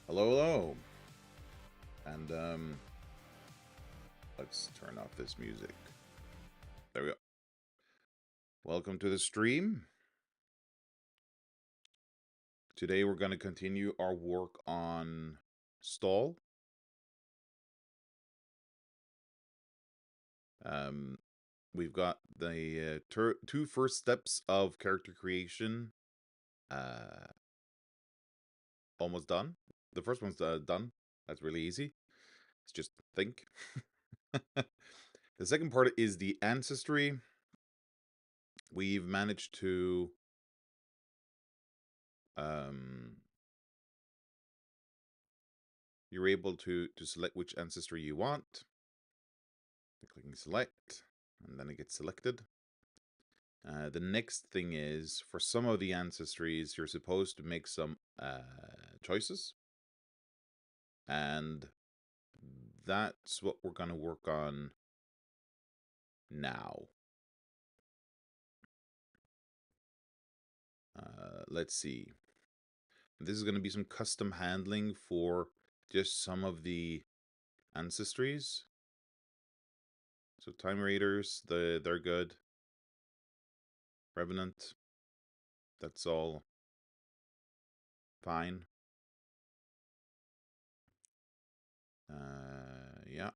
Hello, hello. And let's turn off this music. There we go. Welcome to the stream. Today we're going to continue our work on Stawl. We've got the two first steps of character creation almost done. The first one's done. That's really easy. It's just think. The second part is the ancestry. We've managed to you're able to select which ancestry you want. Clicking select, and then it gets selected. The next thing is, for some of the ancestries, you're supposed to make some choices. And that's what we're going to work on now. Let's see. This is going to be some custom handling for just some of the ancestries. So Time Raiders, they're good. Revenant, that's all fine. Yeah.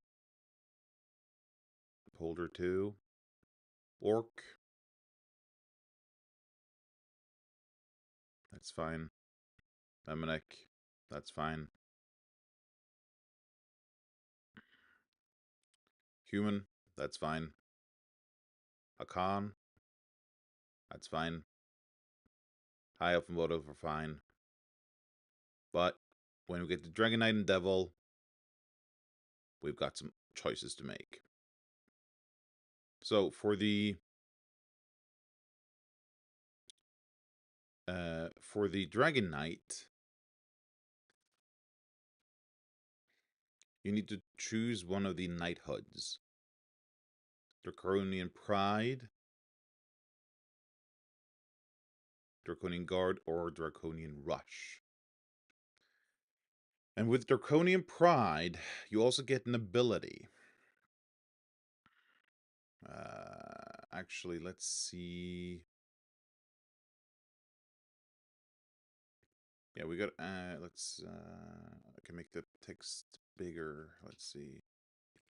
Holder 2. Orc. That's fine. Emanek, that's fine. Human, that's fine. Akan, that's fine. High Elf and Wood Elf are fine. But when we get to Dragon Knight and Devil, we've got some choices to make. So for the Dragon Knight, you need to choose one of the knighthoods. Draconian Pride, Draconian Guard, or Draconian Rush. And with Draconian Pride, you also get an ability. Actually, let's see. Yeah, we got, let's, I can make the text bigger. Let's see.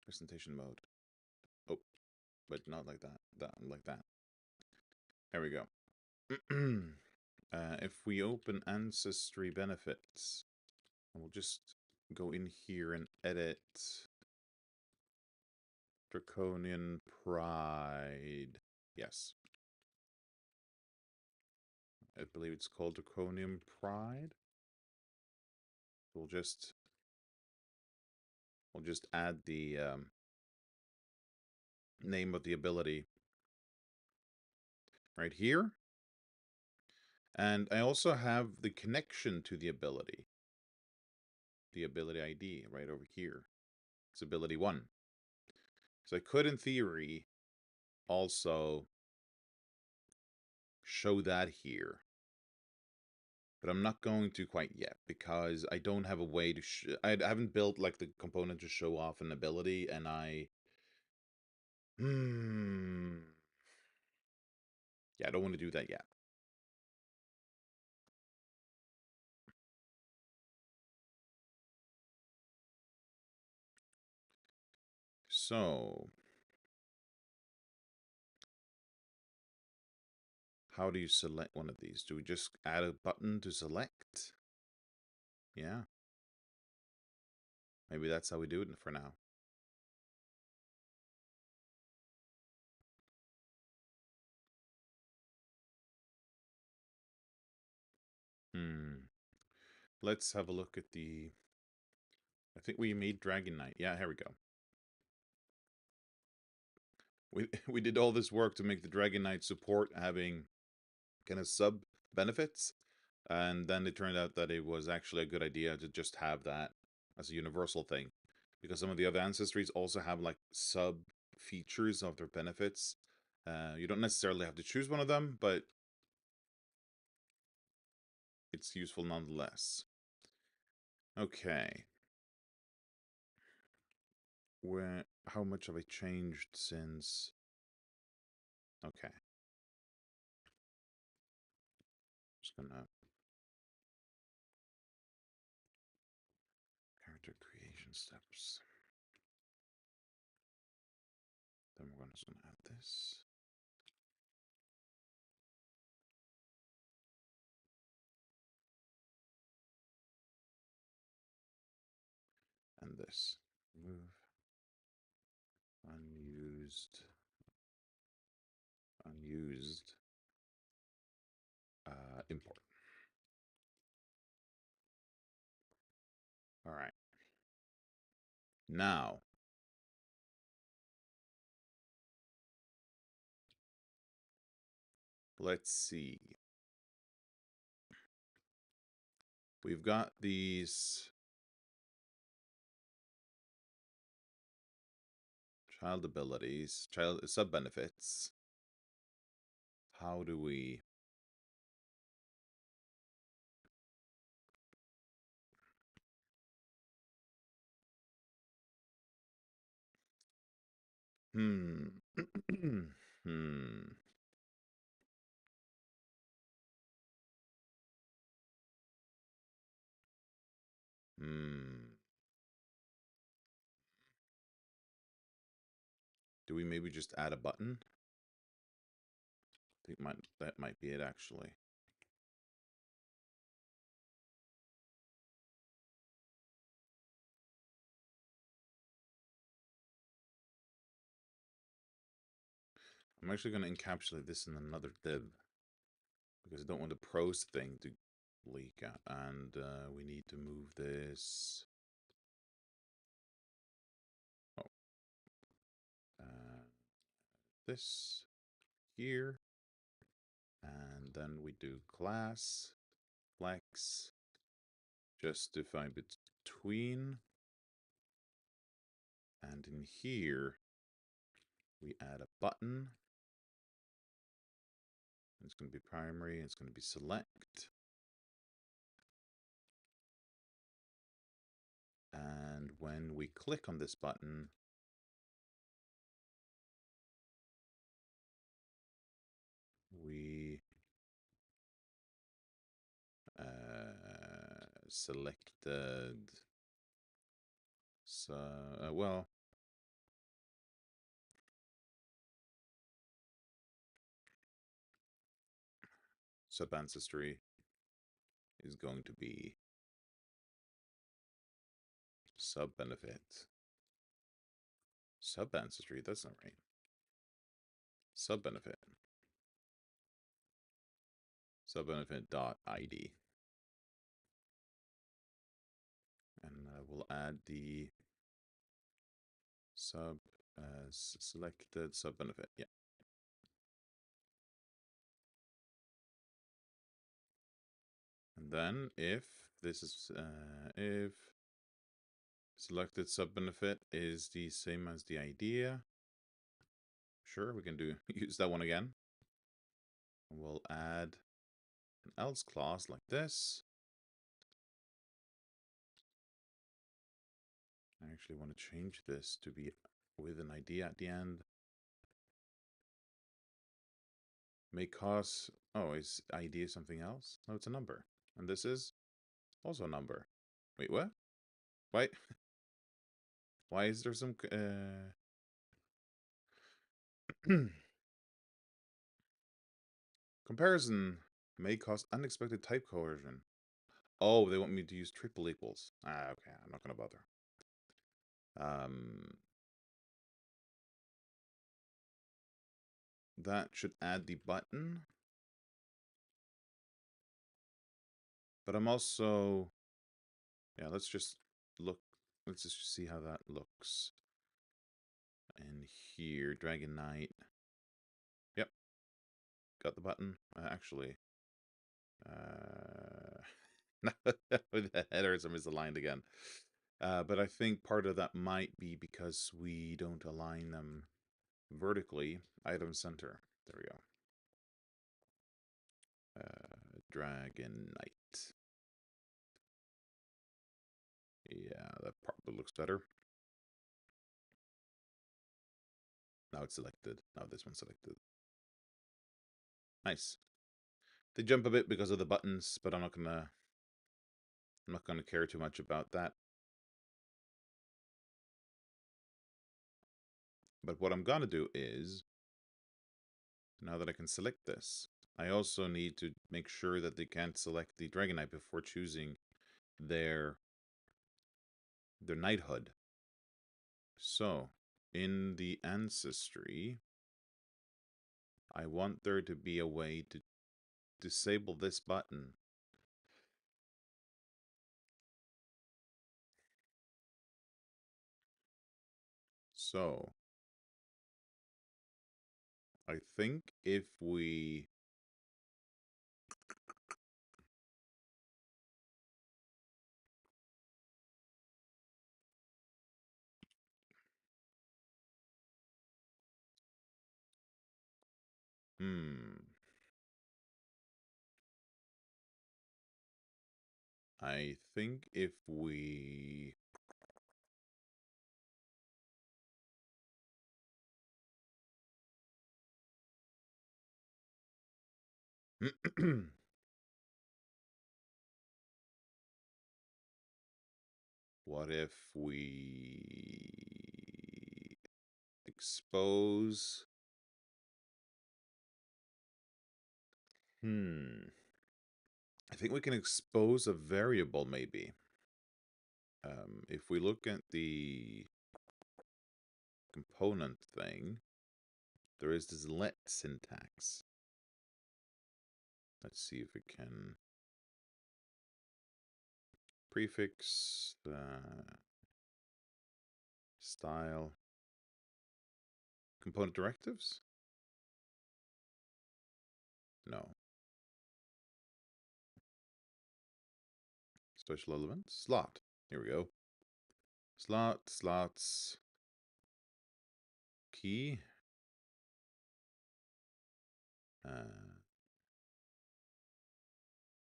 Presentation mode. Oh, but not like that. Like that. There we go. If we open Ancestry Benefits, we'll just go in here and edit Draconian Pride. Yes. I believe it's called Draconian Pride. We'll just add the name of the ability right here. And I also have the connection to the ability ID right over here. It's ability 1. So I could, in theory, also show that here. But I'm not going to quite yet because I don't have a way to I haven't built like the component to show off an ability, and yeah, I don't want to do that yet. So how do you select one of these? Do we just add a button to select? Yeah. Maybe that's how we do it for now. Let's have a look at the... I think we made Dragon Knight. Yeah, here we go. We did all this work to make the Dragon Knight support having kind of sub benefits, and then it turned out that it was actually a good idea to just have that as a universal thing, because some of the other ancestries also have like sub features of their benefits. You don't necessarily have to choose one of them, but it's useful nonetheless. Okay. How much have I changed since? Okay. Just gonna character creation steps. Then we're just gonna add this. And this. Move. Unused. Import. All right. Now, let's see. We've got these child abilities, child sub benefits. How do we... Do we maybe just add a button? I think that might be it, actually. I'm actually going to encapsulate this in another div, because I don't want the pros thing to leak out. And we need to move this... Oh. This here. And then we do class, flex, justify between. And in here, we add a button. It's going to be primary, it's going to be select. And when we click on this button, we selected, so, well, sub ancestry is going to be sub benefit. Sub ancestry, that's not right. Sub benefit. Sub benefit dot ID. And we'll add the sub as selected sub benefit. Yeah. And then if this is if selected sub benefit is the same as the idea, sure, we can use that one again. We'll add an else clause like this. I actually want to change this to be with an idea at the end. May cause, oh, is idea something else? No, it's a number. And this is also a number. Wait, what? Why? Why is there some comparison may cause unexpected type coercion? Oh, they want me to use triple equals. Ah, okay, I'm not gonna bother. That should add the button. But I'm also, yeah, let's just see how that looks. And here, Dragon Knight. Yep, got the button. Actually, the headers are misaligned again. But I think part of that might be because we don't align them vertically. Item center. There we go. Dragon Knight. Yeah, that probably looks better. Now it's selected. Now this one's selected. Nice. They jump a bit because of the buttons, but I'm not gonna care too much about that. But what I'm gonna do is, now that I can select this, I also need to make sure that they can't select the Dragon Knight before choosing their knighthood. So, in the ancestry, I want there to be a way to disable this button. So, I think if we I think if we what if we expose I think we can expose a variable maybe. If we look at the component thing, there is this let syntax. Let's see if we can prefix style component directives. No. Special element slot. Here we go. Slots key.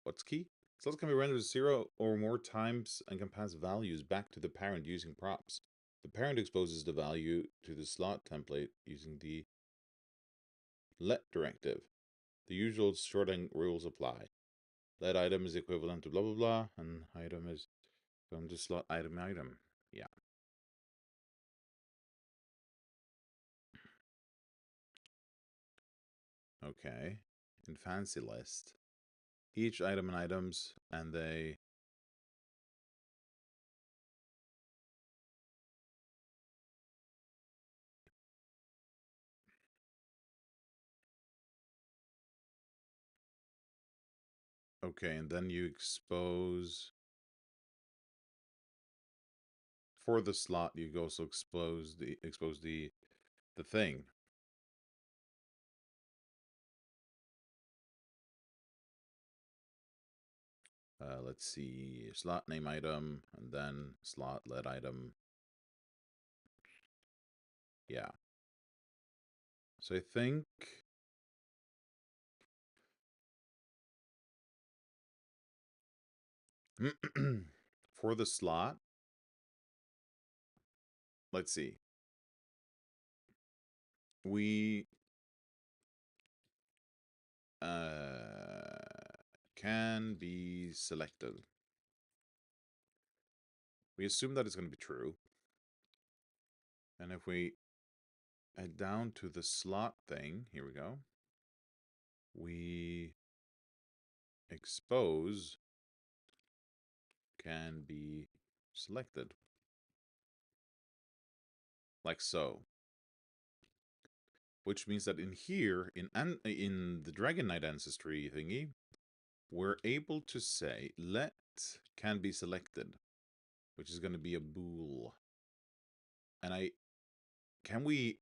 What's key? Slots can be rendered 0 or more times and can pass values back to the parent using props. The parent exposes the value to the slot template using the let directive. The usual sorting rules apply. Let item is equivalent to blah blah blah, and item is from the slot item. Yeah. Okay. In fancy list, each item and items, and they. Okay, and then you expose. For the slot, you also expose the thing. Let's see, slot name item, and then slot let item. Yeah. So I think for the slot, let's see. We can be selected. We assume that it's going to be true. And if we head down to the slot thing, here we go. We expose can be selected. Like so. Which means that in here, in the Dragon Knight ancestry thingy, we're able to say let can be selected, which is going to be a bool. And can we?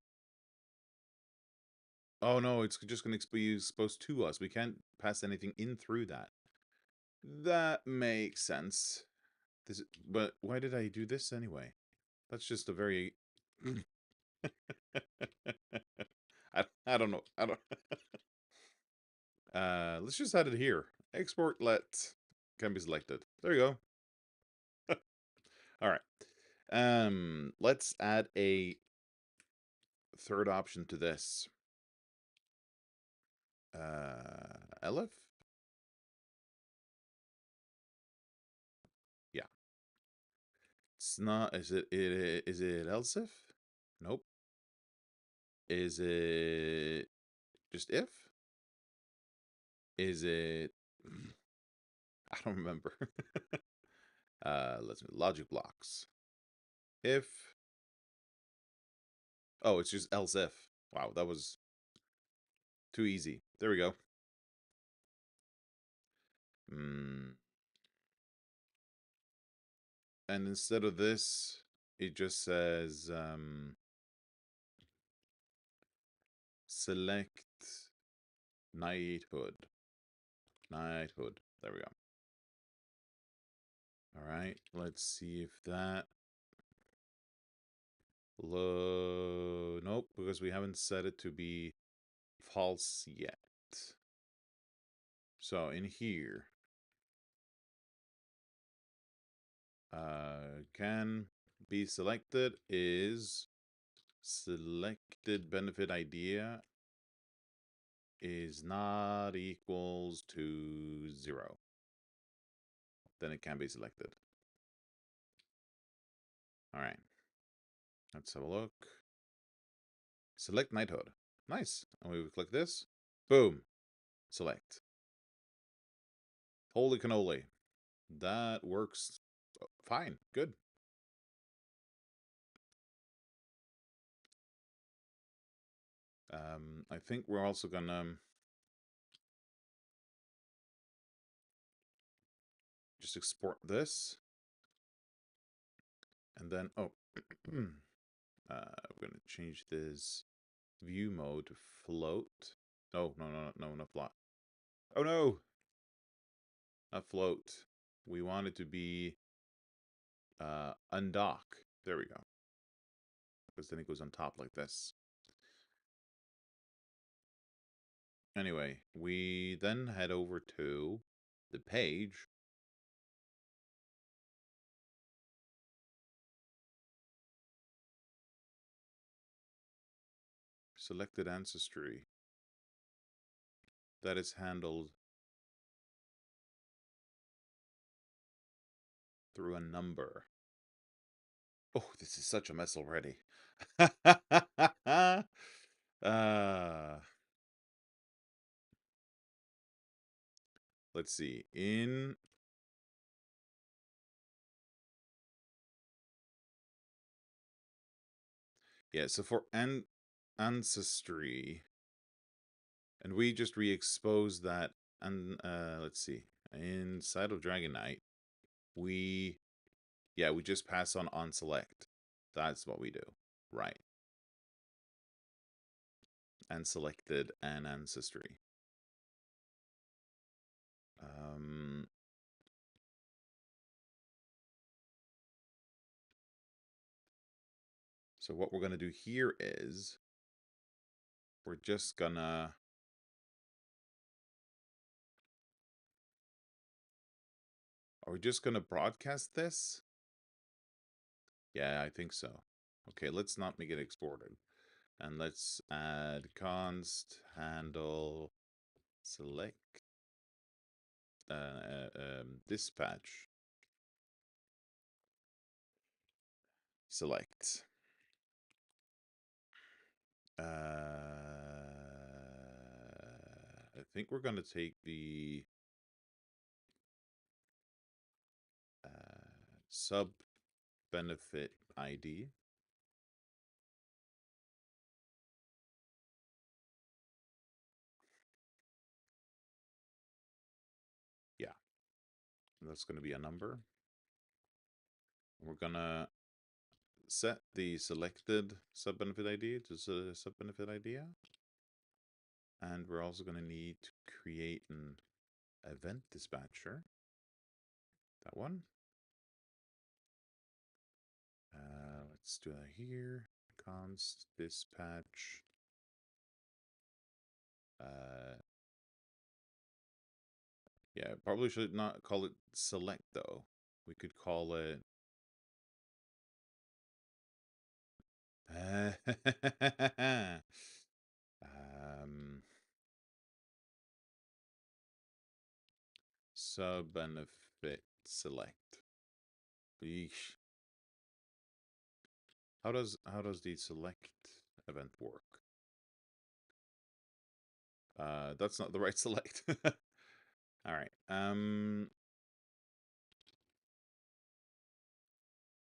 Oh no, it's just going to be exposed to us. We can't pass anything in through that. That makes sense. But why did I do this anyway? That's just a very. I don't know. I don't. Let's just add it here. Export let can be selected. There you go. All right. Let's add a third option to this. Elif? Yeah. It's not. Is it Elsif? Nope. Is it just if? Is it? I don't remember. Let's logic blocks. If. Oh, it's just else if. Wow, that was too easy. There we go. And instead of this, it just says select knighthood. Knighthood. There we go. All right, let's see if that. Nope, because we haven't set it to be false yet. So in here, can be selected is selected benefit idea is not equals to 0. Then it can be selected. All right. Let's have a look. Select knighthood. Nice. And we click this. Boom. Select. Holy cannoli. That works fine. Good. I think we're also gonna just export this. And then, oh, we're gonna change this view mode to float. No, not float. Oh no! Not float. We want it to be undock. There we go. Because then it goes on top like this. Anyway, we then head over to the page selected ancestry that is handled through a number. Oh, this is such a mess already. uh, let's see. Yeah, so for ancestry, and we just re-expose that, and let's see. Inside of Dragonite, we we just pass on select. That's what we do. Right. And selected and ancestry. Um so what we're gonna do here is we're just gonna are we just gonna broadcast this? Yeah, I think so. Okay, let's not make it exported. And let's add const handle select dispatch select. I think we're gonna take the sub benefit ID. Yeah, that's going to be a number. We're going to set the selected sub benefit ID to sub benefit idea. And we're also going to need to create an event dispatcher. That one. Let's do that here. Const dispatch. Yeah, probably should not call it select though. We could call it sub benefit select. Yeesh. How does the select event work? That's not the right select. All right.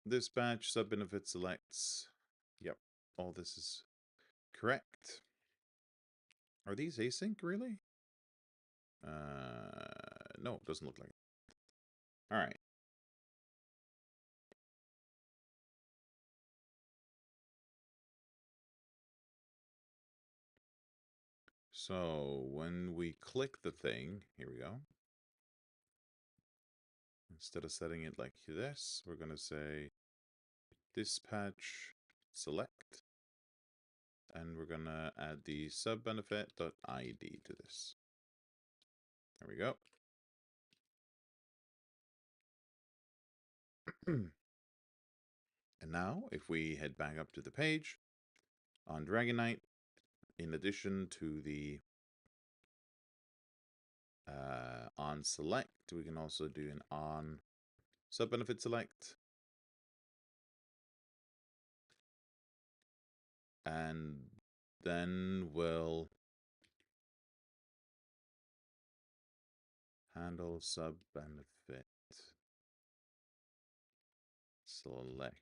Dispatch sub benefit selects. Yep. All this is correct. Are these async really? No, it doesn't look like it. All right. So when we click the thing, here we go. Instead of setting it like this, we're going to say dispatch select. And we're going to add the subbenefit.id to this. There we go. And now, if we head back up to the page on Dragonite, in addition to the on select, we can also do an on subbenefit select. And then we'll handle subbenefit select.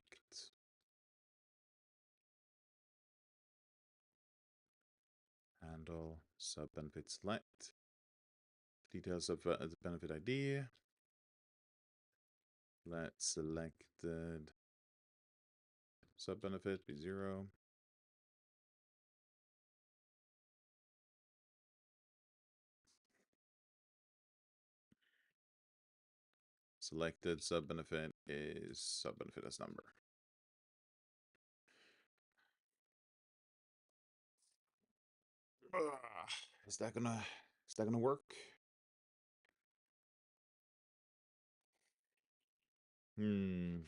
Handle subbenefit select. Details of the benefit ID. Let selected subbenefit be 0. Selected subbenefit is subbenefit as number. Is that gonna work? Hmm.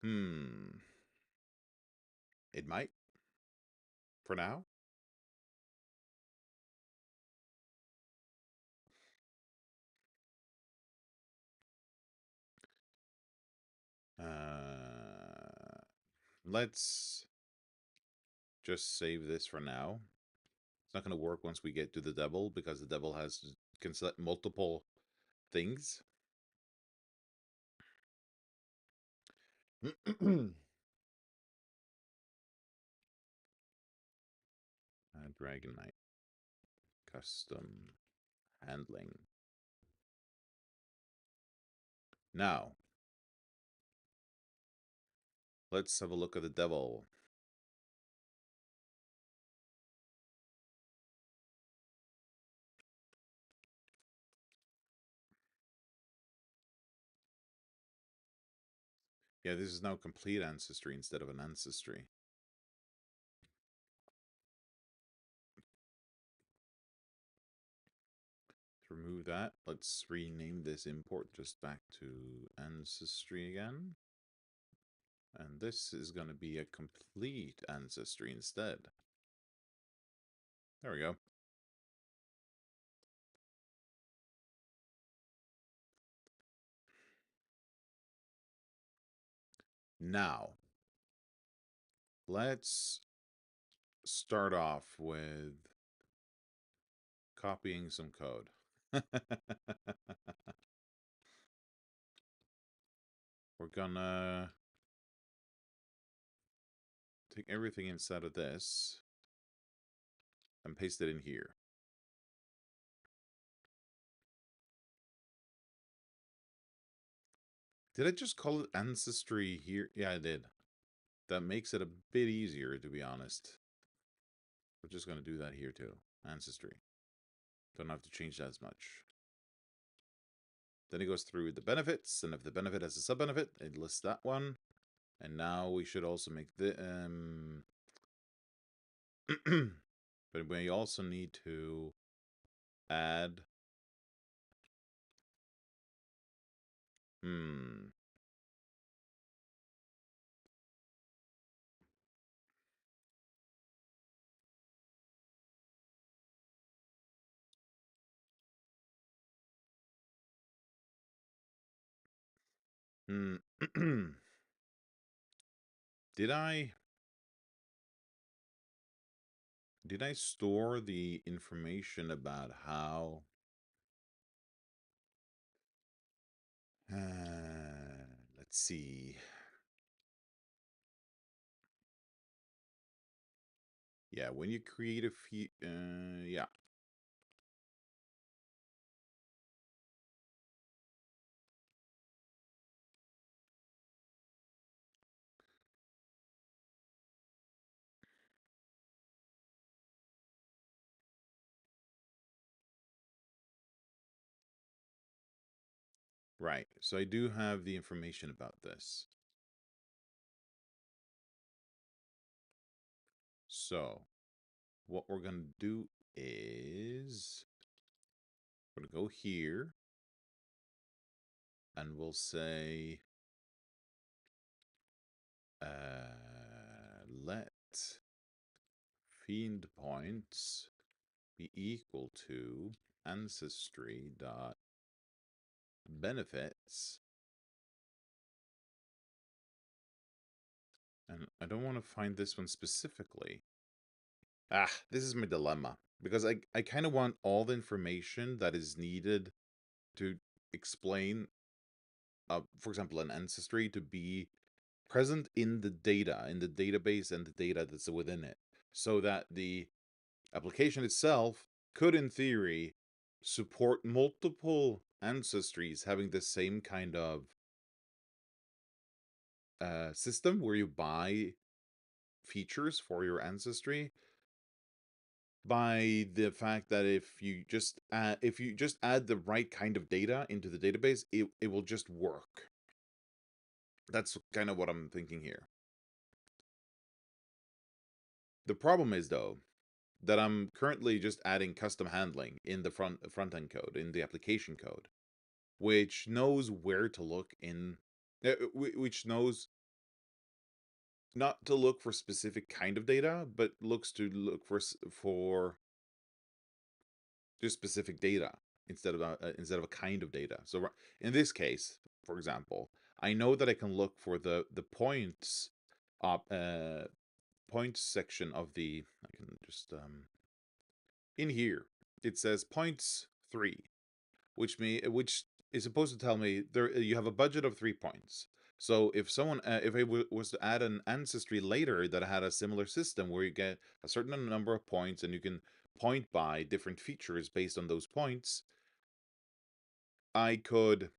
Hmm. It might, for now. Let's just save this for now. It's not going to work once we get to the devil, because the devil can select multiple things. Dragon Knight. Custom handling. Now, let's have a look at the devil. Yeah, this is now complete ancestry instead of an ancestry. To remove that, let's rename this import just back to ancestry again. And this is going to be a complete ancestry instead. There we go. Now, let's start off with copying some code. We're gonna take everything inside of this and paste it in here. Did I just call it ancestry here? Yeah, I did. That makes it a bit easier, to be honest. We're just going to do that here too. Ancestry. Don't have to change that as much. Then it goes through the benefits, and if the benefit has a sub-benefit, it lists that one. And now we should also make the... but we also need to add... Hmm. Hmm. Did I... Did I store the information about how... let's see. Yeah, when you create a feed... yeah. Right, so I do have the information about this. So, what we're going to do is... we're going to go here. And we'll say... let fiend points be equal to ancestry dot benefits. And I don't want to find this one specifically. This is my dilemma. Because I kind of want all the information that is needed to explain, for example, an ancestry to be present in the data, in the database and the data that's within it. So that the application itself could, in theory, support multiple ancestries having the same kind of system where you buy features for your ancestry by the fact that if you just add the right kind of data into the database, it will just work. That's kind of what I'm thinking here. The problem is, though, that I'm currently just adding custom handling in the front end code, in the application code, which knows where to look in, which knows not to look for specific kind of data, but looks to look for just specific data instead of a kind of data. So in this case, for example, I know that I can look for the points op points section of the. I can just in here it says points 3, which is supposed to tell me there you have a budget of 3 points. So if I was to add an ancestry later that had a similar system where you get a certain number of points and you can point by different features based on those points, I could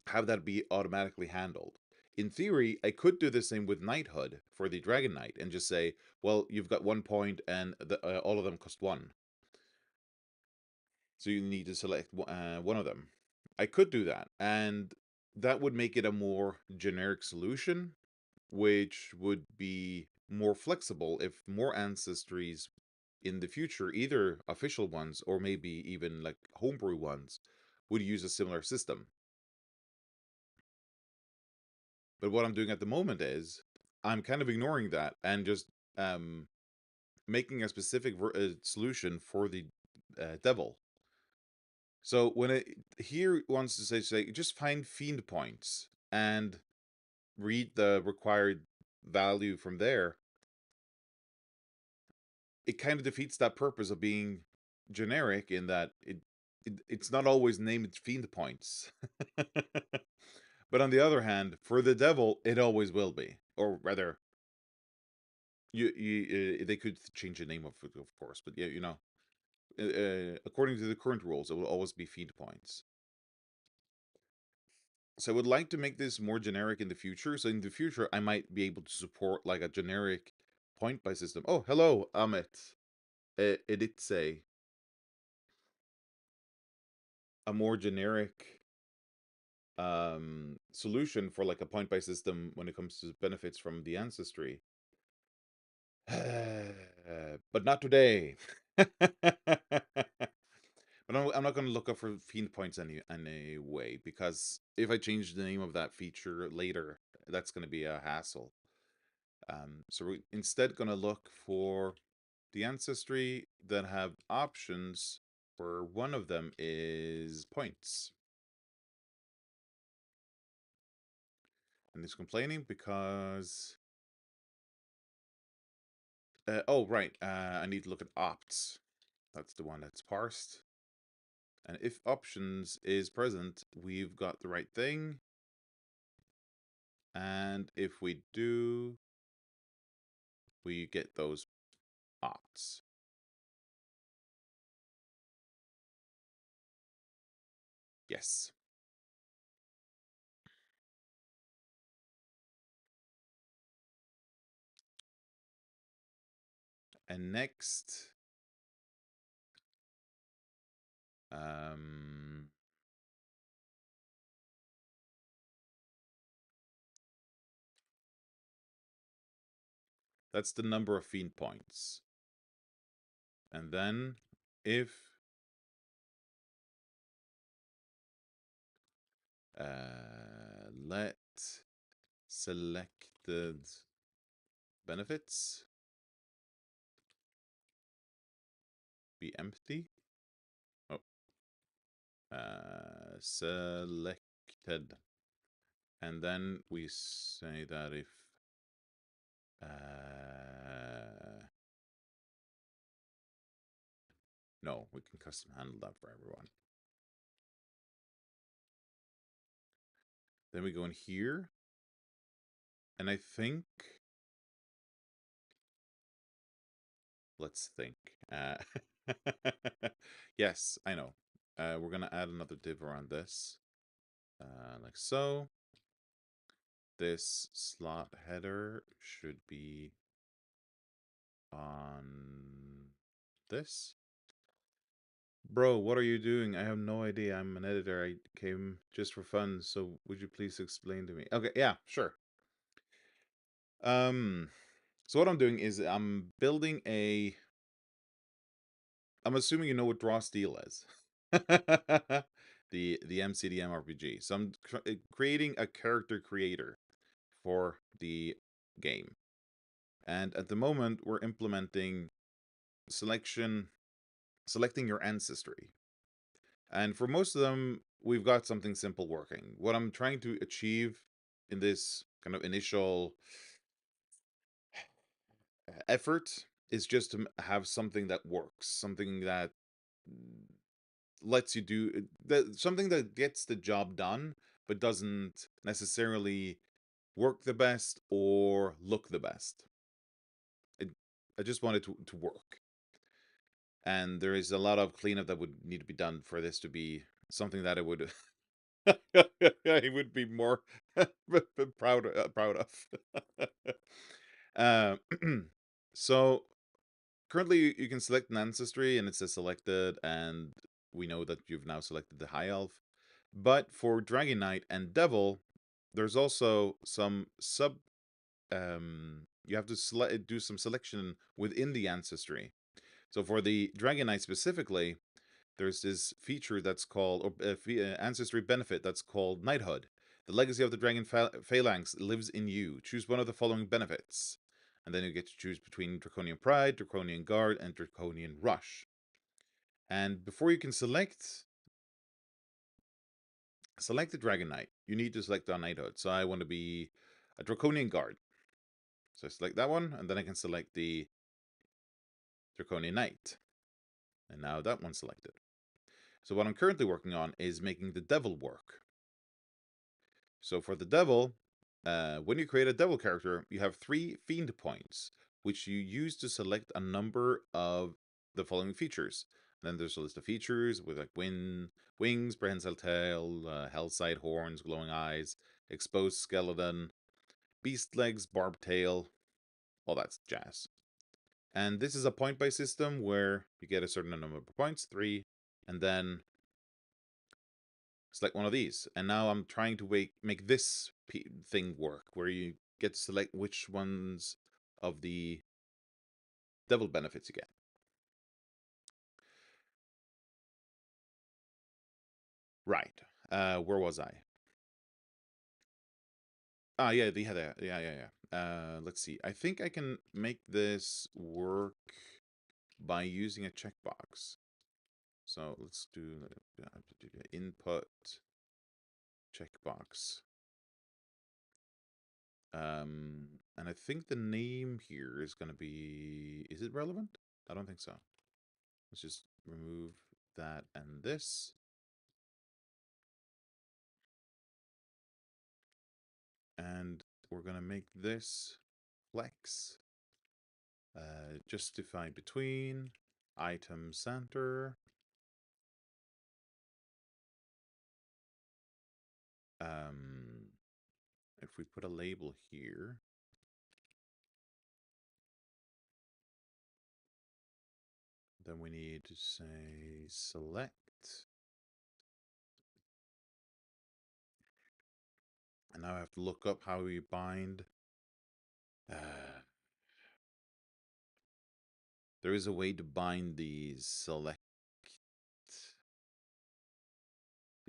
have that be automatically handled. In theory, I could do the same with knighthood for the dragon knight and just say, well, you've got 1 point and all of them cost 1. So you need to select one of them. I could do that, and that would make it a more generic solution, which would be more flexible if more ancestries in the future, either official ones or maybe even like homebrew ones, would use a similar system. But what I'm doing at the moment is I'm kind of ignoring that and just um, making a specific solution for the devil. So when it here wants to say just find fiend points and read the required value from there, it kind of defeats that purpose of being generic in that it's not always named fiend points. But on the other hand, for the devil, it always will be, or rather, they could change the name of it, of course, but yeah, according to the current rules, it will always be fiend points. So I would like to make this more generic in the future. So in the future, I might be able to support like a generic point by system. Oh, hello, Amit. It did say a more generic solution for like a point by system when it comes to benefits from the ancestry. But not today. But I'm not going to look up for fiend points anyway, because if I change the name of that feature later, that's going to be a hassle. So we're instead going to look for the ancestry that have options, where one of them is points. And it's complaining because... oh, right. I need to look at opts. That's the one that's parsed. And if options is present, we've got the right thing. And if we do, we get those opts. Yes. And next, that's the number of fiend points. And then if let selected benefits be empty. Oh, selected. And then we say that if no, we can custom handle that for everyone. Then we go in here, and I think, let's think. Yes, I know. We're gonna add another div around this, like so. This slot header should be on this. Bro, what are you doing? I have no idea. I'm an editor. I came just for fun, so would you please explain to me? Okay, yeah, sure. So what I'm doing is I'm building a... I'm assuming you know what Draw Steel is. The MCDM RPG. So I'm creating a character creator for the game. And at the moment, we're implementing selecting your ancestry. And for most of them, we've got something simple working. What I'm trying to achieve in this kind of initial effort is just to have something that works, something that lets you do something that gets the job done, but doesn't necessarily work the best or look the best. It, I just want it to work. And there is a lot of cleanup that would need to be done for this to be something that it would he would be more proud of. uh, so currently you can select an ancestry and it says selected, and we know that you've now selected the high elf. But for Dragon Knight and Devil, there's also some you have to do some selection within the ancestry. So for the Dragon Knight specifically, there's this feature that's called, or ancestry benefit that's called Knighthood. The legacy of the Dragon Phalanx lives in you. Choose one of the following benefits. And then you get to choose between Draconian Pride, Draconian Guard, and Draconian Rush. And before you can select the Dragon Knight, you need to select our Knighthood. So I want to be a Draconian Guard. So I select that one, and then I can select the Draconian Knight. And now that one's selected. So what I'm currently working on is making the Devil work. So for the Devil, when you create a Devil character, you have 3 Fiend points, which you use to select a number of the following features. And then there's a list of features with like wings, prehensile tail, hellside horns, glowing eyes, exposed skeleton, beast legs, barbed tail, all that jazz. And this is a point-based system where you get a certain number of points, 3, and then select one of these. And now I'm trying to make this thing work, where you get to select which ones of the devil benefits you get. Right. Where was I? Ah, yeah, they had that. Yeah. Let's see. I think I can make this work by using a checkbox. So let's do input checkbox. And I think the name here is going to be, is it relevant? I don't think so. Let's just remove that and this. And we're going to make this flex. Justify between, item center. If we put a label here, then we need to say select. And now I have to look up how we bind. There is a way to bind these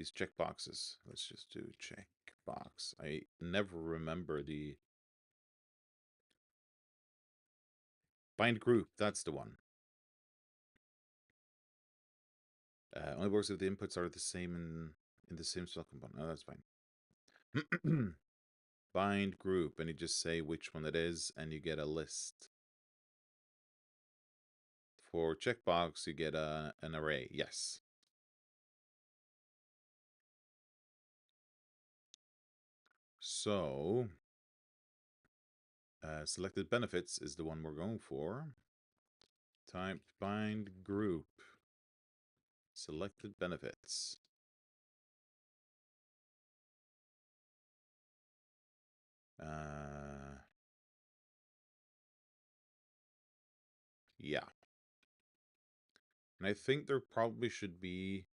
checkboxes. Let's just do checkbox. I never remember the bind group. That's the one. Only works if the inputs are the same in the same cell component. Oh, that's fine. Bind group, and you just say which one it is, and you get a list. For checkbox, you get an array. Yes. So, selected benefits is the one we're going for. Type bind group. Selected benefits. Yeah. And I think there probably should be...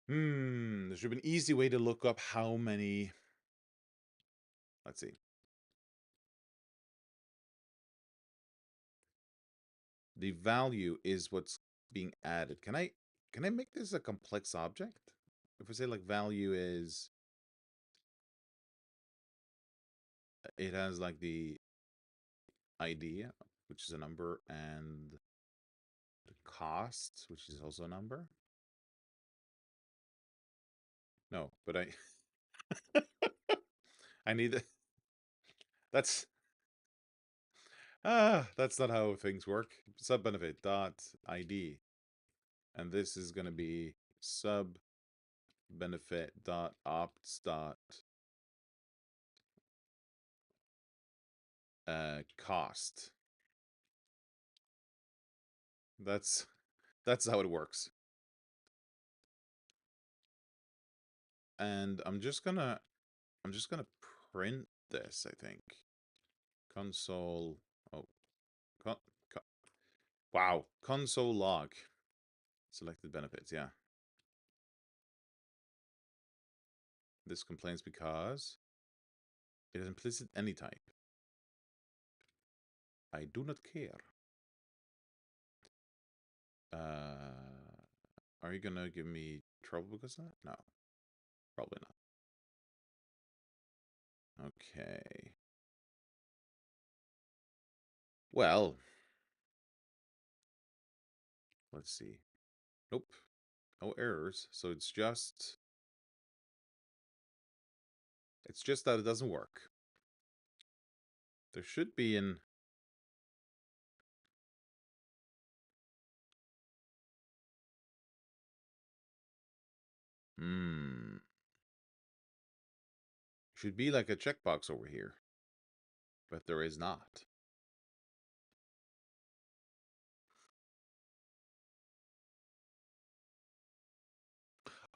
there should be an easy way to look up how many... Let's see. The value is what's being added. Can I make this a complex object? If we say like value is it has like the ID, which is a number, and the cost, which is also a number. No, but I need that's that's not how things work. Sub benefit dot ID, and this is going to be sub benefit dot opts dot cost. That's that's how it works. And I'm just gonna print this, I think. Console. Oh, con, con, wow. Console log. Selected benefits. Yeah. This complains because it is implicit any type. I do not care. Are you gonna give me trouble because of that? No, probably not. Okay. Well, let's see. Nope. No errors. So it's just that it doesn't work. There should be an should be like a checkbox over here, but there is not.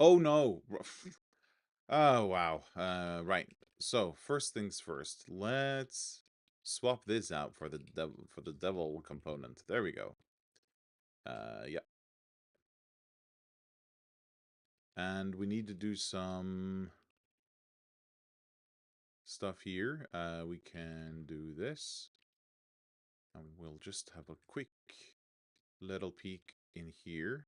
Oh no. Oh wow. Right. So first things first, let's swap this out for the devil component. There we go. Yeah. And we need to do some stuff here. We can do this. And we'll just have a quick little peek in here.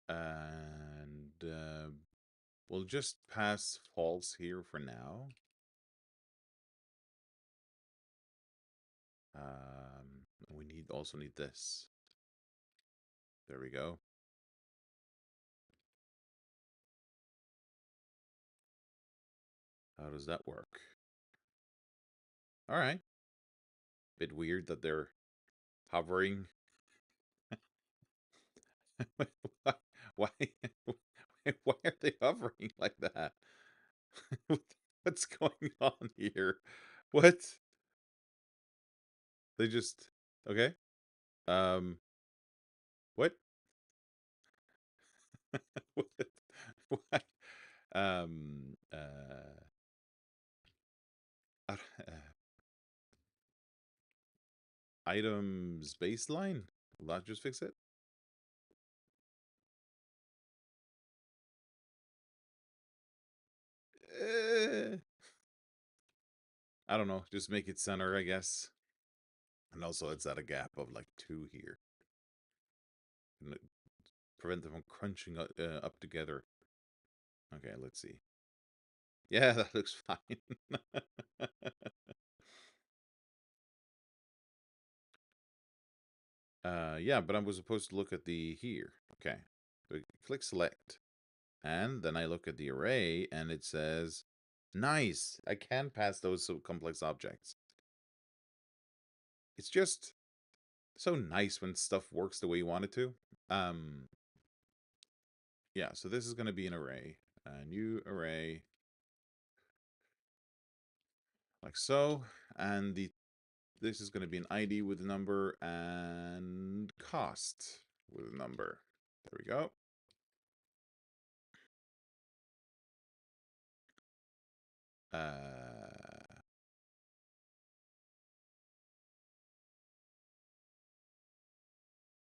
And we'll just pass false here for now. We also need this. There we go. How does that work? All right. Bit weird that they're hovering. why, why, why are they hovering like that? What's going on here? What? They just okay. Um, what? What? What? Um, uh, uh, items baseline. Will that just fix it? Eh, I don't know. Just make it center, I guess. And also, it's at a gap of like 2 here. And prevent them from crunching up together. Okay, let's see. Yeah, that looks fine. Yeah, but I was supposed to look at the here. Okay. So click select. And then I look at the array and it says, nice, I can pass those complex objects. It's just so nice when stuff works the way you want it to. Yeah, so this is going to be an array. A new array. Like so. And this is going to be an ID with a number and cost with a number. There we go.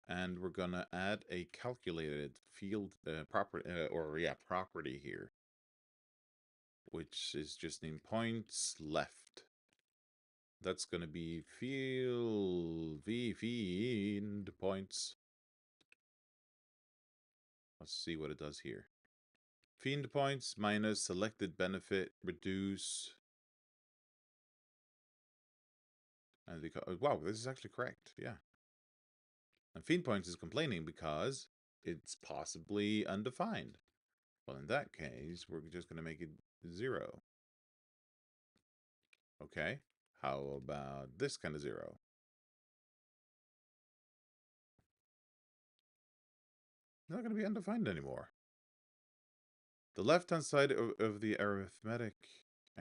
And we're gonna add a calculated field property here, which is just named points left. That's gonna be field points Let's see what it does here. Fiend points minus selected benefit reduce. And wow, this is actually correct. Yeah. And Fiend points is complaining because it's possibly undefined. Well, in that case, we're just going to make it 0. Okay. How about this kind of 0? Not going to be undefined anymore. The left-hand side of the arithmetic,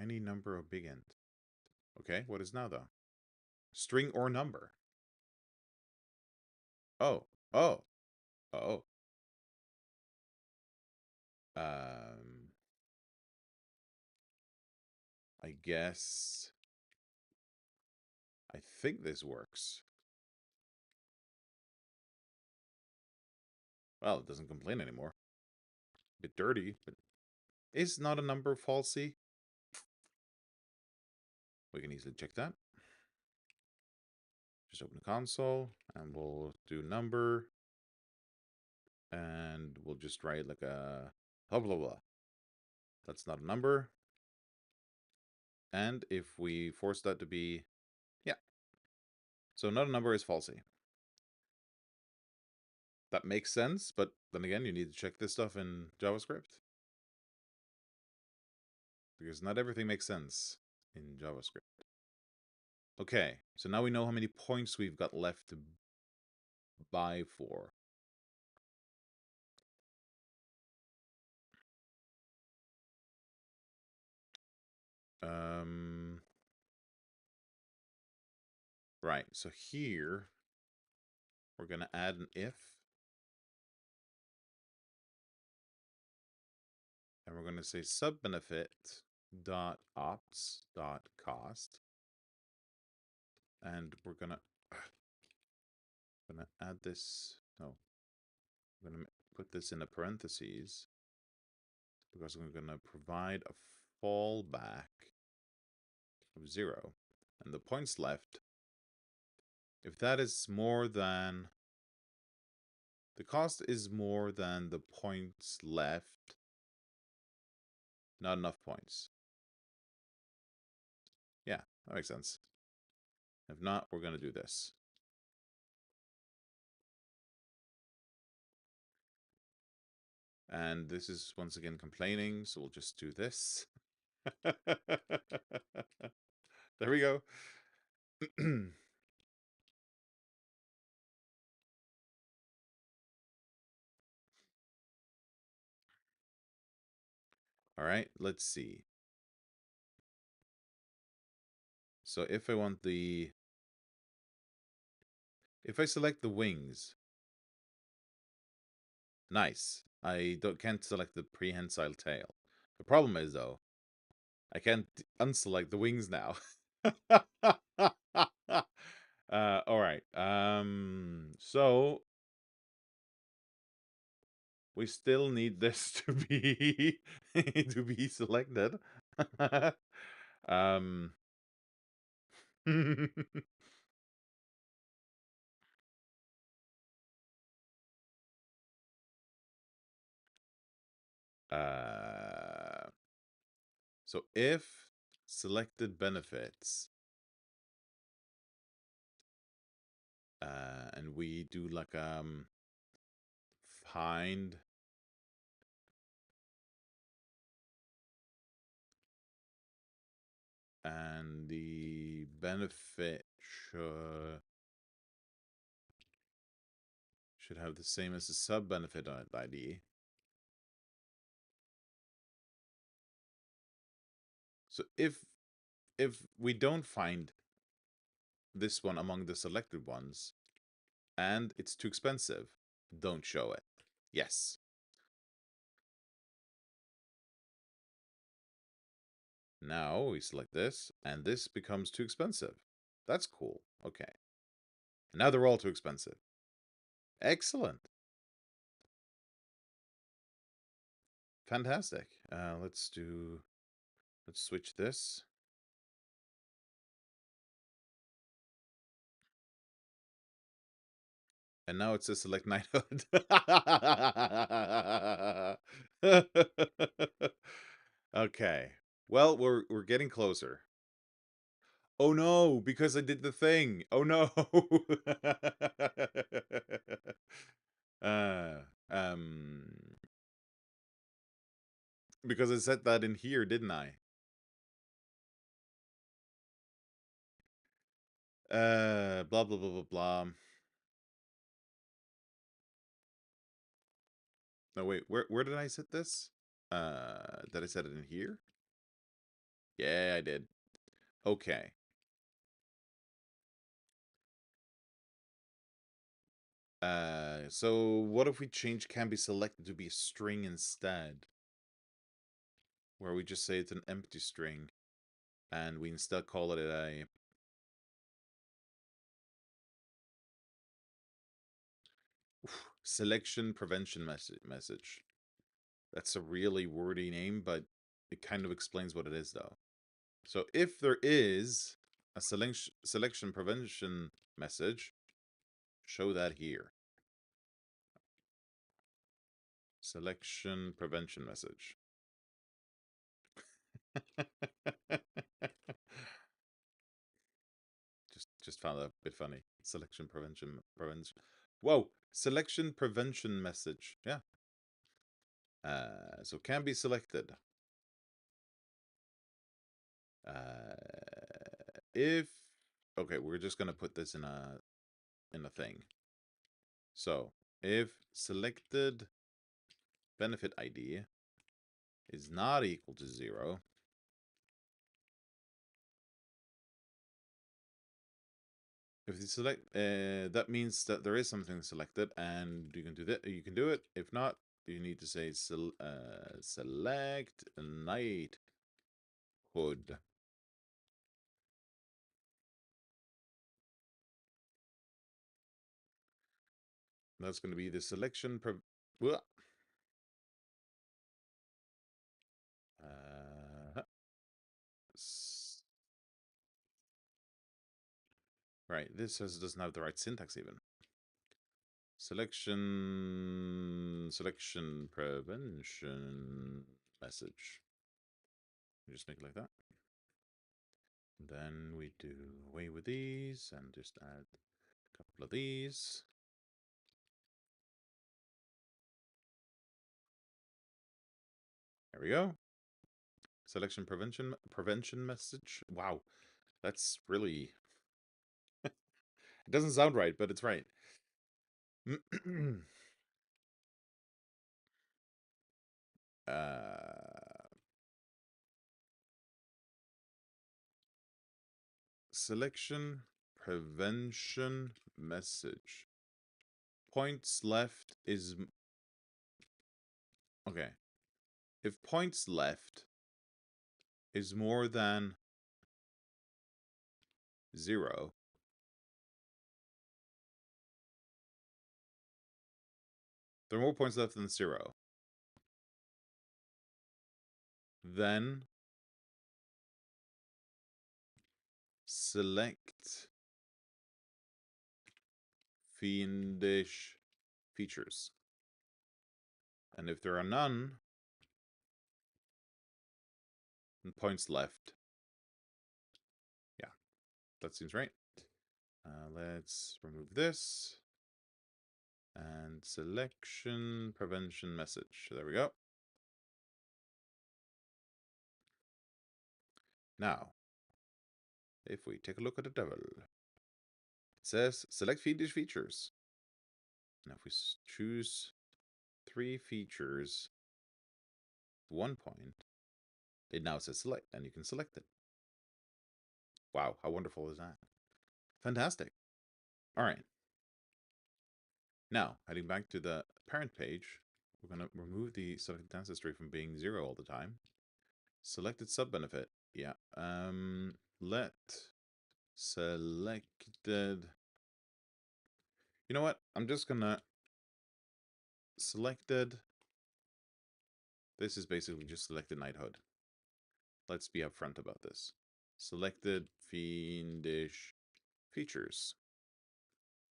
any number of big end. Okay, what is now, though? String or number. Oh, oh, oh. I guess... I think this works. Well, it doesn't complain anymore. A bit dirty, but is not a number falsy? We can easily check that. Just open the console, and we'll do number. And we'll just write like a blah, blah, blah. That's not a number. And if we force that to be... Yeah. So not a number is falsy. That makes sense, but then again, you need to check this stuff in JavaScript. Because not everything makes sense in JavaScript. Okay, so now we know how many points we've got left to buy for. Right, so here we're going to add an if. And we're going to say subbenefit dot ops dot cost. And we're going to add this. No, I'm going to put this in a parentheses because we're going to provide a fallback of 0. And the points left, if that is more than, the cost is more than the points left, not enough points. Yeah, that makes sense. If not, we're going to do this. And this is once again complaining, so we'll just do this. There we go. All right, let's see. So if I want if I select the wings, nice. I can't select the prehensile tail. The problem is, though, I can't unselect the wings now. All right. So we still need this to be to be selected. So if selected benefits, and we do like find and the benefit should have the same as the sub benefit ID. So if we don't find this one among the selected ones and it's too expensive, don't show it. Yes. Now we select this and this becomes too expensive. That's cool. Okay. Now they're all too expensive. Excellent. Fantastic. Let's switch this. And now it says select knighthood. Okay. Well, we're getting closer. Oh no, because I did the thing. Oh no. uh, um, because I said that in here, didn't I? Blah blah blah blah blah. No wait, where did I set this? Did I set it in here? Yeah, I did. Okay. So what if we change can be selected to be a string instead? Where we just say it's an empty string, and we instead call it a selection prevention message. That's a really wordy name, but it kind of explains what it is, though. So if there is a selection prevention message, show that here. Selection prevention message. just found that a bit funny. Selection prevention. Whoa, selection prevention message. Yeah. So can be selected. If okay, we're just gonna put this in a thing. So if selected benefit ID is not equal to 0, if you select, that means that there is something selected, and you can do that. You can do it. If not, you need to say select knighthood. That's going to be the selection. Right. This doesn't have the right syntax even. Selection prevention message. Just make it like that. And then we do away with these and just add a couple of these. There we go. Selection prevention message. Wow, that's really it doesn't sound right, but it's right. Selection prevention message. Points left is okay. If points left is more than 0, there are more points left than 0, then select fiendish features. And if there are none, then points left. Yeah, that seems right. Let's remove this. And selection prevention message. There we go. Now, if we take a look at the devil, it says select fiendish features. Now if we choose 3 features, 1 point, it now says select, and you can select it. Wow, how wonderful is that? Fantastic. All right. Now, heading back to the parent page, we're going to remove the selected ancestry from being 0 all the time. Selected sub-benefit. Yeah. Let selected... You know what? I'm just going to selected... This is basically just selected knighthood. Let's be upfront about this. Selected fiendish features.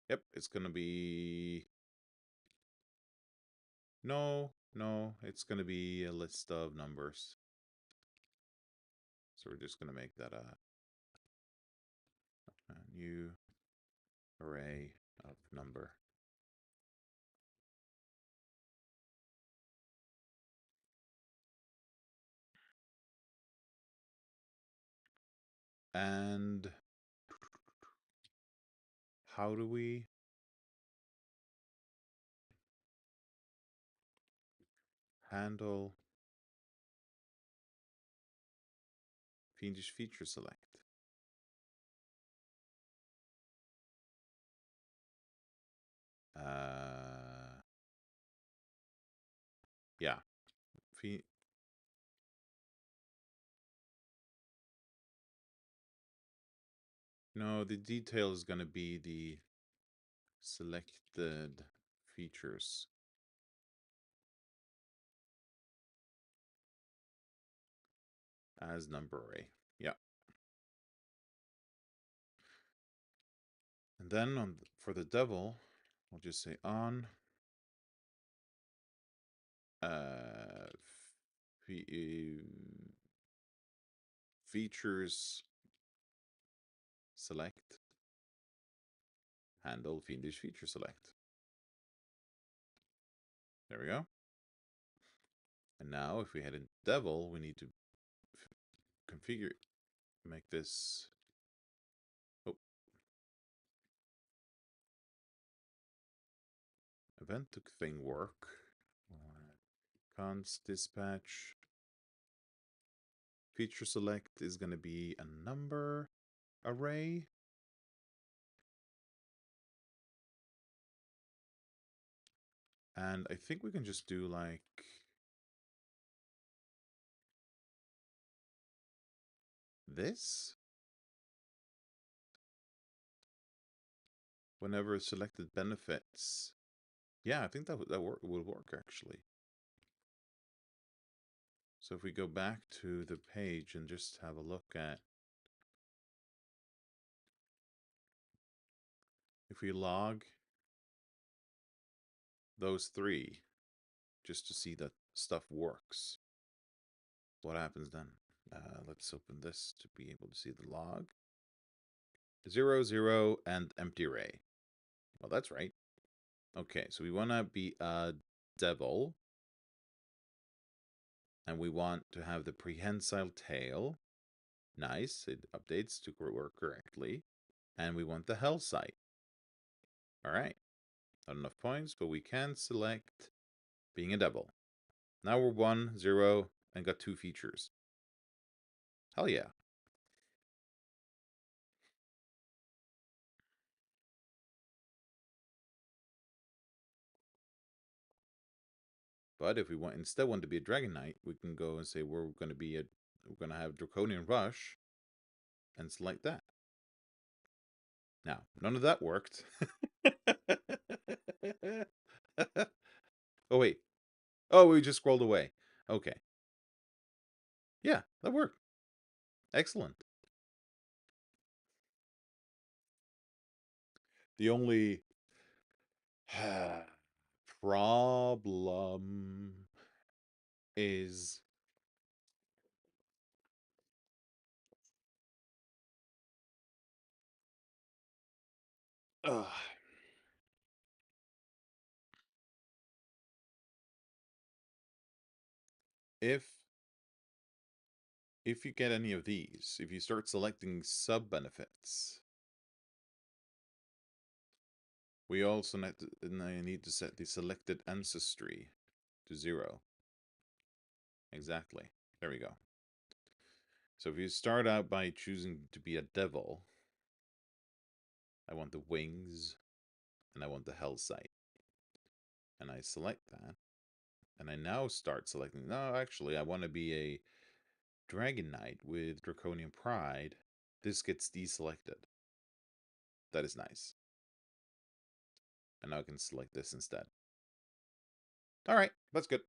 Yep, it's gonna be... No, it's gonna be a list of numbers. So we're just gonna make that a new array of number. And how do we handle fiendish feature select? Yeah. No, the detail is going to be the selected features. As number array. Yeah. And then for the devil, we'll just say on features select handle fiendish feature select. There we go. And now if we head into devil, we need to configure, make this, event thing work. Const dispatch feature select is going to be a number array. And I think we can just do like this. Whenever selected benefits. Yeah, I think that would work actually. So if we go back to the page and just have a look at, if we log those three, just to see that stuff works, what happens then? Let's open this to be able to see the log. 0, 0, and empty array. Well, that's right. Okay, so we want to be a devil. And we want to have the prehensile tail. Nice, it updates to work correctly. And we want the hell site. All right, not enough points, but we can select being a devil. Now we're 1, 0, and got 2 features. Hell yeah. But if we instead want to be a Dragon Knight, we can go and say we're going to have Draconian Rush, and select that. Now, none of that worked. Oh wait. Oh, we just scrolled away. Okay. Yeah, that worked. Excellent. The only problem is if you get any of these, if you start selecting sub benefits, we also need to set the selected ancestry to 0. Exactly. There we go. So if you start out by choosing to be a devil, I want the wings, and I want the hell site. And I select that. And I now start selecting, no, actually, I want to be a Dragon Knight with Draconian Pride. This gets deselected. That is nice. And now I can select this instead. All right, that's good.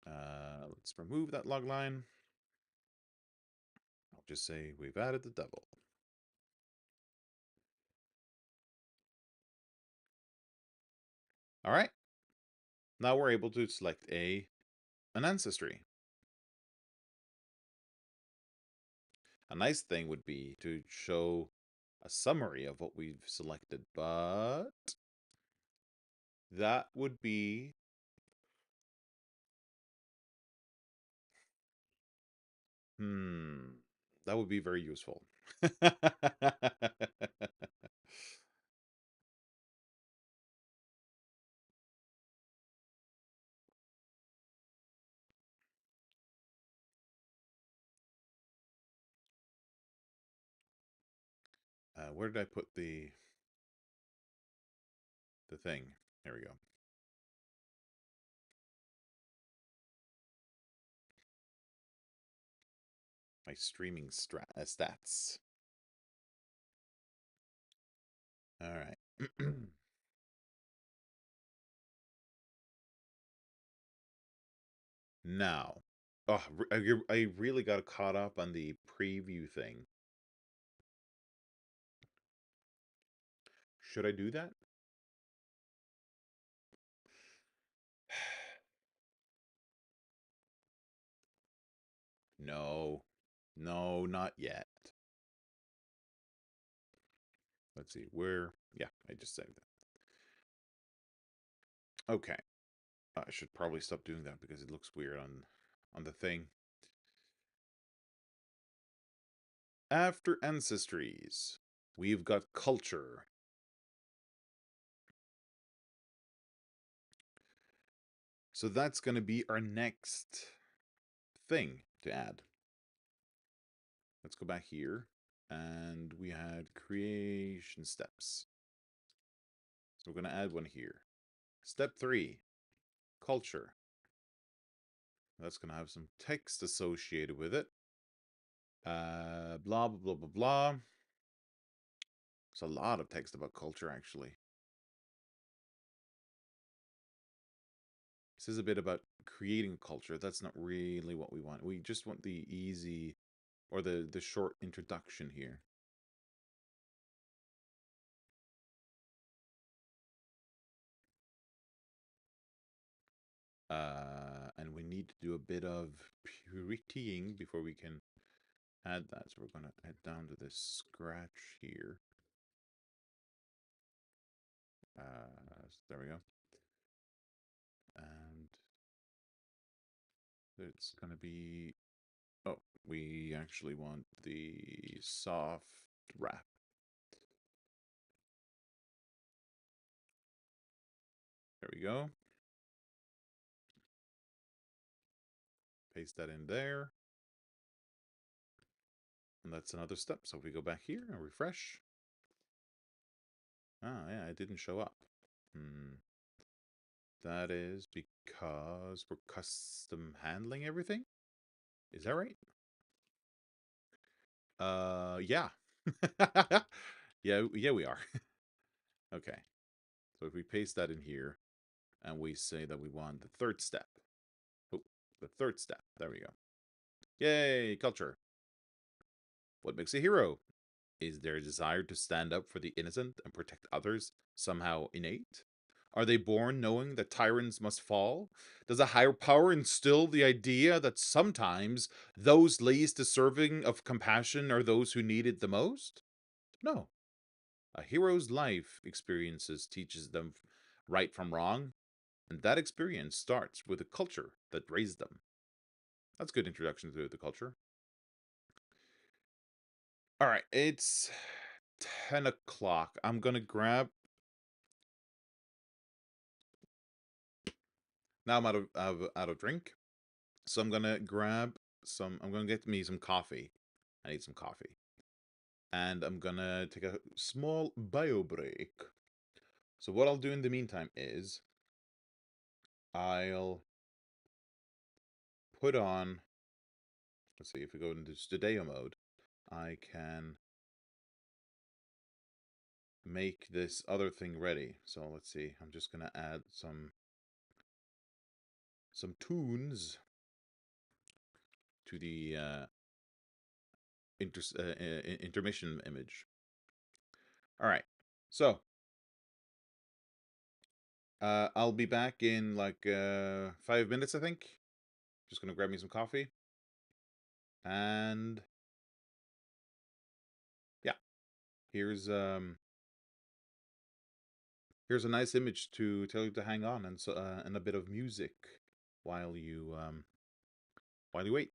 Let's remove that log line. I'll just say we've added the devil. All right. Now we're able to select an ancestry. A nice thing would be to show a summary of what we've selected, but that would be that would be very useful. Where did I put the thing? There we go. My streaming stats. All right. Now, oh, I really got caught up on the preview thing. Should I do that? No. No, not yet. Let's see. Yeah, I just saved it. Okay. I should probably stop doing that because it looks weird on the thing. After ancestries, we've got culture. So that's going to be our next thing to add. Let's go back here. And we had creation steps. So we're going to add one here. Step 3, culture. That's going to have some text associated with it. Blah, blah, blah, blah, blah. There's a lot of text about culture, actually. This is a bit about creating culture. That's not really what we want. We just want the easy or the short introduction here. And we need to do a bit of puritying before we can add that. So we're going to head down to this scratch here. There we go. And it's going to be, oh, we actually want the soft wrap. There we go. Paste that in there. And that's another step. So if we go back here and refresh. Ah, yeah, it didn't show up. That is because we're custom handling everything? Is that right? Yeah. Yeah, we are. Okay. So if we paste that in here and we say that we want the third step. Oh, the third step. There we go. Yay, culture. What makes a hero? Is their desire to stand up for the innocent and protect others somehow innate? Are they born knowing that tyrants must fall? Does a higher power instill the idea that sometimes those least deserving of compassion are those who need it the most? No. A hero's life experiences teaches them right from wrong, and that experience starts with the culture that raised them. That's a good introduction to the culture. All right, it's 10 o'clock. I'm going to grab. Now I'm out of drink. So I'm going to grab some. I'm going to get me some coffee. I need some coffee. And I'm going to take a small bio break. So what I'll do in the meantime is I'll put on. Let's see if we go into Studio mode. I can make this other thing ready. So let's see. I'm just going to add some tunes to the intermission image. All right. So I'll be back in like 5 minutes, I think. Just gonna grab me some coffee. And yeah, here's um here's a nice image to tell you to hang on, and a bit of music while you wait.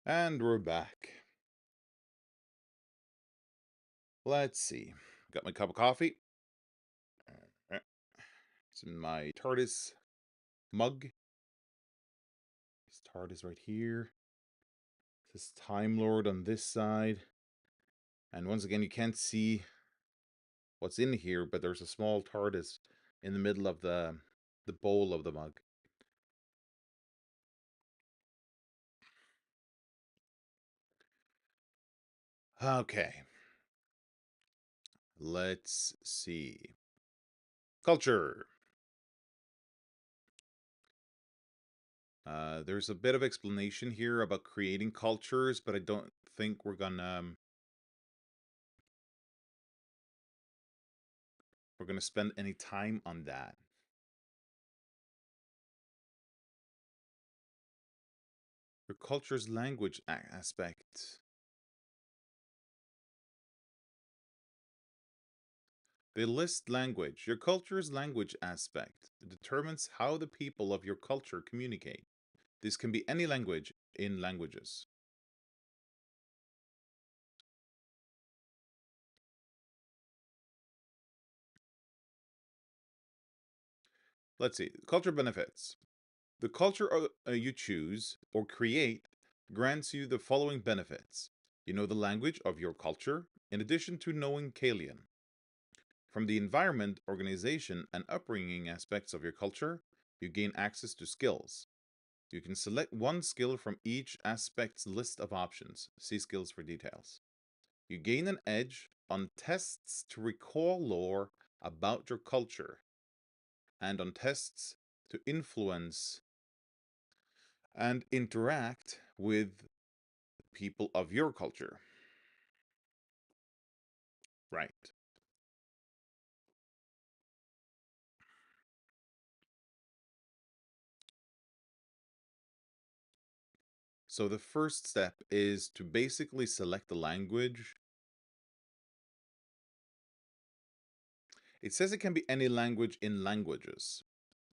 And we're back. Let's see. Got my cup of coffee. It's in my TARDIS mug. This TARDIS right here. This Time Lord on this side. And once again, you can't see what's in here, but there's a small TARDIS in the middle of the bowl of the mug. Okay. Let's see. Culture. There's a bit of explanation here about creating cultures, but I don't think we're gonna spend any time on that. Your culture's language aspect. They list language. Your culture's language aspect determines how the people of your culture communicate. This can be any language in languages. Let's see. Culture benefits. The culture you choose or create grants you the following benefits. You know the language of your culture, in addition to knowing Kalian. From the environment, organization, and upbringing aspects of your culture, you gain access to skills. You can select one skill from each aspect's list of options. See skills for details. You gain an edge on tests to recall lore about your culture and on tests to influence and interact with people of your culture. Right. So the first step is to basically select the language. It says it can be any language in languages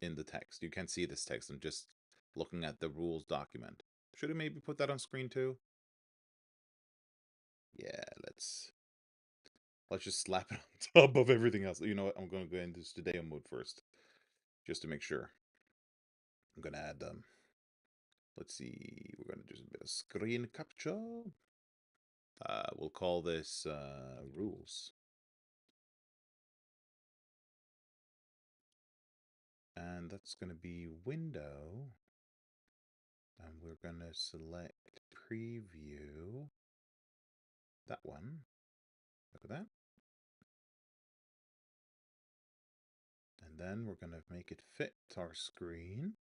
in the text. You can't see this text. I'm just looking at the rules document. Should I maybe put that on screen too? Yeah, let's just slap it on top of everything else. You know what? I'm going to go into Studio mode first, just to make sure. I'm going to add let's see. We're going to do a bit of screen capture. We'll call this rules. And that's going to be window. And we're going to select preview. That one. Look at that. And then we're going to make it fit our screen.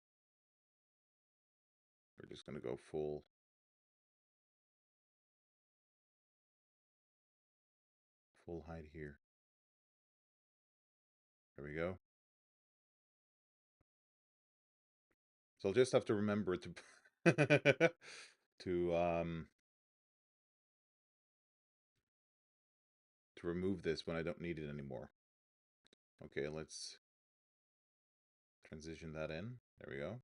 We're just going to go full height here. There we go. So I'll just have to remember to to remove this when I don't need it anymore. Okay, let's transition that in. There we go.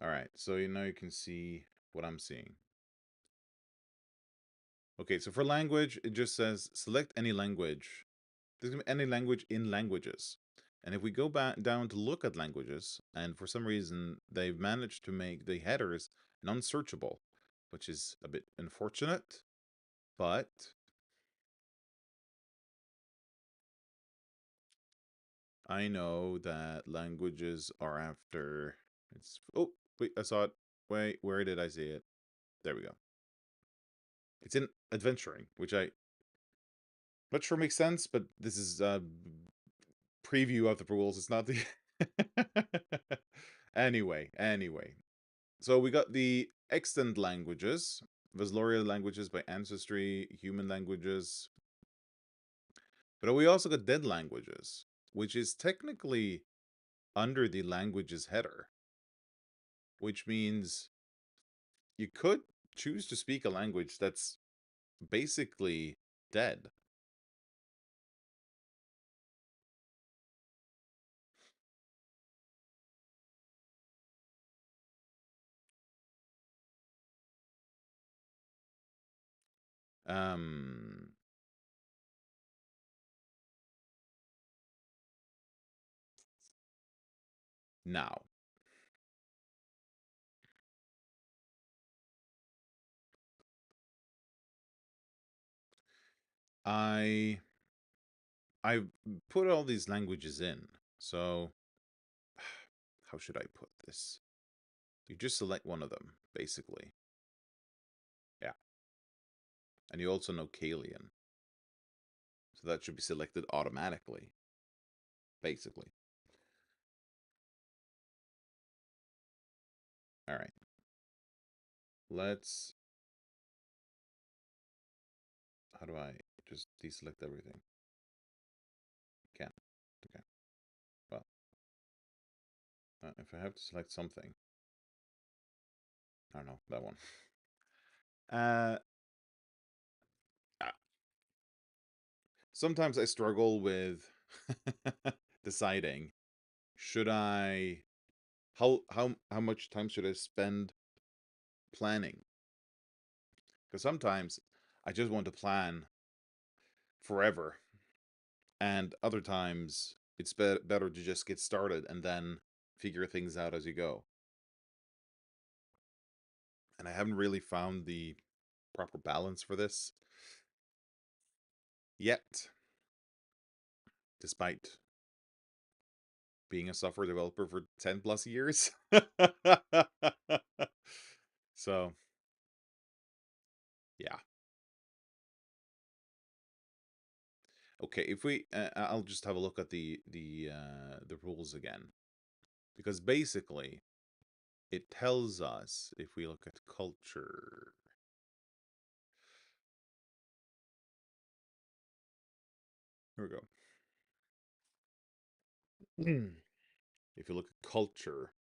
All right, so now you can see what I'm seeing. Okay, so for language, it just says select any language. There's gonna be any language in languages. And if we go back down to look at languages, and for some reason they've managed to make the headers non-searchable, which is a bit unfortunate, but I know that languages are after oh wait, I saw it. Wait, where did I see it? There we go. It's in adventuring, which I not sure makes sense, but this is a preview of the rules. It's not the anyway. So we got the extant languages, Vesloria languages by ancestry, human languages. But we also got dead languages, which is technically under the languages header, which means you could choose to speak a language that's basically dead. Um, Now, I I put all these languages in. So, how should I put this? You just select one of them, basically. Yeah. And you also know Kalian. So that should be selected automatically, basically. All right. Let's. How do I just deselect everything? Can't. Okay. Well, if I have to select something, I don't know that one. Uh, Sometimes I struggle with deciding should I how much time should I spend planning? Because sometimes I just want to plan forever, and other times it's better to just get started and then figure things out as you go. And I haven't really found the proper balance for this yet, despite being a software developer for 10 plus years. So, yeah. Okay, if we I'll just have a look at the rules again, because basically it tells us if we look at culture. Here we go. If you look at culture,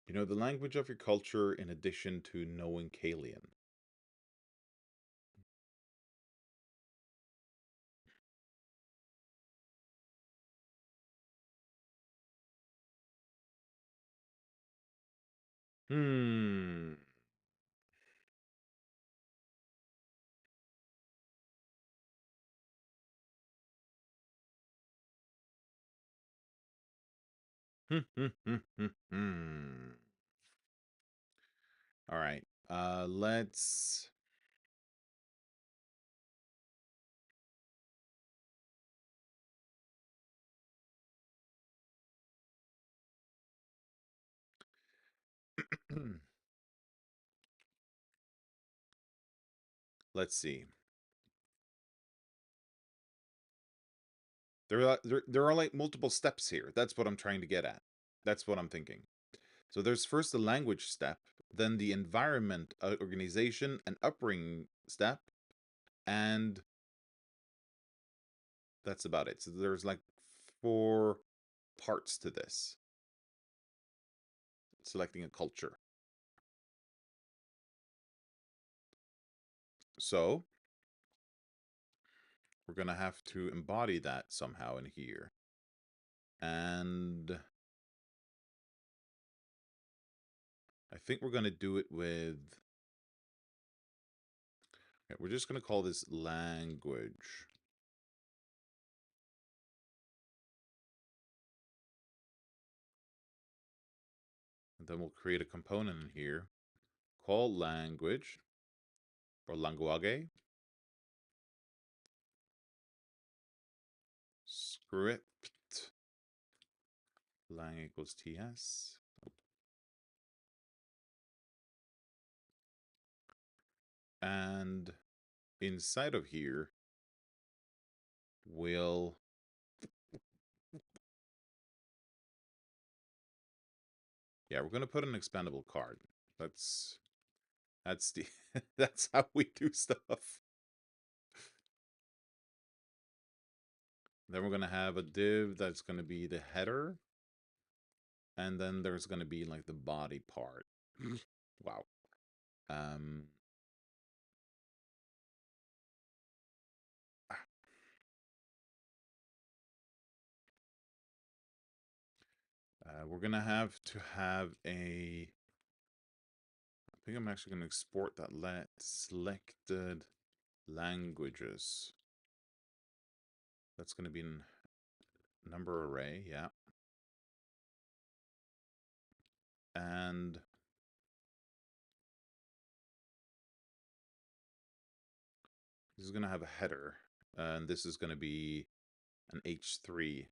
you know the language of your culture in addition to knowing Kalian. Hmm. All right. Let's. Let's see. There are like multiple steps here. That's what I'm trying to get at. That's what I'm thinking. So there's first the language step, then the environment, organization, and upbringing step, and that's about it. So there's like 4 parts to this. Selecting a culture. So we're gonna have to embody that somehow in here. And I think we're gonna do it with. Okay, we're just gonna call this language. And then we'll create a component in here called language or language script lang equals ts. And inside of here, we'll we're gonna put an expandable card. That's the that's how we do stuff. Then we're gonna have a div that's gonna be the header, and then there's gonna be like the body part. Wow. Um, We're going to have a... I think I'm actually going to export that selected languages. That's going to be in number array, yeah. And this is going to have a header. And this is going to be an H3.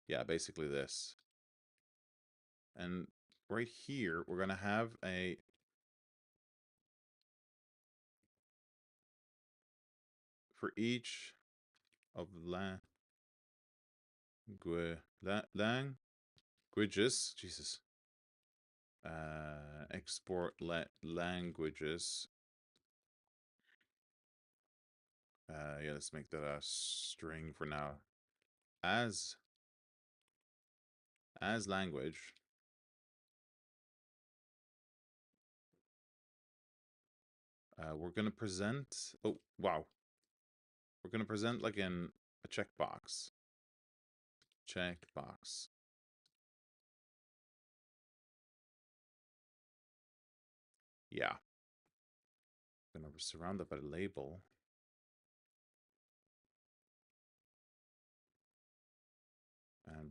Yeah, basically this. And right here, we're going to have a... For each of the languages, Jesus. Export languages. Yeah, let's make that a string for now. As language. We're gonna present. Oh wow. We're gonna present like in a checkbox. Checkbox. Yeah. Gonna surround it by a label.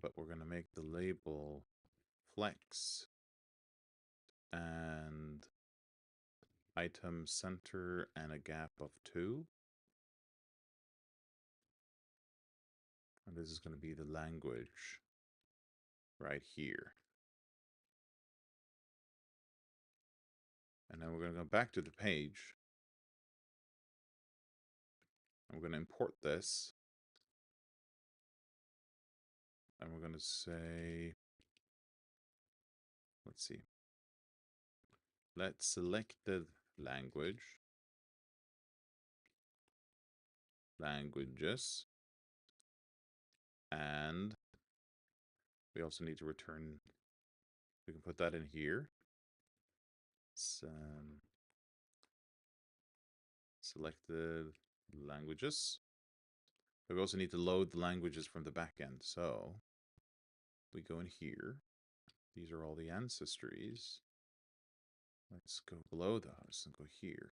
But we're gonna make the label flex and item center and a gap of 2. And this is going to be the language right here. And then we're going to go back to the page. And we're going to import this. And we're going to say, let's see. Let's select the languages. And we also need to return, we can put that in here. Selected languages. But we also need to load the languages from the backend. So we go in here. These are all the ancestries. Let's go below those and go here.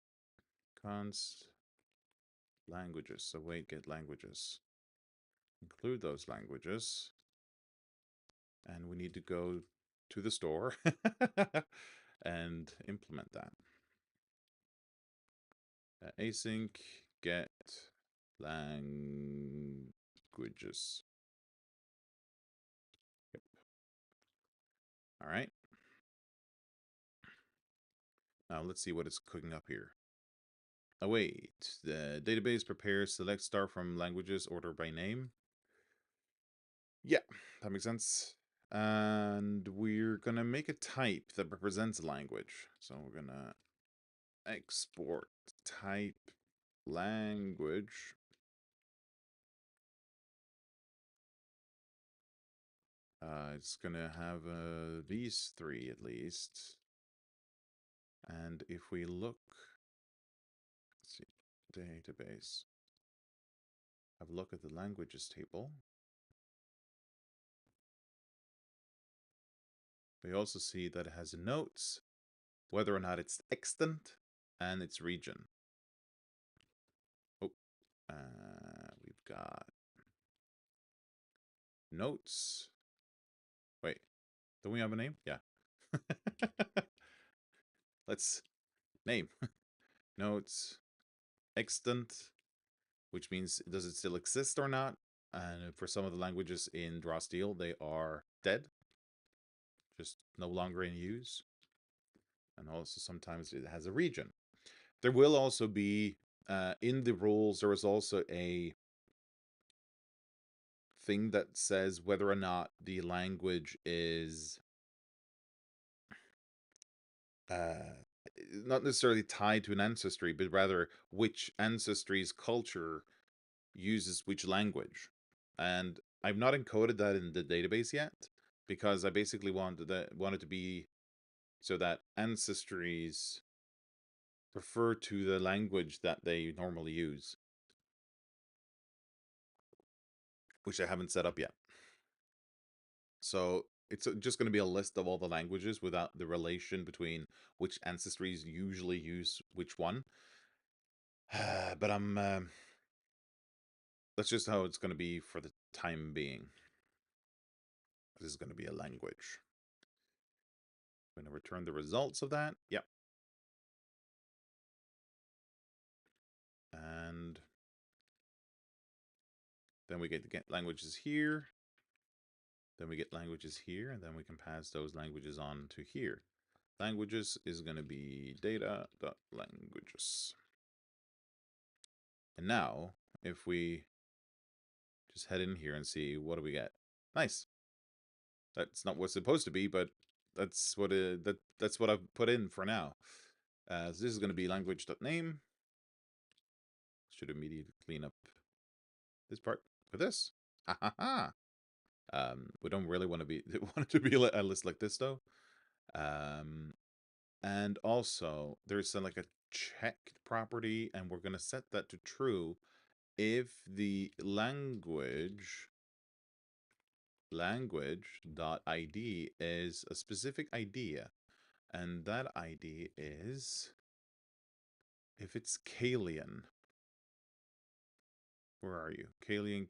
Const languages. So wait, get languages. Include those languages. And we need to go to the store and implement that. Async get languages. Yep. All right. Now let's see what it's cooking up here. Oh wait, the database prepares select star from languages order by name. Yeah, that makes sense. And we're gonna make a type that represents a language. So we're gonna export type language. It's gonna have these 3 at least. And if we look, let's see, database, have a look at the languages table. We also see that it has notes, whether or not it's extant and its region. Oh, we've got notes. Wait, don't we have a name? Yeah. Let's name. Notes, extant, which means does it still exist or not? And for some of the languages in Steel, they are dead, just no longer in use. And also sometimes it has a region. There will also be, in the rules, there is also a thing that says whether or not the language is not necessarily tied to an ancestry, but rather which ancestry's culture uses which language. And I've not encoded that in the database yet because I basically wanted to be so that ancestries refer to the language that they normally use, which I haven't set up yet. So it's just going to be a list of all the languages without the relation between which ancestries usually use which one. But that's just how it's going to be for the time being. This is going to be a language. I'm going to return the results of that. Yep. And then we get languages here. Then we get languages here, and then we can pass those languages on to here. Languages is going to be data.languages. And now, if we just head in here and see, what do we get? Nice. That's not what's supposed to be, but that's what that's what I've put in for now. So this is going to be language.name. Should immediately clean up this part for this. Ha ha ha. We don't really want it to be a list like this though. And also there's like a checked property, and we're going to set that to true if the language.id is a specific idea, and that ID is, if it's Kalian. Where are you? Kalian.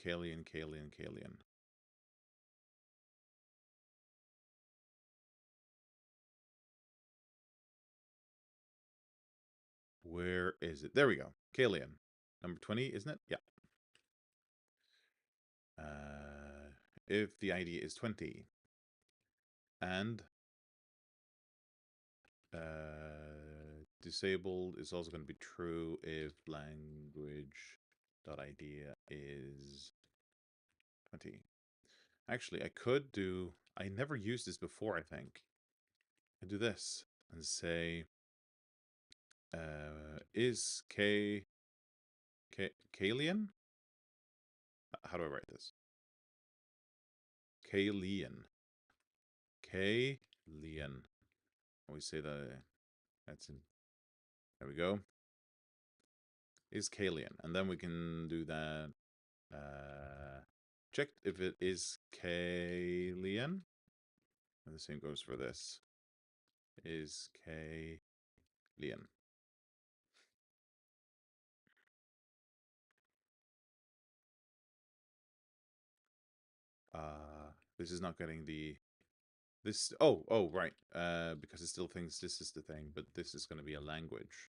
Where is it? There we go. Kalian. Number 20, isn't it? Yeah. If the ID is 20 and disabled is also going to be true if language.idea is 20. Actually, I could do, I never used this before, I think. I do this and say, is Kalian? How do I write this? Kalian. Kalian. We say that that's in. There we go. Is Kalian, and then we can do that. Check if it is Kalian, and the same goes for this. Is Kalian. This is not getting the this. Oh right. Because it still thinks this is the thing, but this is going to be a language,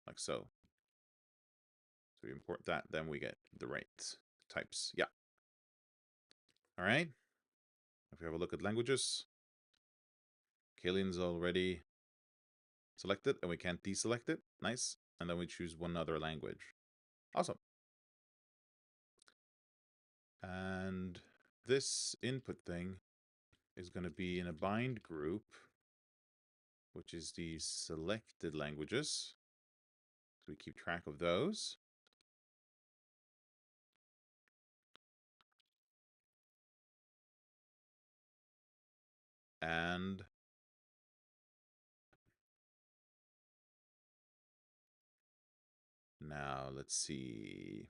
like so. So we import that, then we get the right types. Yeah. All right. If we have a look at languages, Kalian's already selected, and we can't deselect it. Nice. And then we choose one other language. Awesome. And this input thing is going to be in a bind group, which is the selected languages. So we keep track of those. And now let's see.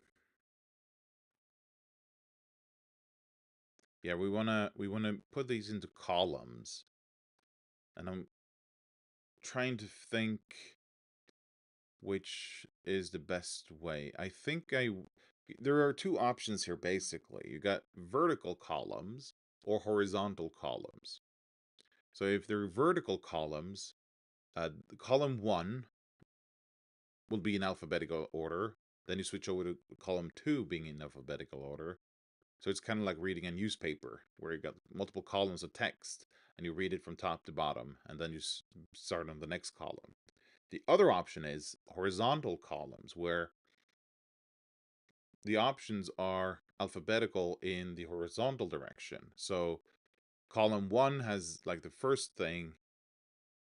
Yeah, we wanna put these into columns. And I'm trying to think which is the best way. I think there are two options here basically. You got vertical columns or horizontal columns. So if they're vertical columns, column 1 will be in alphabetical order. Then you switch over to column 2 being in alphabetical order. So it's kind of like reading a newspaper where you got multiple columns of text and you read it from top to bottom, and then you start on the next column. The other option is horizontal columns, where the options are alphabetical in the horizontal direction. So column 1 has like the first thing,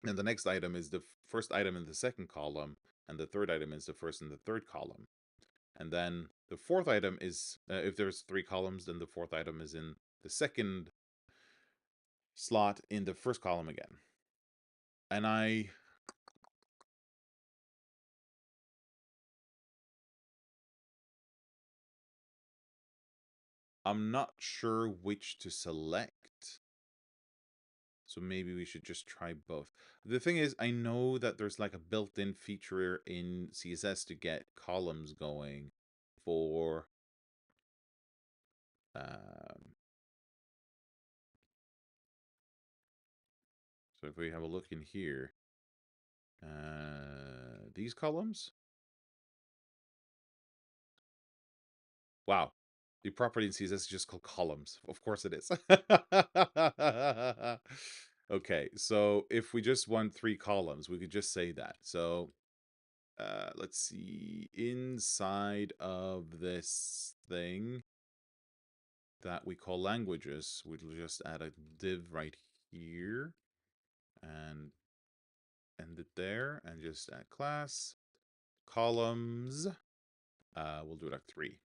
and the next item is the first item in the second column, and the third item is the first in the third column. And then the fourth item is, if there's 3 columns, then the fourth item is in the second slot in the first column again. And I'm not sure which to select. So maybe we should just try both. The thing is, I know that there's like a built-in feature in CSS to get columns going for so if we have a look in here, these columns. Wow. The property in CSS is just called columns. Of course it is. Okay, so if we just want 3 columns, we could just say that. So let's see. Inside of this thing that we call languages, we'll just add a div right here and end it there and just add class columns. We'll do it like 3.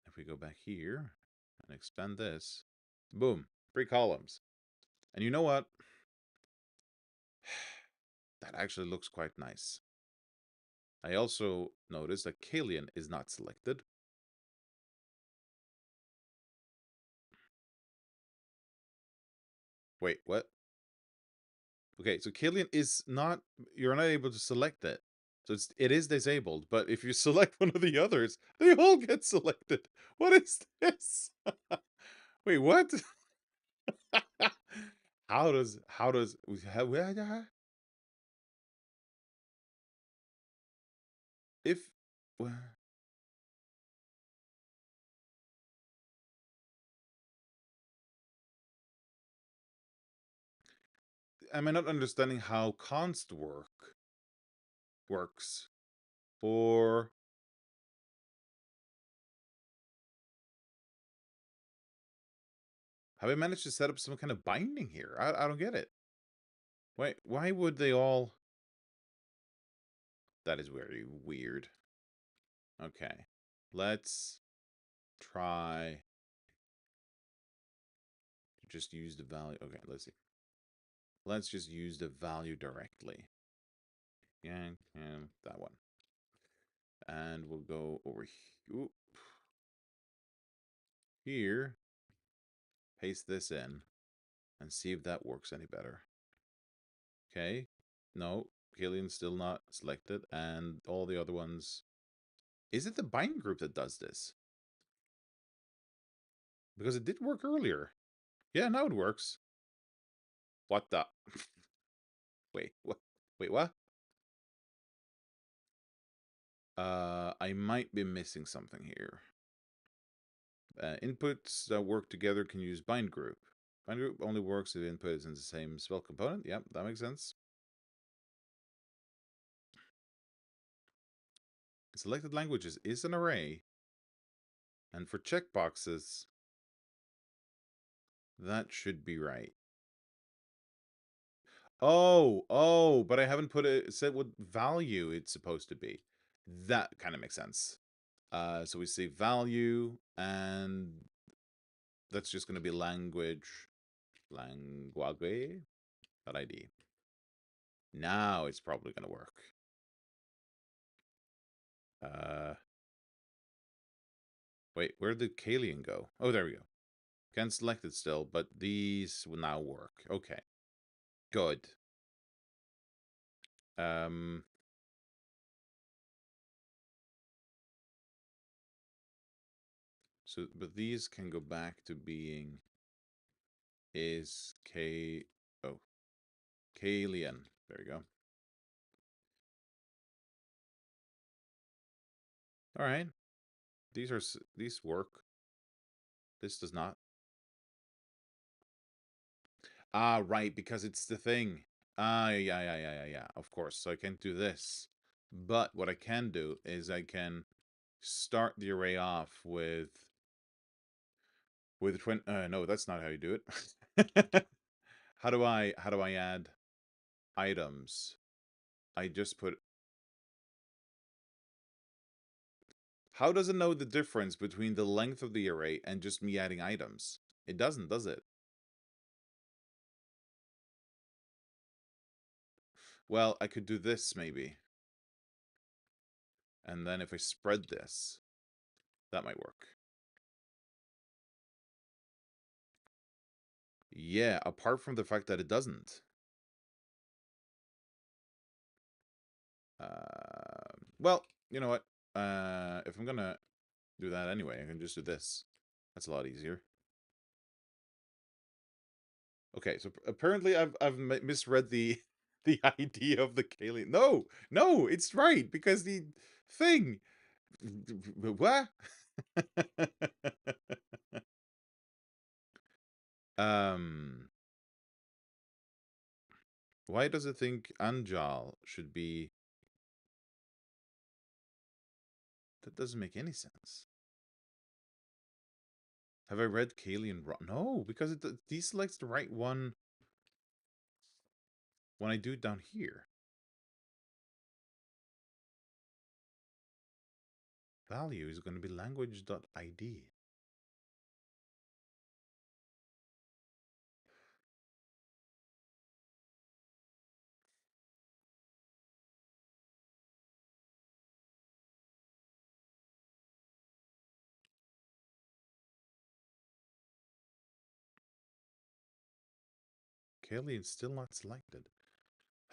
If we go back here and expand this, boom, 3 columns. And you know what? That actually looks quite nice. I also noticed that Kalian is not selected. Wait, what? Okay, so Kalian is not, you're not able to select it. So it is disabled, but if you select one of the others, they all get selected. What is this? Wait, what? how does if well, am I not understanding how const works for have I managed to set up some kind of binding here? I don't get it. Why would they all that is very weird. Okay. Let's try to just use the value. Okay, let's see. Let's just use the value directly. Yeah, and that one. And we'll go over here, paste this in, and see if that works any better. Okay. No, Kilian's still not selected, and all the other ones. Is it the bind group that does this? Because it did work earlier. Yeah, now it works. What the? Wait, what? Wait, what? I might be missing something here. Inputs that work together can use bind group. Bind group only works if input is in the same spell component. Yep, that makes sense. Selected languages is an array. And for checkboxes, that should be right. Oh, but I haven't said what value it's supposed to be. That kind of makes sense. So we say value, and that's just going to be language, language.id. Now it's probably going to work. Wait, where did Kalian go? Oh, there we go. Can't select it still, but these will now work. Okay. Good. So, but these can go back to being is Kalian. There you go. All right. These work. This does not. Ah, right, because it's the thing. Ah, yeah. Of course. So I can't do this. But what I can do is I can start the array off with 20. No, that's not how you do it. How do I add items? I just put. How does it know the difference between the length of the array and just me adding items? It doesn't, does it? Well, I could do this maybe. And then if I spread this, that might work. Yeah, apart from the fact that it doesn't. Well, you know what? If I'm gonna do that anyway, I can just do this. That's a lot easier. Okay, so apparently I've misread the the idea of the Kalian. No, no, it's right because the thing. What? um, why does it think Anjal should be? That doesn't make any sense. Have I read Kalian wrong? No, because it deselects the right one when I do it down here. Value is going to be language.id. Kalian's still not selected.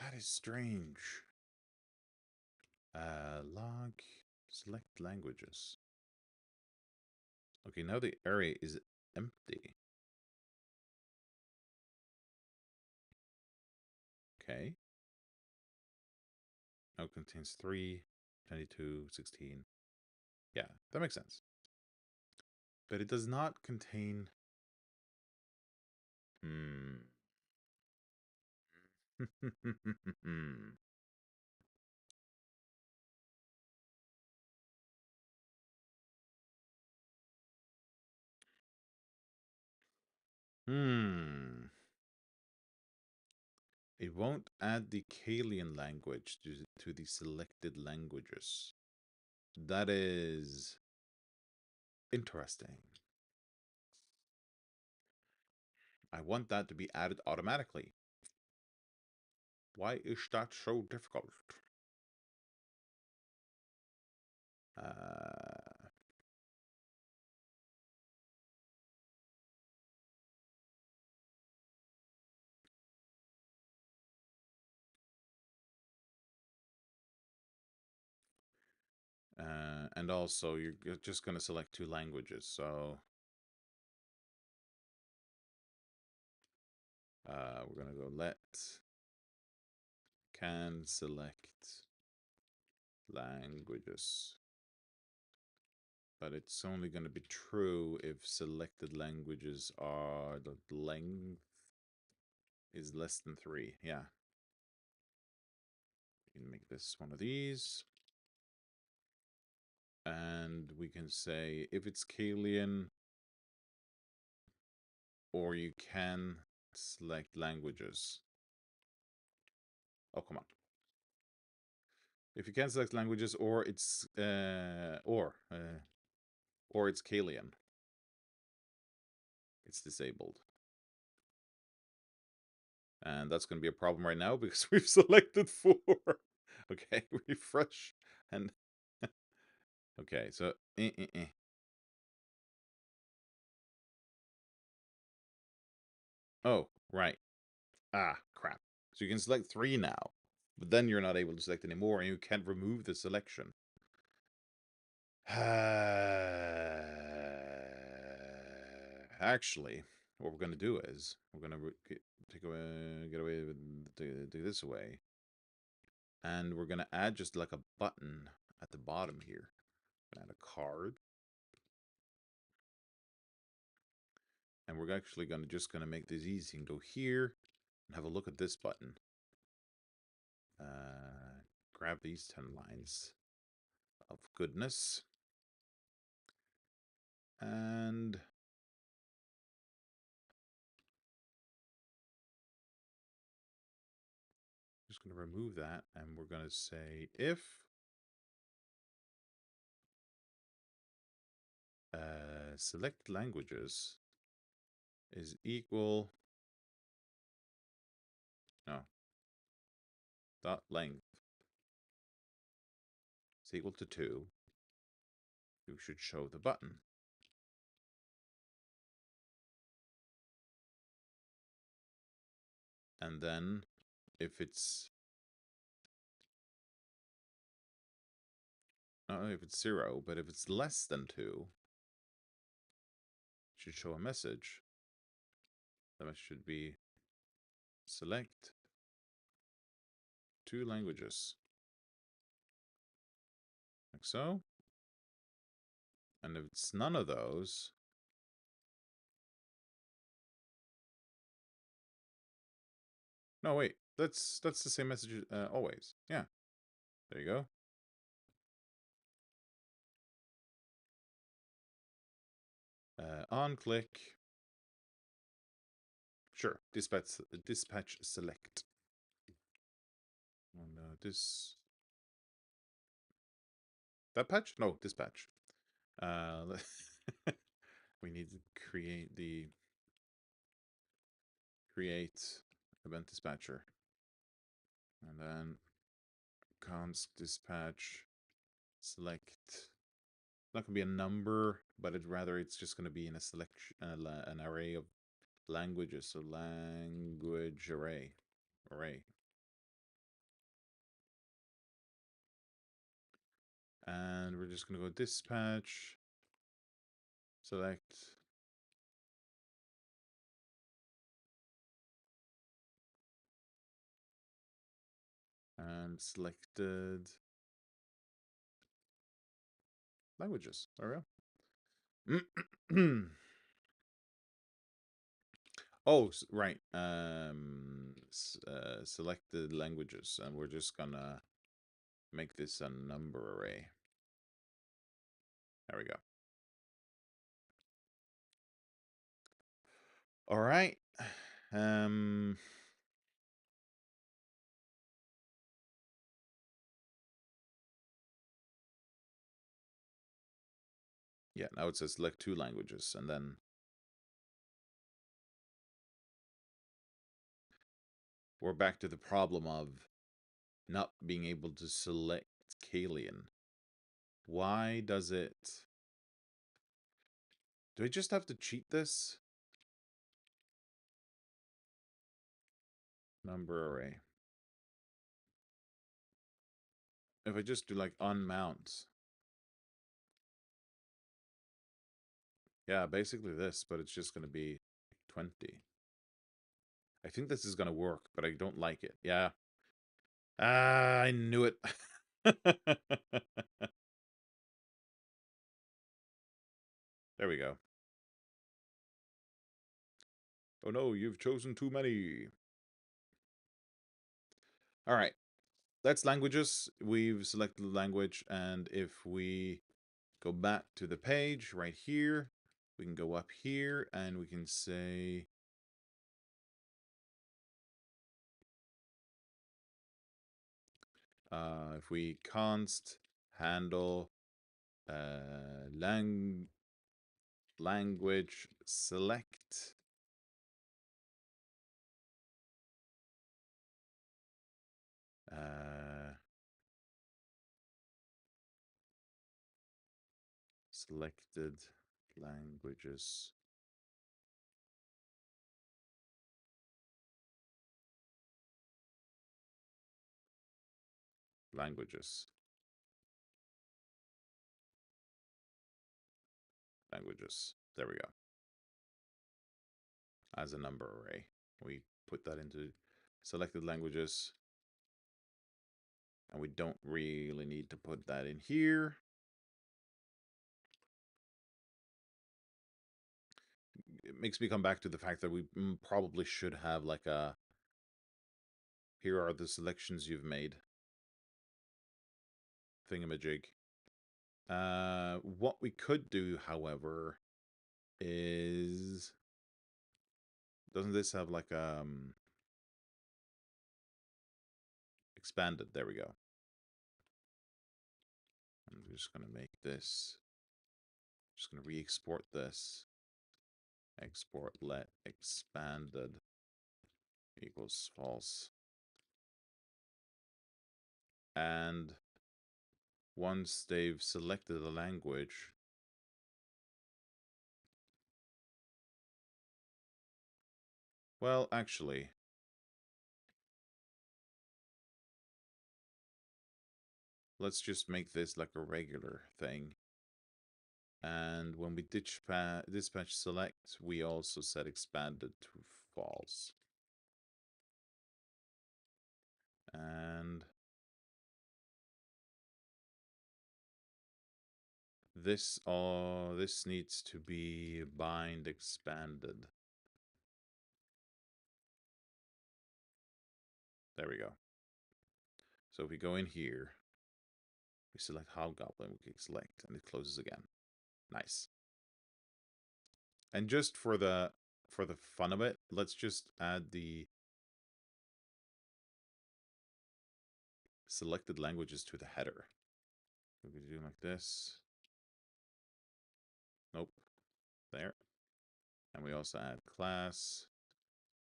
That is strange. Log, select languages. Okay, now the array is empty. Okay. Now it contains 3, 22, 16. Yeah, that makes sense. But it does not contain... Hmm. Hmm. It won't add the Kalian language to the selected languages. That is interesting. I want that to be added automatically. Why is that so difficult? Uh, and also, you're just going to select 2 languages, so we're going to go let can select languages. But it's only going to be true if selected languages are the length is less than 3. Yeah. We can make this one of these. And we can say if it's Kalian, or you can select languages. Oh, come on. If you can select languages, or it's it's Kalian. It's disabled. And that's going to be a problem right now because we've selected 4. Okay, refresh. And okay, so Oh, right. Ah, crap. So you can select 3 now, but then you're not able to select anymore, and you can't remove the selection. Actually, what we're going to do is we're going to get away with do this away, and we're going to add just like a button at the bottom here. Add a card, and we're actually just going to make this easy and go here and have a look at this button. Grab these 10 lines of goodness, and just going to remove that, and we're going to say if select languages is equal, no, dot length is equal to 2, you should show the button. And then if it's if it's 0, but if it's less than 2, it should show a message. That should be select 2 languages. Like so. And if it's none of those, no, wait, that's the same message always. Yeah, there you go. On click. Sure, dispatch select. And that patch? No, dispatch. We need to create event dispatcher, and then const dispatch select. It's not gonna be a number, but it's just gonna be in a selection, an array of languages. So language array. And we're just gonna go dispatch select and selected languages. There we go. Oh, right. Selected languages, and we're just gonna make this a number array. There we go. All right. Yeah, now it says select 2 languages, and then we're back to the problem of not being able to select Kalian. Why does it... Do I just have to cheat this? Number array. If I just do like unmount. Yeah, basically this, but it's just going to be 20. I think this is going to work, but I don't like it. Yeah. Ah, I knew it. There we go. Oh no, you've chosen too many. All right. That's languages. We've selected the language, and if we go back to the page right here, we can go up here and we can say if we const handle language select selected languages languages there we go, as a number array. We put that into selected languages, and we don't really need to put that in here. It makes me come back to the fact that we probably should have like a here are the selections you've made thingamajig. What we could do, however, is doesn't this have like expanded? There we go. I'm just gonna make this. Just gonna re-export this. Export let expanded equals false. And once they've selected a language, well, actually, let's just make this like a regular thing. And when we dispatch select, we also set expanded to false. And this needs to be bind expanded. There we go. So if we go in here, we select Hobgoblin, we click select, and it closes again. Nice. And just for the fun of it, let's just add the selected languages to the header. We could do like this. Nope. There. And we also add class.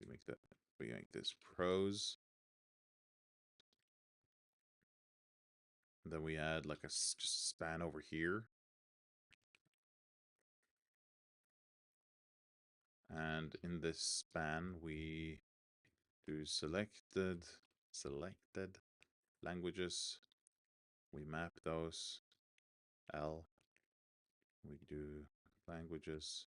We make this prose. And then we add like a just span over here. And in this span, we do selected languages. We map those. L. We do languages.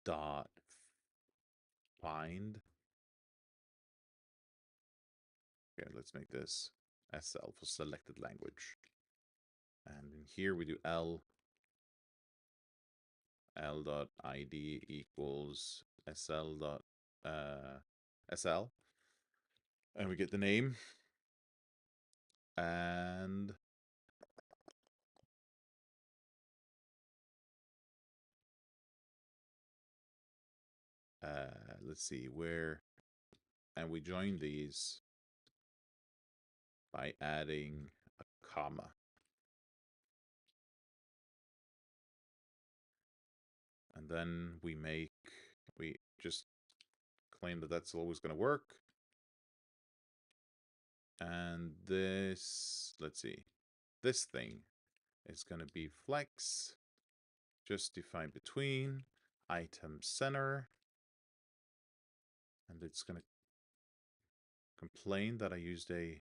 Dot find. Okay, let's make this SL for selected language. And in here we do L dot ID equals SL dot SL. And we get the name. And let's see where, and we join these by adding a comma. And then we just claim that that's always going to work. And this, let's see, this thing is going to be flex, just define between, item center, and it's going to complain that I used a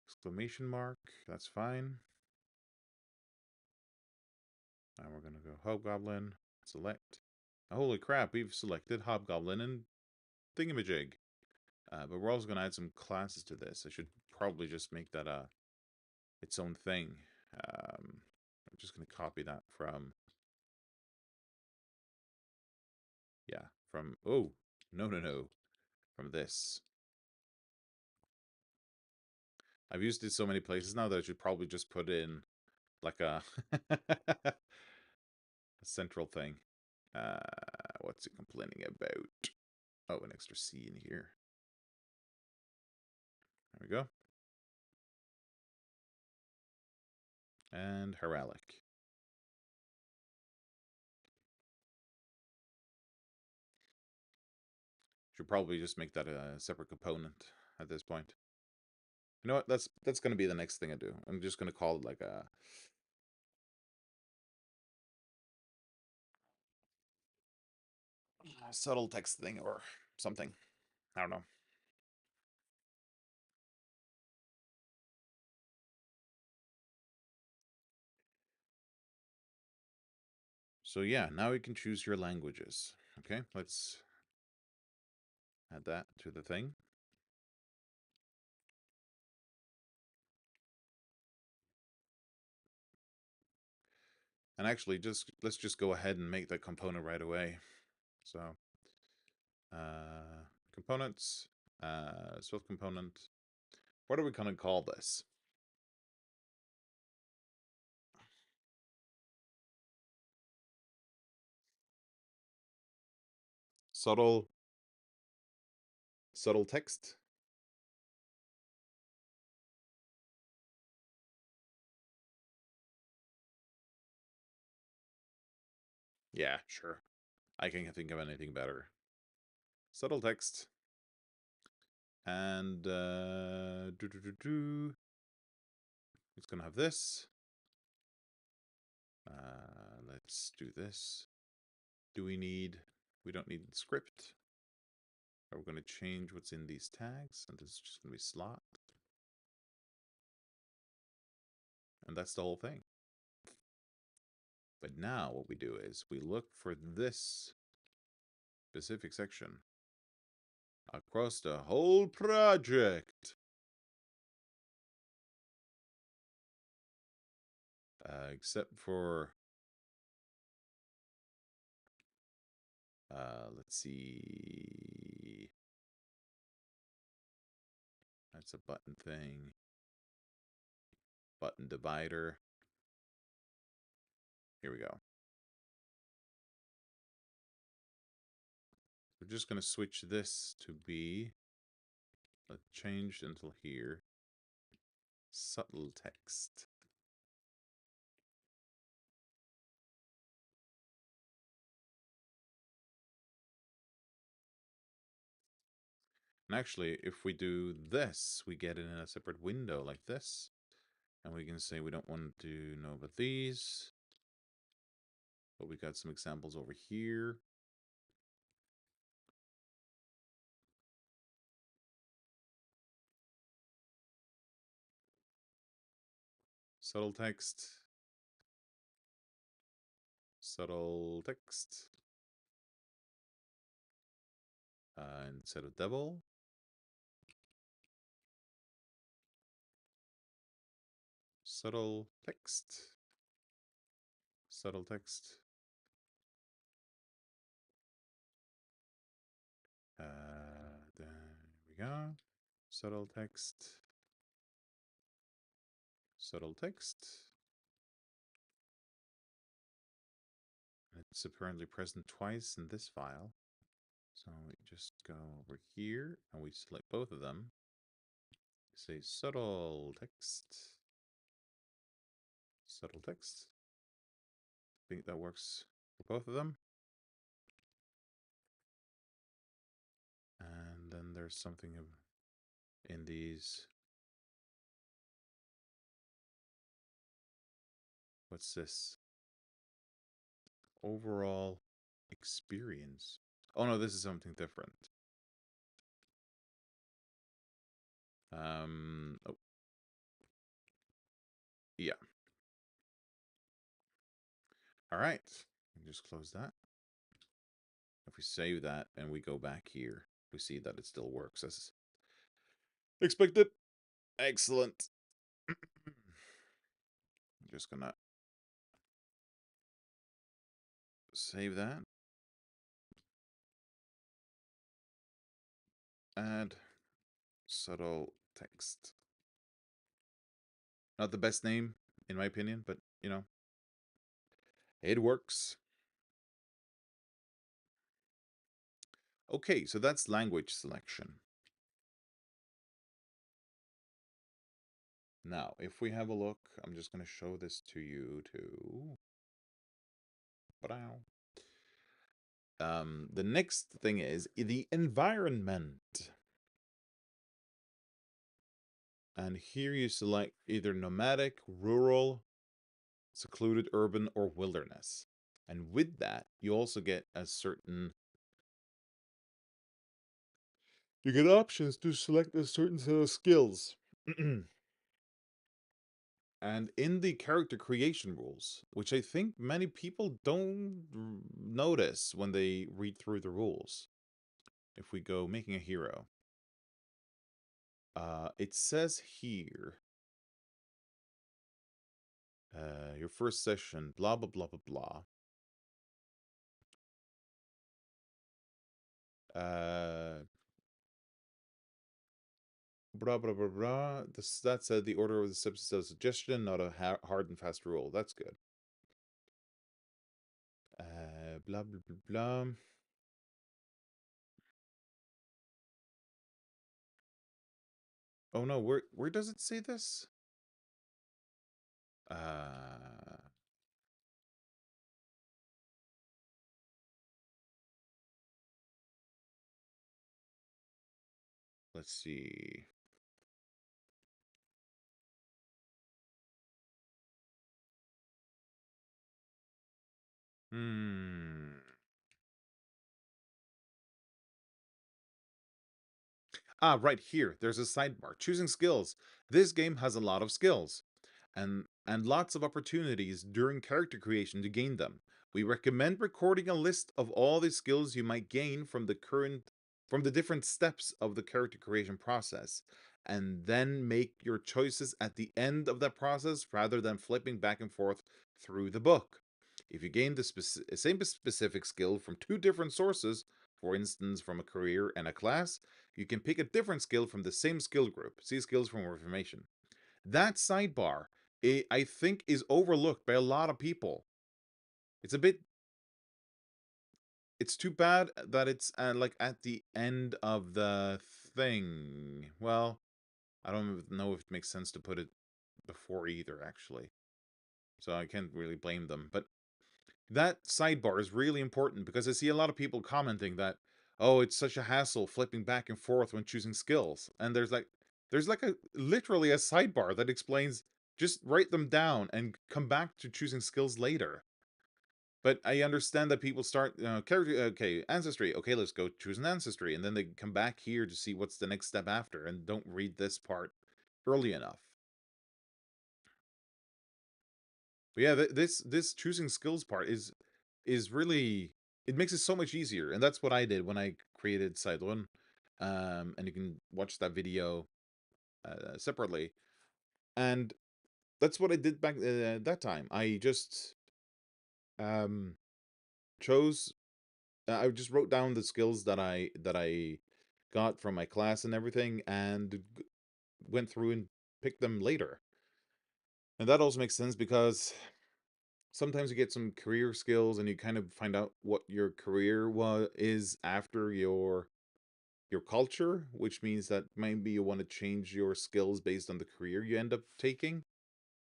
exclamation mark. That's fine. Now we're going to go Hobgoblin, select. Holy crap, we've selected Hobgoblin and Thingamajig. But we're also going to add some classes to this. I should probably just make that its own thing. I'm just going to copy that from... Yeah, from... Oh, no. From this. I've used it so many places now that I should probably just put in like a, a central thing. What's it complaining about? Oh, an extra C in here. There we go. And Heraldic. Should probably just make that a separate component at this point. You know what? That's going to be the next thing I do. I'm just going to call it like a subtle text thing or something. I don't know. So yeah, now we can choose your languages. Okay, let's add that to the thing. And actually, let's just go ahead and make the component right away. So, components, Swift component. What are we going to call this? Subtle text. Yeah, sure. I can't think of anything better. Subtle text. And it's gonna have this. Let's do this. Do we need? We don't need script. We're going to change what's in these tags, and this is just going to be slot. And that's the whole thing. But now what we do is we look for this specific section across the whole project. Except for, let's see. That's a button thing. Button divider. Here we go. We're just going to switch this to be, let's change until here, subtle text. And actually, if we do this, we get it in a separate window like this. And we can say we don't want to know about these. But we got some examples over here. Subtle text. Subtle text. Instead of devil. Subtle text. Subtle text. There we go. Subtle text. Subtle text. It's apparently present twice in this file. So we just go over here and we select both of them. Say subtle text. Subtle text. I think that works for both of them. And then there's something in these. What's this? Overall experience. Oh no, this is something different. Oh. Yeah. All right. Just close that. If we save that and we go back here, we see that it still works as expected. Excellent. I'm just gonna save that. Add subtle text. Not the best name, in my opinion, but, you know, it works. Okay, so that's language selection. Now, if we have a look, I'm just going to show this to you too. The next thing is the environment. And here you select either nomadic, rural, secluded, urban, or wilderness. And with that, you also get a certain... You get options to select a certain set of skills. And in the character creation rules, which I think many people don't notice when they read through the rules, if we go making a hero, it says here, your first session, blah, blah, blah, blah, blah. Blah, blah, blah, blah. That said, the order of the steps is a suggestion, not a hard and fast rule. That's good. Blah, blah, blah, blah. Oh no, where does it say this? Let's see. Hmm. Ah, right here, there's a sidebar. Choosing skills. This game has a lot of skills and lots of opportunities during character creation to gain them. We recommend recording a list of all the skills you might gain from the different steps of the character creation process, and then make your choices at the end of that process rather than flipping back and forth through the book. If you gain the same specific skill from two different sources, for instance from a career and a class, you can pick a different skill from the same skill group. See skills for more information. That sidebar, I think, is overlooked by a lot of people. It's a bit. It's too bad that it's like at the end of the thing. Well, I don't know if it makes sense to put it before either, actually. So I can't really blame them. But that sidebar is really important because I see a lot of people commenting that, oh, it's such a hassle flipping back and forth when choosing skills. And there's like a literally a sidebar that explains just write them down and come back to choosing skills later. But I understand that people start character okay, ancestry. Okay, let's go choose an ancestry, and then they come back here to see what's the next step after and don't read this part early enough. But yeah, this choosing skills part is really, it makes it so much easier, and that's what I did when I created Side One. And you can watch that video separately, and that's what I did back that time. I just um chose. I just wrote down the skills that I got from my class and everything, and went through and picked them later. And that also makes sense because sometimes you get some career skills and you kind of find out what your career is after your culture, which means that maybe you want to change your skills based on the career you end up taking,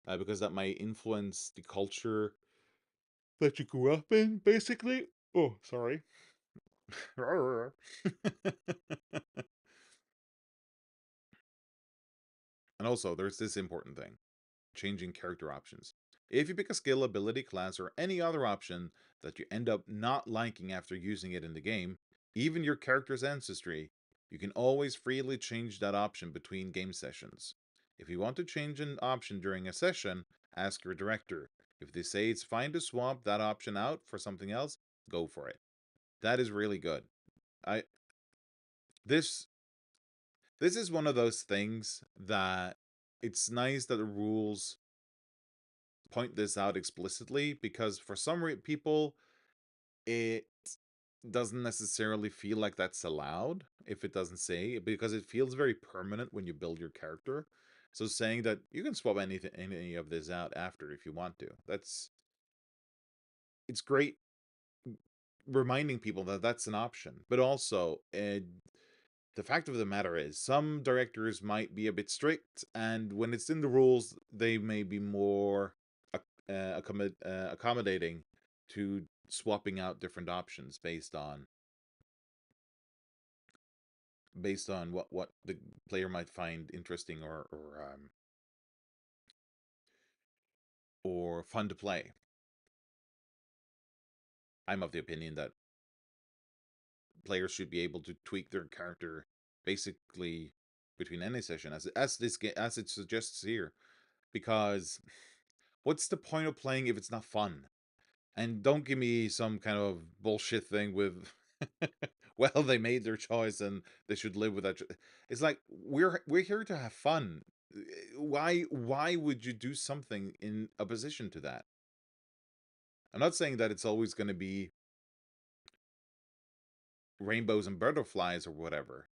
because that might influence the culture that you grew up in, basically. Oh, sorry. And also, there's this important thing: changing character options. If you pick a skill, ability, class, or any other option that you end up not liking after using it in the game, even your character's ancestry, you can always freely change that option between game sessions. If you want to change an option during a session, ask your director. If they say it's fine to swap that option out for something else, go for it. That is really good. I this this is one of those things that it's nice that the rules point this out explicitly, because for some people it doesn't necessarily feel like that's allowed if it doesn't say, because it feels very permanent when you build your character. So saying that you can swap any of this out after if you want to, it's great reminding people that that's an option. But also the fact of the matter is some directors might be a bit strict, and when it's in the rules they may be more accommodating to swapping out different options based on what the player might find interesting or fun to play. I'm of the opinion that players should be able to tweak their character basically between any session, as it suggests here, because what's the point of playing if it's not fun? And don't give me some kind of bullshit thing with well, they made their choice and they should live with that. It's like we're here to have fun. Why would you do something in opposition to that? I'm not saying that it's always going to be rainbows and butterflies or whatever.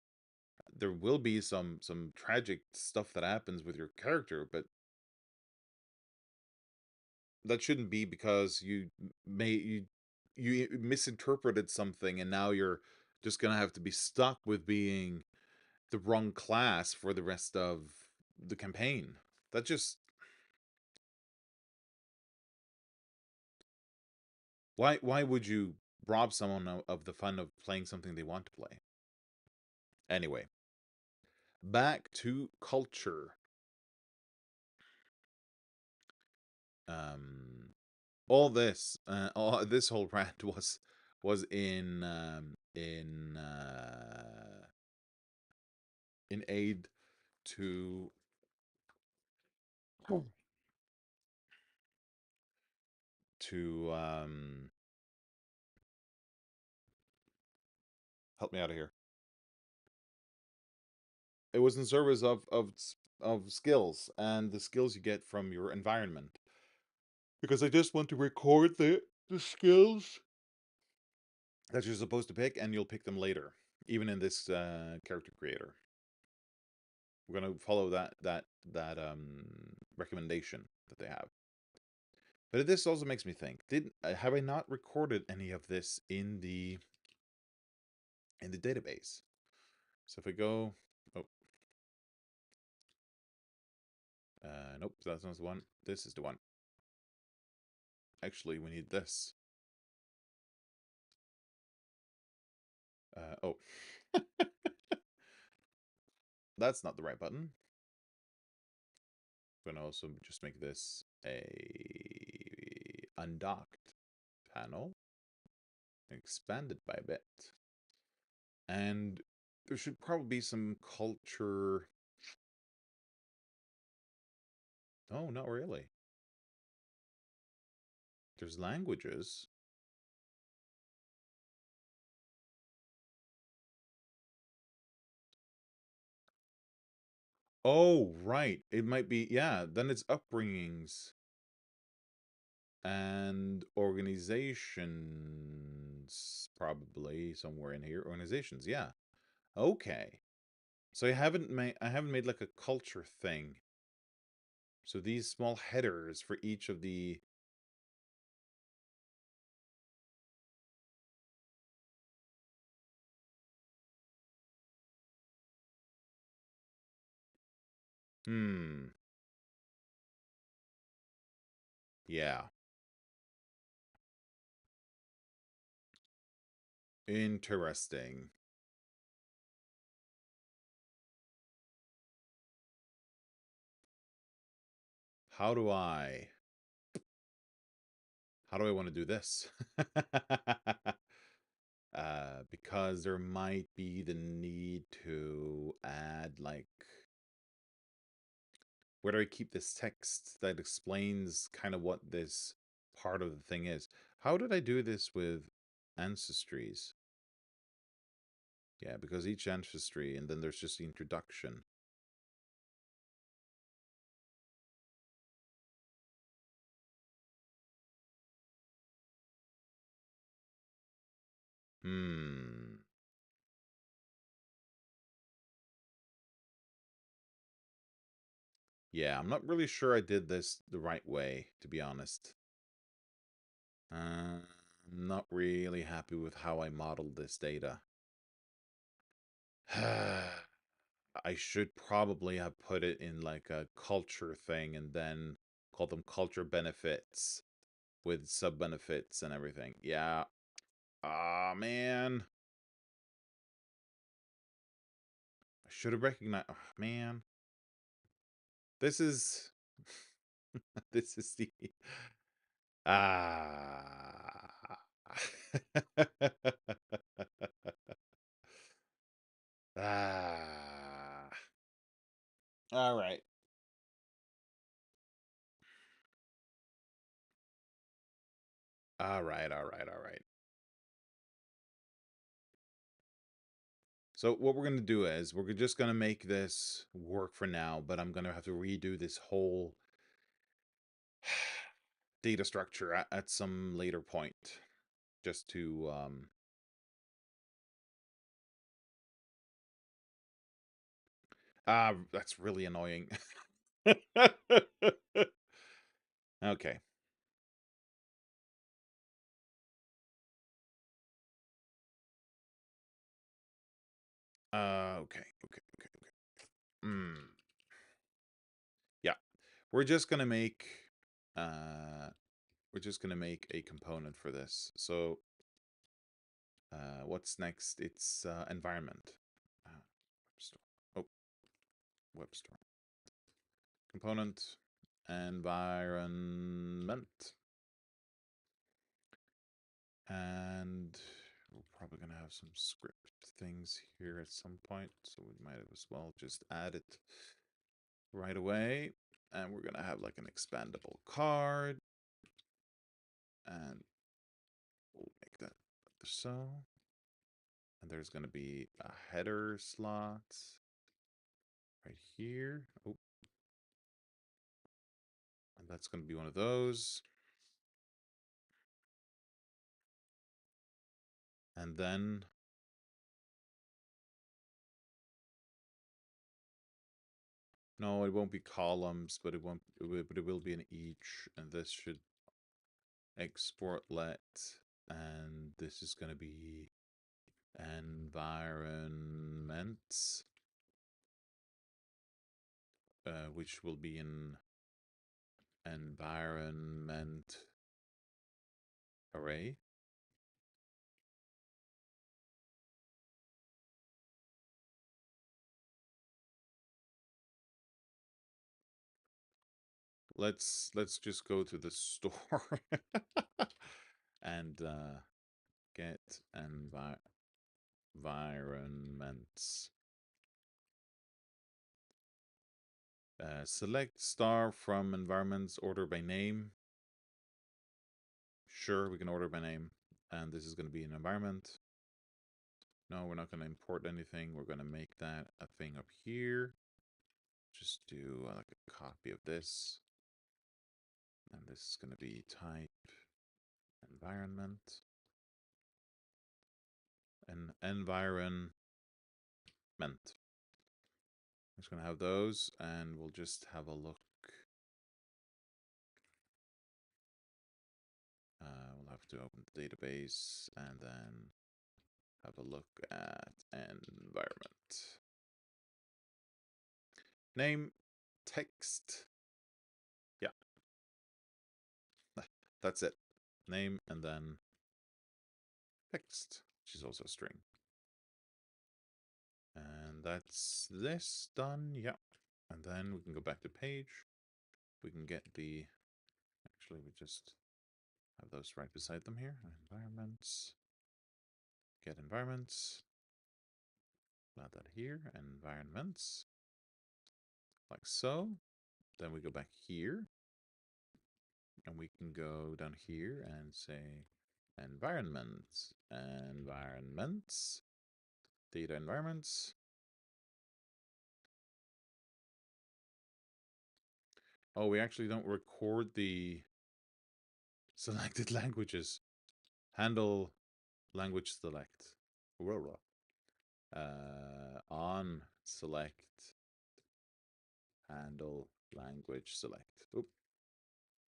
There will be some tragic stuff that happens with your character, but that shouldn't be because you misinterpreted something and now you're just gonna have to be stuck with being the wrong class for the rest of the campaign. That just why would you rob someone of the fun of playing something they want to play? Anyway, back to culture. Um, all this whole rant was in in aid to to help me out of here. It was in service of skills and the skills you get from your environment. Because I just want to record the skills that you're supposed to pick, and you'll pick them later, even in this character creator. We're gonna follow that recommendation that they have. But this also makes me think: have I not recorded any of this in the database? So if I go, oh, nope, that's not the one. This is the one. Actually, we need this. Oh, that's not the right button. I'm gonna also just make this a undocked panel, expanded by a bit, and there should probably be some culture. No, not really. There's languages. Oh, right. It might be, yeah, then it's upbringings and organizations, probably somewhere in here. Organizations, yeah. Okay. So I haven't made like a culture thing. So these small headers for each of the yeah. Interesting. How do I want to do this? Because there might be the need to add like, where do I keep this text that explains kind of what this part of the thing is? How did I do this with ancestries? Yeah, because each ancestry, and then there's just the introduction. Yeah, I'm not really sure I did this the right way, to be honest. I'm not really happy with how I modeled this data. I should probably have put it in like a culture thing and then call them culture benefits with sub benefits and everything. Yeah. Ah, man. I should have recognized. Oh, man. This is. This is the. Ah. Ah. All right. All right. All right. All right. So what we're going to do is we're just going to make this work for now, but I'm going to have to redo this whole data structure at some later point just to that's really annoying. Okay. Okay. Yeah. We're just going to make uh a component for this. So what's next? It's environment. Web store. Oh, web store. Component environment. And we'll probably going to have some script things here at some point, so we might as well just add it right away. And we're going to have like an expandable card. And we'll make that so. And there's going to be a header slot right here. Oh. And that's going to be one of those. And then no, it won't be columns, but it will be in each, and this should export let, and this is going to be environments, which will be in environment array. Let's just go to the store and get environments. Select star from environments, order by name. Sure, we can order by name. And this is going to be an environment. No, we're not going to import anything. We're going to make that a thing up here. Just do like a copy of this. And this is going to be type environment. And environment. I'm just going to have those, and we'll just have a look. We'll have to open the database and then have a look at environment. Name, text. Yeah. That's it. Name and then text, which is also a string. And that's this done. Yeah. And then we can go back to page. We can get the, actually we just have those right beside them here. Environments, get environments. Add that here, environments, like so. Then we go back here, and we can go down here and say environments, environments, data environments. Oh, we actually don't record the selected languages. Handle language select. On select handle language select. Oop.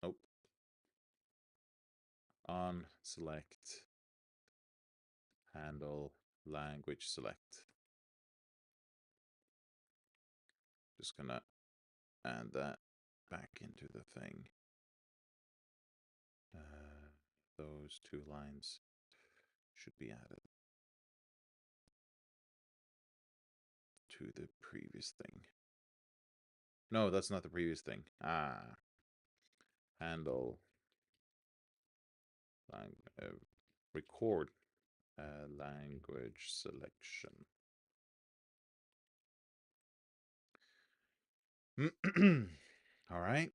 Nope. On select handle language select. Just gonna add that back into the thing. Those two lines should be added to the previous thing. No, that's not the previous thing. Handle record language selection. All right.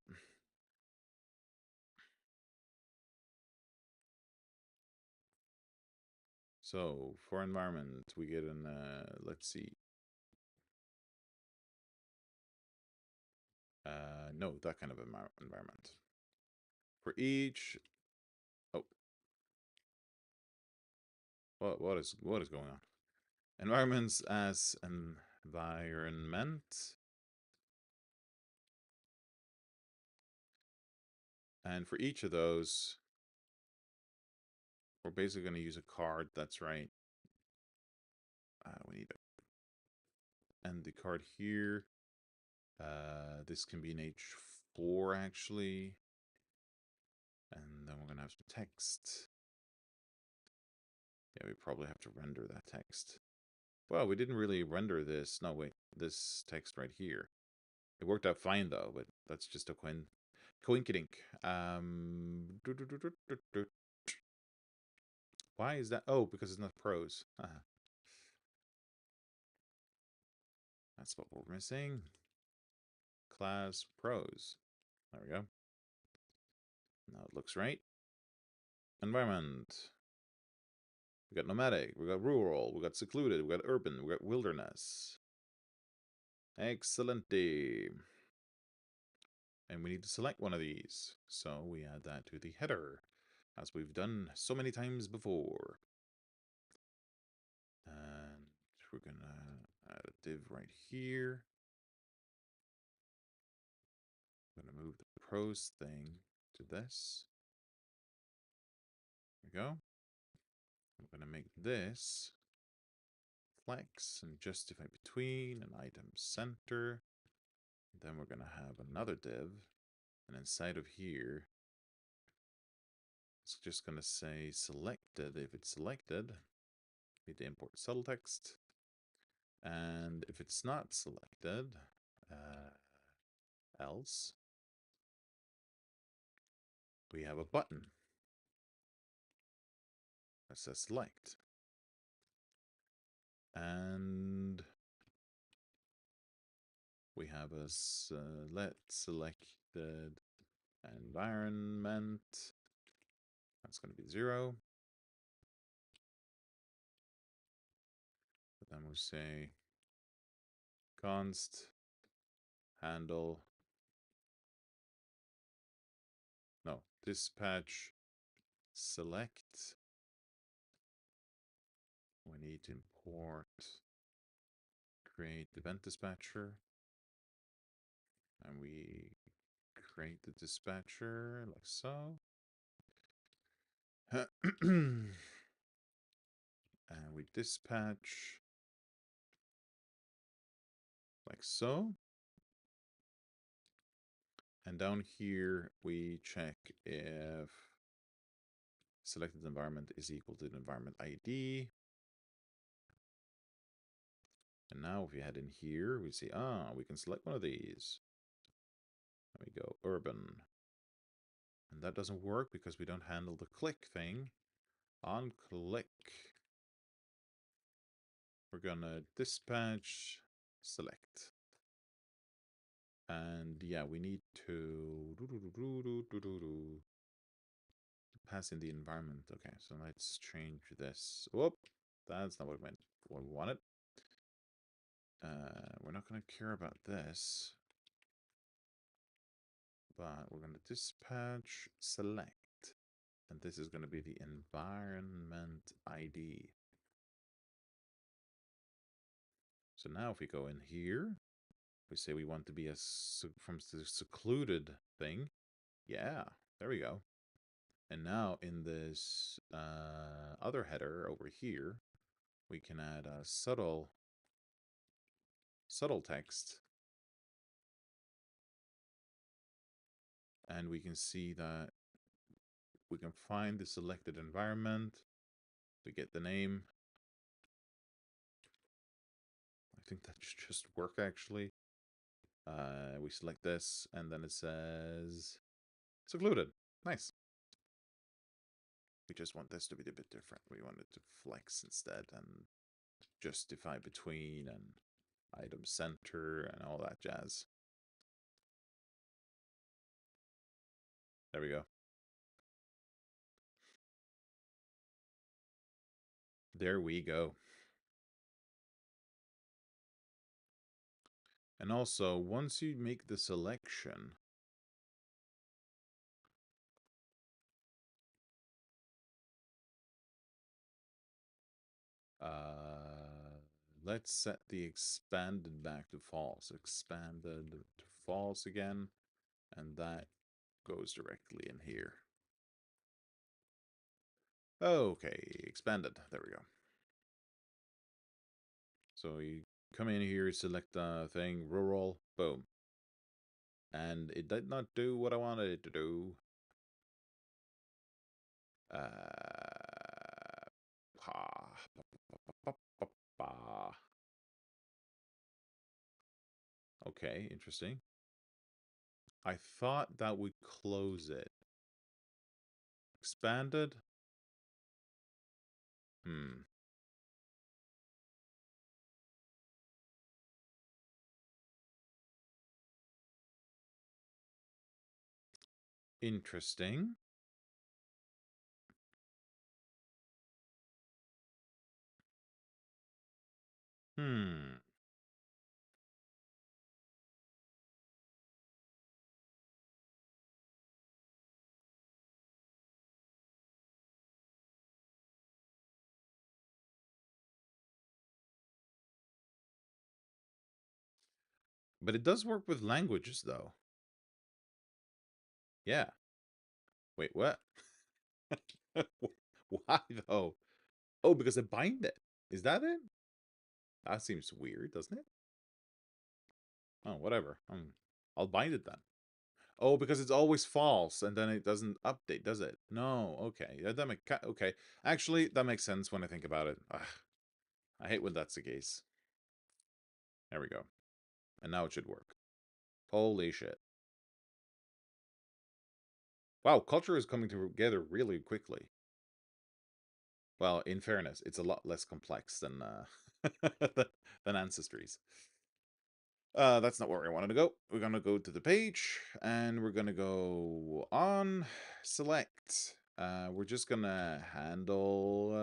So for environment, we get an, let's see. No, that kind of environment. For each, oh, what is going on? Environments as environment. And for each of those, we're basically going to use a card. That's right. We need to end the card here. This can be an H4 actually. And then we're going to have some text. Yeah, we probably have to render that text. Well, we didn't really render this. No, wait, this text right here. It worked out fine though, but that's just a coinkydink. Why is that? Oh, because it's not pros. That's what we're missing. Class pros. There we go. Now it looks right. Environment. We got nomadic, we got rural, we got secluded, we got urban, we got wilderness. Excellent. And we need to select one of these. So we add that to the header, as we've done so many times before. And we're going to add a div right here. I'm going to move the pros thing to this. There we go. I'm going to make this flex and justify between an item center. Then we're going to have another div. And inside of here, it's just going to say selected if it's selected. Need to import subtle text. And if it's not selected, else, we have a button that says select. And we have a select selected environment. That's going to be 0. But then we say const handle, no, dispatch select. We need to import create event dispatcher, and we create the dispatcher like so. And we dispatch like so. And down here, we check if selected environment is equal to the environment ID. And now if we head in here, we see, we can select one of these. And we go urban. And that doesn't work because we don't handle the click thing. On click, we're gonna dispatch select. And yeah, we need to pass in the environment. Okay, so let's change this. Whoop, that's not what we wanted. We're not going to care about this, but we're going to dispatch select, and this is going to be the environment ID. So now if we go in here, we say we want to be from the secluded thing. Yeah, there we go. And now in this other header over here, we can add a subtle text. And we can see that we can find the selected environment. We get the name. I think that should just work actually. We select this and then it says secluded. Nice. We just want this to be a bit different. We want it to flex instead and justify between and item center and all that jazz. There we go. There we go. And also, once you make the selection, let's set the expanded back to false. Expanded to false again, and that goes directly in here. Okay, expanded. There we go. So you come in here, select the thing, rural, boom. And it did not do what I wanted it to do. Okay, interesting. I thought that would close it. Expanded. Hmm. Interesting. Hmm. But it does work with languages, though. Yeah. Wait, what? Why, though? Oh, because I bind it. Is that it? That seems weird, doesn't it? Oh, whatever. I'll bind it then. Oh, because it's always false, and then it doesn't update, does it? No. Okay. That make okay. Actually, that makes sense when I think about it. Ugh, I hate when that's the case. There we go. And now it should work. Holy shit. Wow, culture is coming together really quickly. Well, in fairness, it's a lot less complex than than ancestries. That's not where we wanted to go. We're gonna go to the page, and we're gonna go on select. We're just gonna handle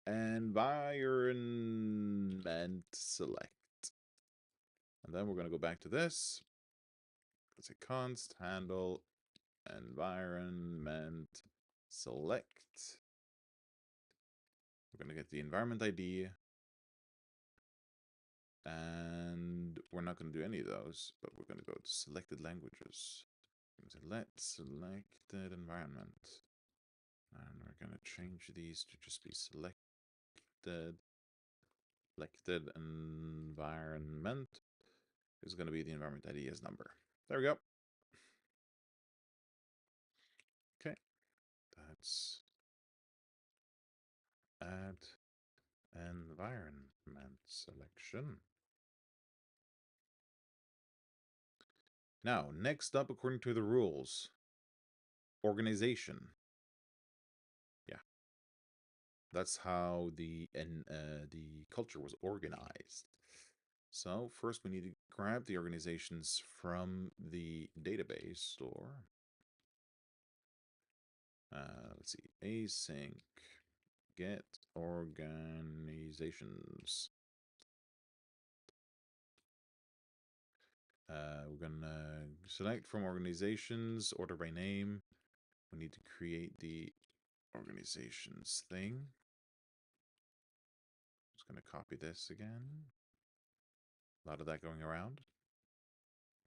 environment select, and then we're gonna go back to this. Let's say const handle environment select. We're gonna get the environment ID, and we're not gonna do any of those, but we're gonna go to selected languages. Select selected environment, and we're gonna change these to just be selected environment is gonna be the environment ID as number. There we go. Okay, that's add environment selection. Now, next up, according to the rules, organization. Yeah, that's how the culture was organized. So first, we need to grab the organizations from the database store. Let's see, async get organizations. We're gonna select from organizations, order by name. We need to create the organizations thing. Just gonna copy this again. A lot of that going around.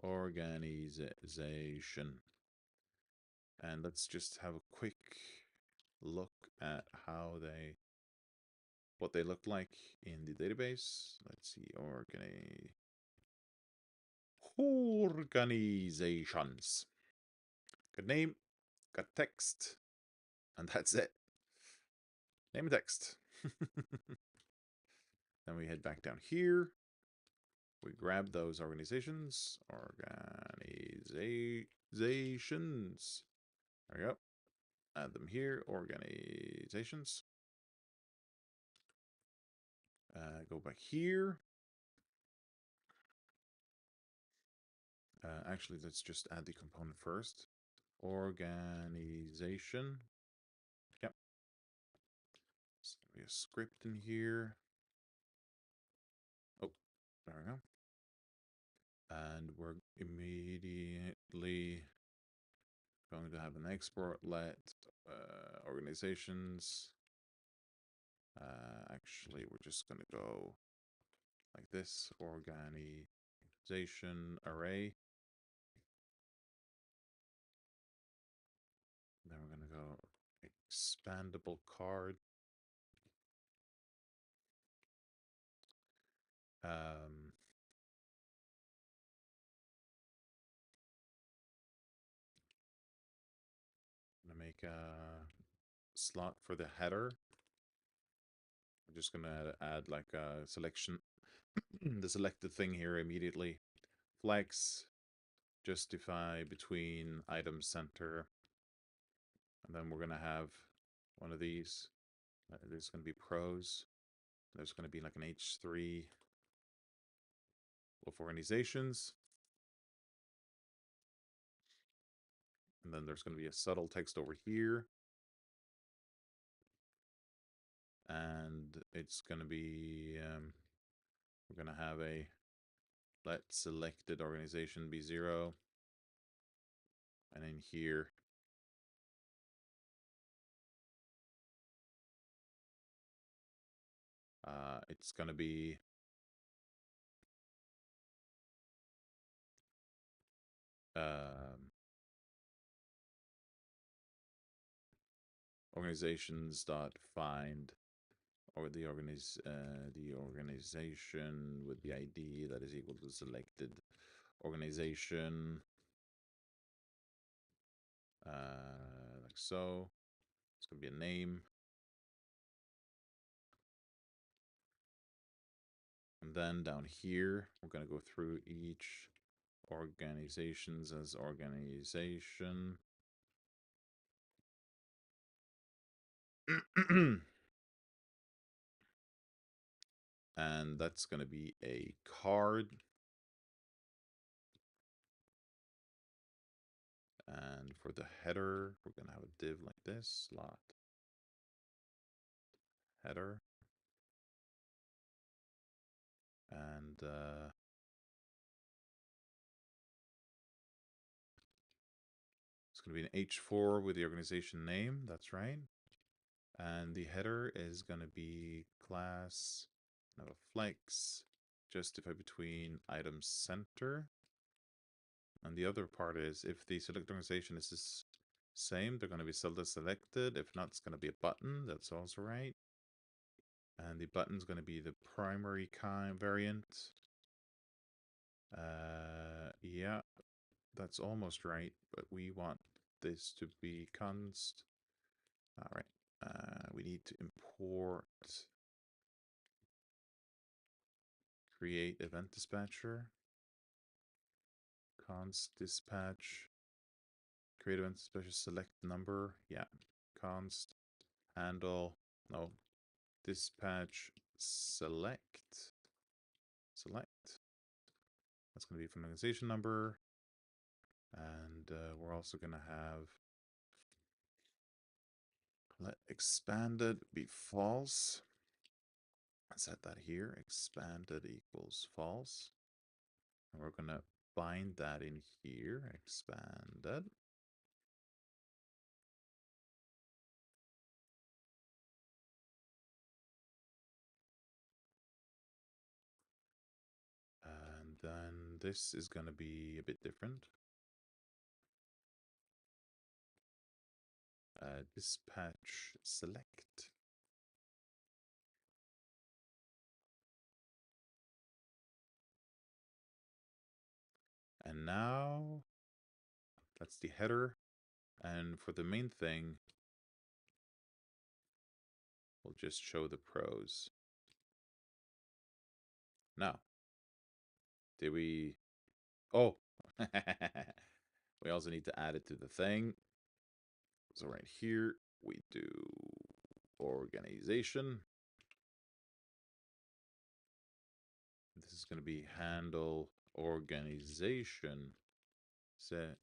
Organization. And let's just have a quick look at what they look like in the database. Let's see, organizations. Good name, got text, and that's it. Name and text. Then we head back down here. We grab those organizations. Organizations. There we go. Add them here. Organizations. Go back here. Actually, let's just add the component first. Organization. Yep. So we have a script in here. Oh, there we go. And we're immediately going to have an export let organizations. Actually, we're just going to go like this, organization array. Then we're going to go expandable card. I'm going to make a slot for the header. I'm just going to add like a selection, the selected thing here immediately. Flex, justify between item center. And then we're going to have one of these. There's going to be pros. There's going to be like an H3 of organizations. And then there's going to be a subtle text over here. And it's going to be, we're going to have a let selected organization be 0. And in here, it's going to be organizations.find or the organization with the ID that is equal to selected organization, like so. It's going to be a name. And then down here, we're going to go through each organizations as organization. And that's going to be a card. And for the header, we're going to have a div like this, slot header. And it's going to be an H4 with the organization name. That's right. And the header is going to be class, not a flex, justify between items center. And the other part is if the select organization is the same, they're going to be selected. If not, it's going to be a button. That's also right. And the button's going to be the primary kind variant. Yeah, that's almost right, but we want this to be const. All right. We need to import create event dispatcher, const dispatch, create event dispatcher select number. Yeah, const handle, no, dispatch select. That's going to be from organization number. And we're also going to have let expanded be false. Set that here, expanded equals false. And we're going to bind that in here, expanded. And then this is going to be a bit different. Dispatch select. And now that's the header. And for the main thing, we'll just show the pros. Now, did we... Oh! We also need to add it to the thing. So right here, we do organization. This is going to be handle organization. Select.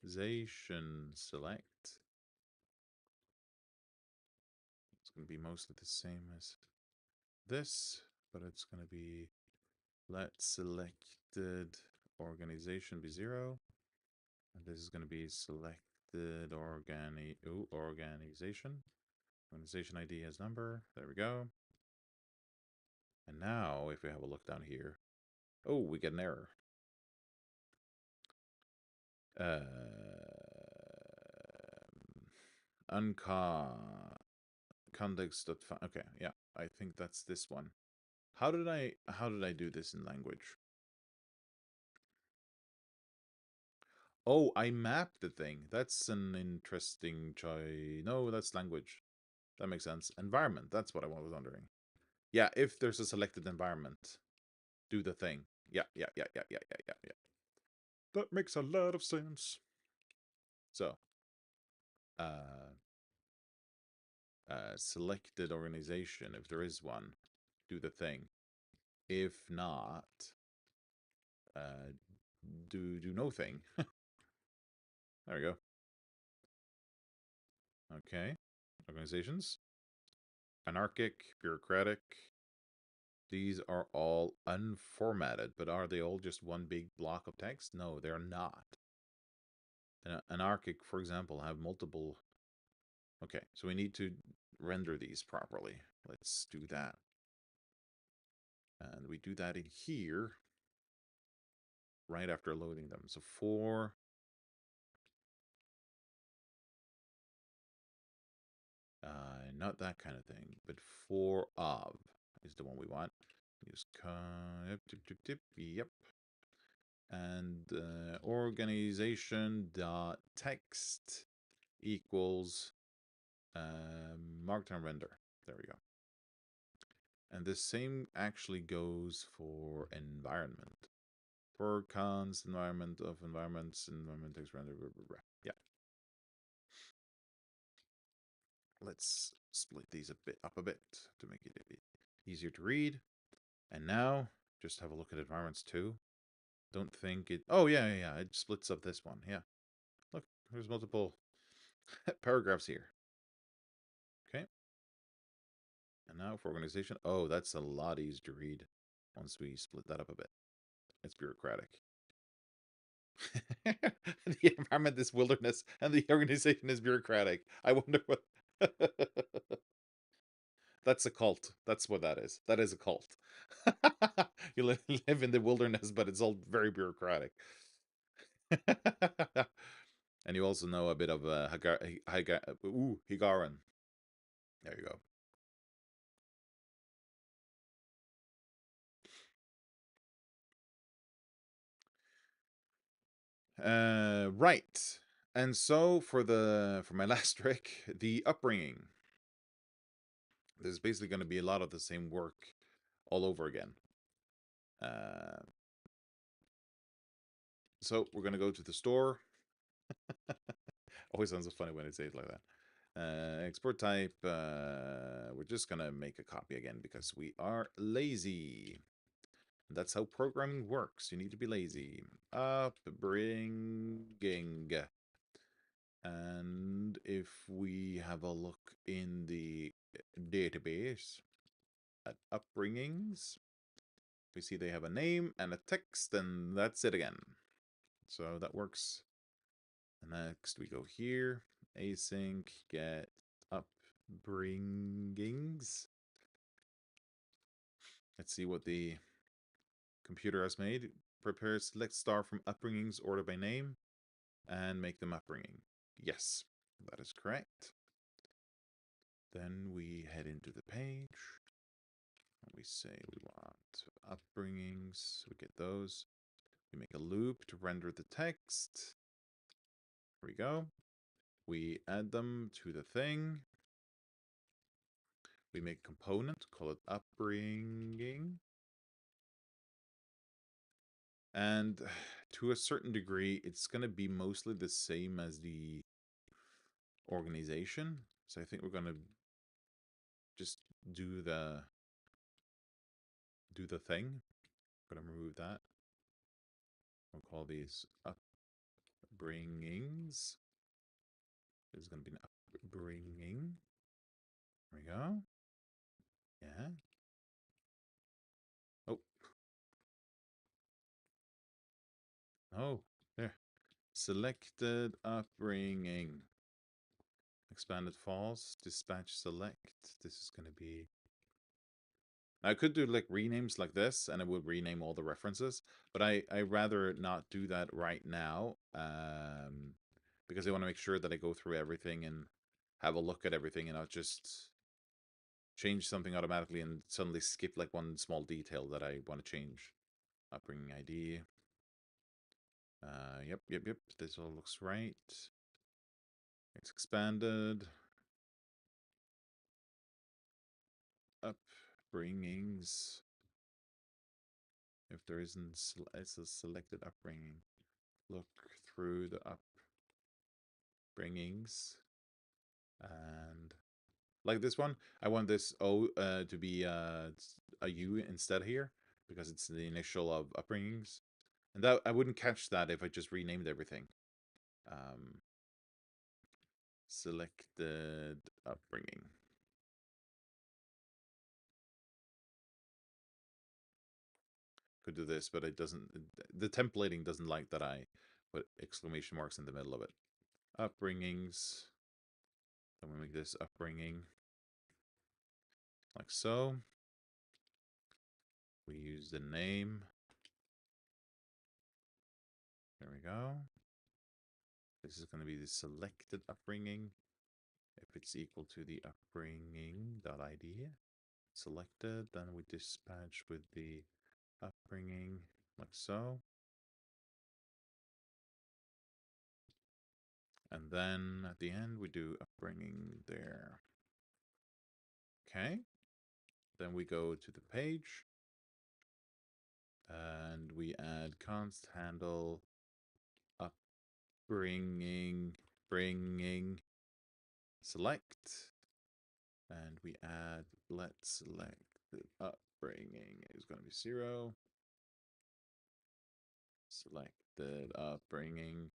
It's going to be mostly the same as this, but it's going to be let selected organization be 0. And this is going to be selected organization. Organization ID as number. There we go. And now, if we have a look down here, oh, we get an error. Context. Okay, yeah, I think that's this one. How did I do this in language? Oh, I mapped the thing. That's an interesting choice. No, that's language. That makes sense. Environment. That's what I was wondering. Yeah, if there's a selected environment, do the thing. Yeah. That makes a lot of sense. So, selected organization, if there is one, do the thing. If not, do no thing. There we go. Okay. Organizations. Anarchic, bureaucratic. These are all unformatted, but are they all just one big block of text? No, they're not. Anarchic, for example, have multiple. Okay, so we need to render these properly. Let's do that. And we do that in here right after loading them. So for not that kind of thing, but for of is the one we want. Use yep. And organization dot text equals markdown render. There we go. And the same actually goes for environment. For cons, environment of environments, environment text render. Blah, blah, blah. Yeah. Let's split these up a bit to make it a bit easier to read. And now, just have a look at environments too. Don't think it... Oh, yeah. It splits up this one. Yeah. Look, there's multiple paragraphs here. Okay. And now for organization. Oh, that's a lot easier to read once we split that up a bit. It's bureaucratic. The environment is wilderness and the organization is bureaucratic. I wonder what... That's a cult. That's what that is. That is a cult. You live in the wilderness, but it's all very bureaucratic. And you also know a bit of Higaran. There you go. Right. And so for my last trick, the upbringing. There's basically going to be a lot of the same work all over again. So we're going to go to the store. Always sounds so funny when I say it like that. Export type. We're just going to make a copy again because we are lazy. That's how programming works. You need to be lazy. Upbringing. And if we have a look in the database at upbringings, we see they have a name and a text, and that's it again. So that works. And next we go here, async get upbringings. Let's see what the computer has made. Prepare select star from upbringings, order by name, and make them upbringing. Yes, that is correct. Then we head into the page. And we say we want upbringings. We get those. We make a loop to render the text. Here we go. We add them to the thing. We make a component, call it upbringing. And to a certain degree, it's going to be mostly the same as the organization. So I think we're going to just do the thing. I'm going to remove that. We'll call these upbringings. There's going to be an upbringing. There we go. Yeah. Oh. Oh, there. Selected upbringing. Expanded false. Dispatch select. This is going to be... I could do like renames like this and it would rename all the references, but I rather not do that right now because I want to make sure that I go through everything and have a look at everything and not just change something automatically and suddenly skip like one small detail that I want to change. Upbringing ID. Yep. This all looks right. It's expanded. Upbringings. If there isn't, it's a selected upbringing. Look through the upbringings and like this one. I want this O to be a U instead here because it's the initial of upbringings, and that I wouldn't catch that if I just renamed everything. Um, Selected upbringing. Could do this, but it doesn't. The templating doesn't like that I put exclamation marks in the middle of it. Upbringings. Then we make this upbringing like so. We use the name. There we go. This is going to be the selected upbringing. If it's equal to the upbringing.id selected, then we dispatch with the upbringing like so. And then at the end, we do upbringing there. Okay. Then we go to the page and we add const handle upbringing bringing select, and we add let's select the upbringing is going to be 0. Selected upbringing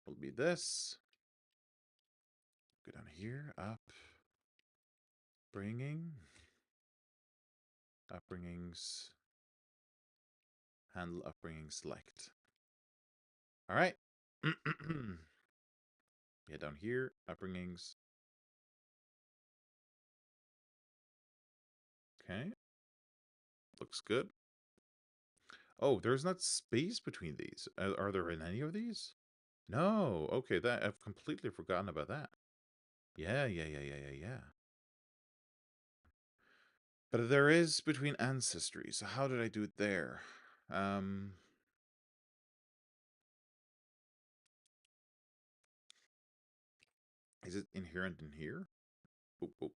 will be this. Go down here, upbringings, handle upbringing select. All right. Yeah, down here, upbringings. Okay. Looks good. Oh, there's not space between these. Are there in any of these? No. Okay, that I've completely forgotten about that. Yeah. But there is between ancestry. So how did I do it there? Is it inherent in here? Oh, oh.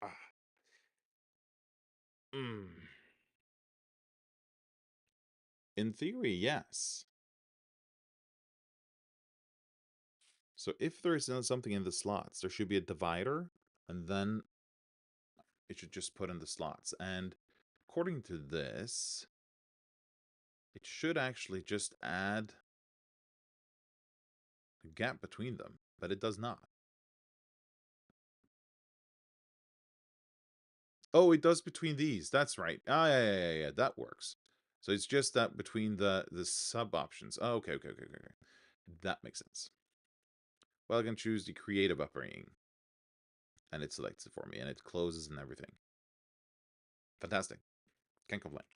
Ah. Mm. In theory, yes. So if there is something in the slots, there should be a divider, and then it should just put in the slots. And according to this, it should actually just add a gap between them, but it does not. Oh, it does between these. That's right. Ah, yeah. That works. So it's just that between the sub options. Oh, okay. That makes sense. Well, I can choose the creative upbringing, and it selects it for me, and it closes and everything. Fantastic. Can't complain.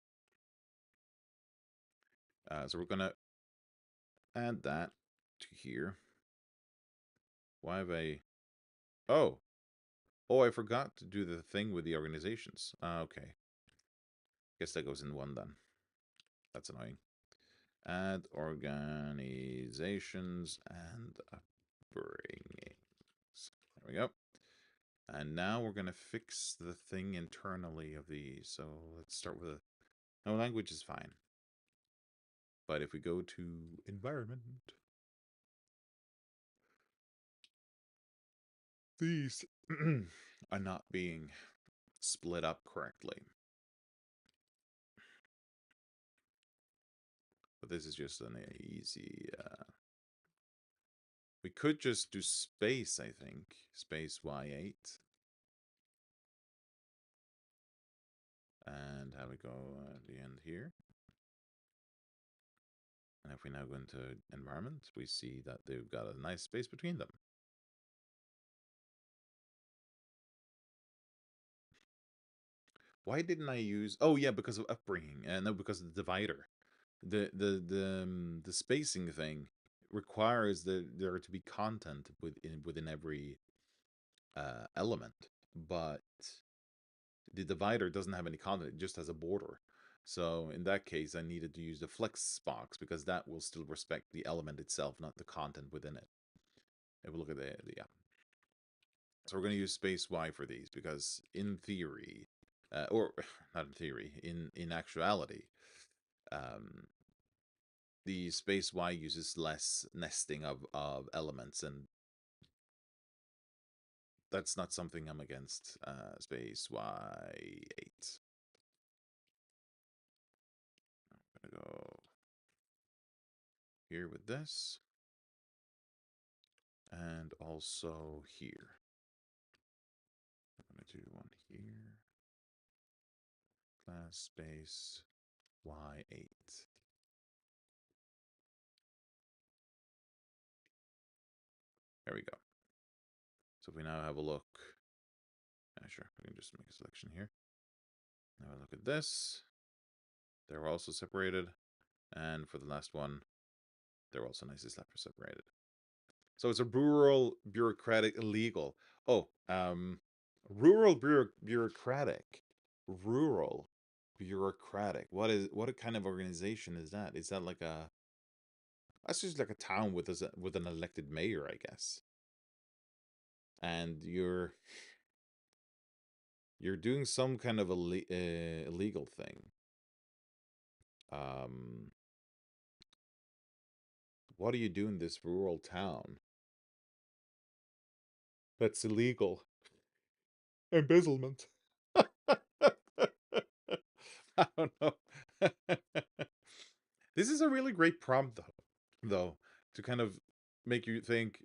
So we're gonna add that to here. Why have I? Oh, I forgot to do the thing with the organizations. Okay. Guess that goes in one then. That's annoying. Add organizations and upbringings. There we go. And now we're going to fix the thing internally of these. So let's start with no, language is fine. But if we go to environment, these are not being split up correctly. But this is just an easy... we could just do space, I think. Space Y8. And have it go at the end here. And if we now go into environment, we see that they've got a nice space between them. Why didn't I use... Oh, yeah, because of upbringing. No, because of the divider. The spacing thing requires there to be content within every element, but the divider doesn't have any content; it just has a border. So in that case, I needed to use the flex box because that will still respect the element itself, not the content within it. If we look at the yeah. So we're going to use space Y for these because in theory, or not in theory, in actuality, the space Y uses less nesting of elements, and that's not something I'm against. Space Y8. I'm gonna go here with this, and also here. I'm gonna do one here. Class space Y8. There we go. So if we now have a look, sure, we can just make a selection here. Now look at this. They're also separated. And for the last one, they're also nicely separated. So it's a rural, bureaucratic, illegal. Oh, rural, bureaucratic. Rural, bureaucratic. What kind of organization is that? Is that like a... That's just like a town with an elected mayor, I guess. And you're doing some kind of illegal thing. What do you do in this rural town that's illegal? Embezzlement. I don't know. This is a really great prompt, though, to kind of make you think,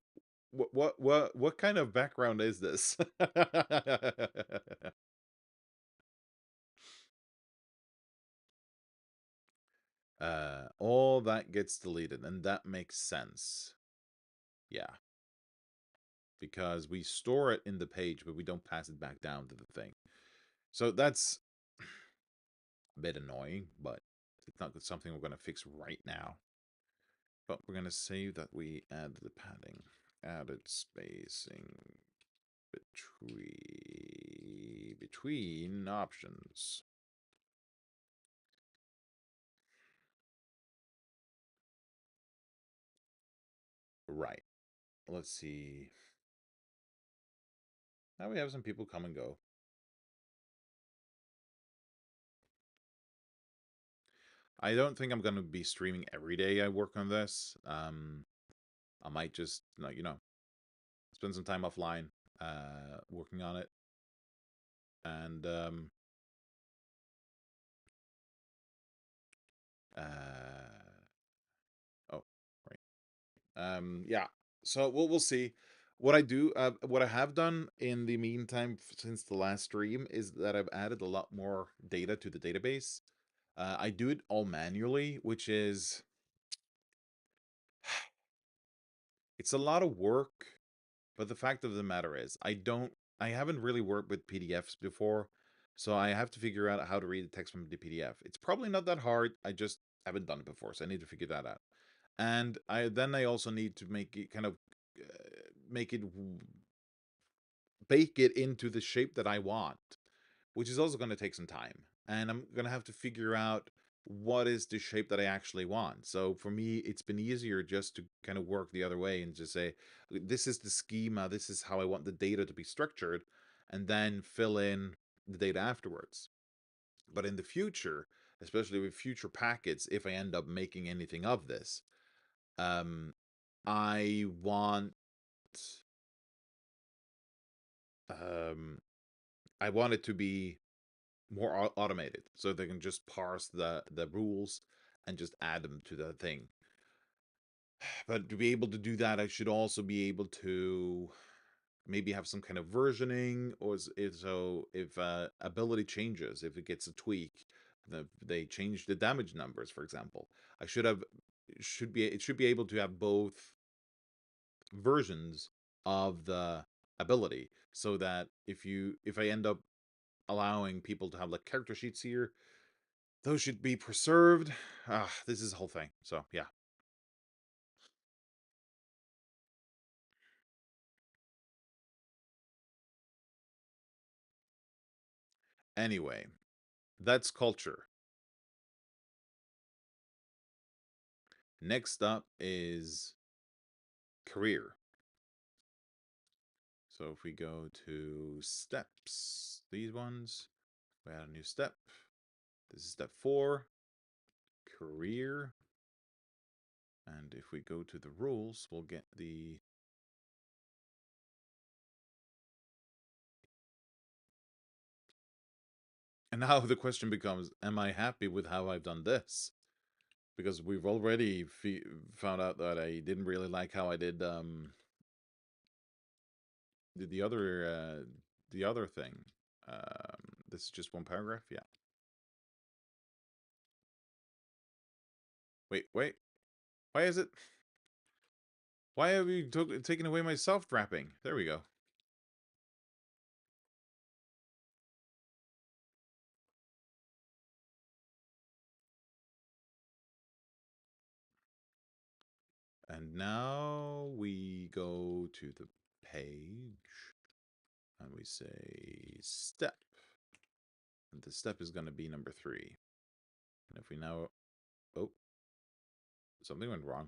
what kind of background is this? All that gets deleted, and that makes sense. Yeah. Because we store it in the page, but we don't pass it back down to the thing. So that's a bit annoying, but it's not something we're going to fix right now. But we're going to save that we add the padding. Added spacing between options. Right. Let's see. Now we have some people come and go. I don't think I'm going to be streaming every day I work on this. I might just, spend some time offline working on it. And oh, right. Yeah. So we'll see. What I have done in the meantime since the last stream is that I've added a lot more data to the database. I do it all manually, which is it's a lot of work, but the fact of the matter is I haven't really worked with PDFs before, so I have to figure out how to read the text from the PDF. It's probably not that hard. I just haven't done it before, so I need to figure that out. And I also need to make it kind of make it bake it into the shape that I want, which is also going to take some time. And I'm going to have to figure out what is the shape that I actually want. So for me, it's been easier just to kind of work the other way and just say, this is the schema, this is how I want the data to be structured, and then fill in the data afterwards. But in the future, especially with future packets, if I end up making anything of this, I want I want it to be more automated, so they can just parse the rules and just add them to the thing. But to be able to do that, I should also be able to maybe have some kind of versioning, or if ability changes, if it gets a tweak, they change the damage numbers, for example. I it should be able to have both versions of the ability, so that if I end up allowing people to have like character sheets here, those should be preserved. This is the whole thing. So yeah. Anyway, that's culture. Next up is career. So if we go to steps, these ones, we add a new step. This is step 4, career. And if we go to the rules, we'll get the And now the question becomes, am I happy with how I've done this? Because we've already found out that I didn't really like how I did the other thing. This is just one paragraph, yeah. Wait. Why is it? Why have you taken away my soft wrapping? There we go. And now we go to the page and we say step. And the step is going to be number 3. And if we now, oh, something went wrong.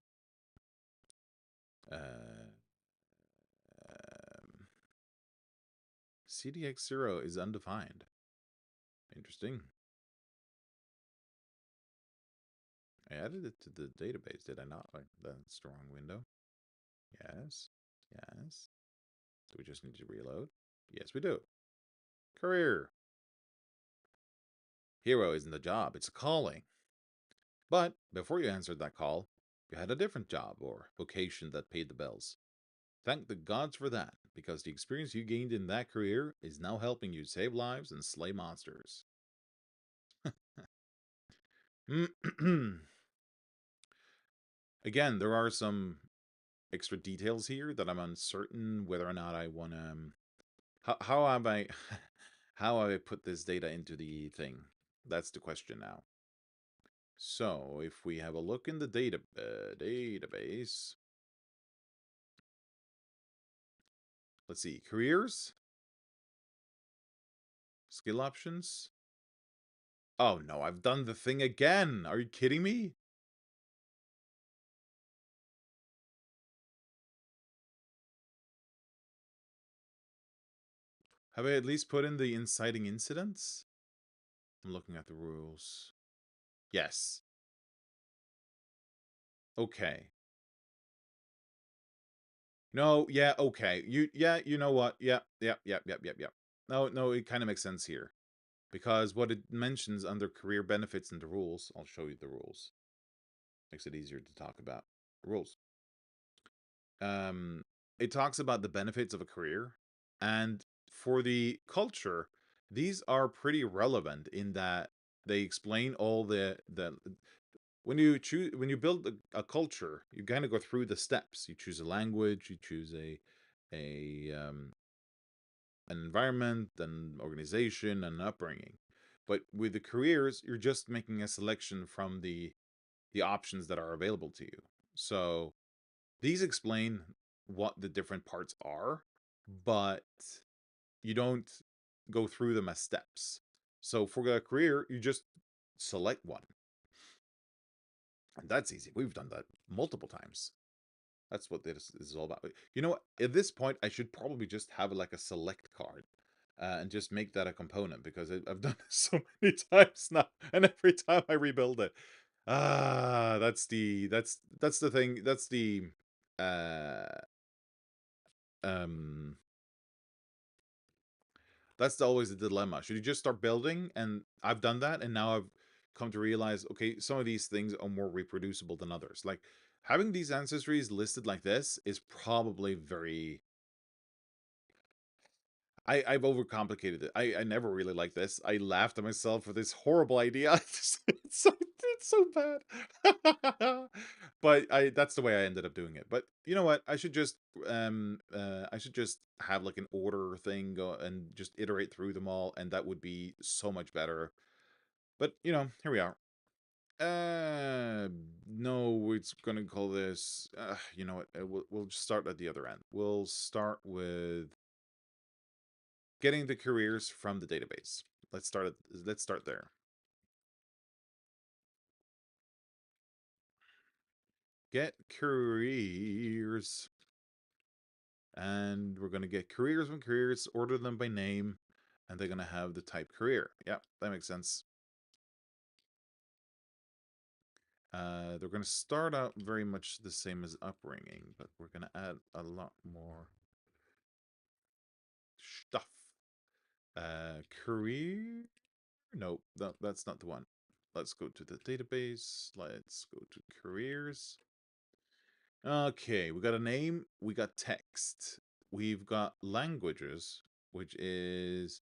CDX0 is undefined. Interesting. I added it to the database, did I not? That's the wrong window. Yes. Yes. Do we just need to reload? Yes, we do. Career. Hero isn't a job, it's a calling. But before you answered that call, you had a different job or vocation that paid the bills. Thank the gods for that, because the experience you gained in that career is now helping you save lives and slay monsters. Again, there are some extra details here that I'm uncertain whether or not I want to. How have I how have I put this data into the thing? That's the question now. So if we have a look in the database, let's see, careers, skill options. Oh no, I've done the thing again. Are you kidding me? Have I at least put in the inciting incidents? I'm looking at the rules. Yes. Okay. No, yeah, okay. You know what? Yep. No, it kind of makes sense here. Because what it mentions under career benefits and the rules, I'll show you the rules. Makes it easier to talk about rules. It talks about the benefits of a career, and for the culture, these are pretty relevant in that they explain all the when you build a culture, you kind of go through the steps. You choose a language, you choose a an environment, an organization, an upbringing. But with the careers, you're just making a selection from the options that are available to you. So these explain what the different parts are, but you don't go through them as steps. So for a career, you just select one. And that's easy. We've done that multiple times. That's what this is all about. You know what? At this point, I should probably just have like a select card and just make that a component because I've done this so many times now, and every time I rebuild it, that's the thing. That's the uh um that's always the dilemma. Should you just start building? And I've done that, and now I've come to realize, okay, some of these things are more reproducible than others. Like having these ancestries listed like this is probably very I've overcomplicated it. I never really liked this. I laughed at myself for this horrible idea. It's so bad. But that's the way I ended up doing it. But you know what? I should just have like an order thing go and just iterate through them all, and that would be so much better. But you know, here we are. No, it's gonna call this. You know what? We'll just start at the other end. We'll start with getting the careers from the database. Let's start there. Get careers. And we're going to get careers from careers, order them by name, and they're going to have the type career. Yeah, that makes sense. They're going to start out very much the same as upbringing, but we're going to add a lot more stuff. Career Nope, that's not the one. Let's go to the database. Let's go to careers. Okay, we got a name, we got text. We've got languages, which is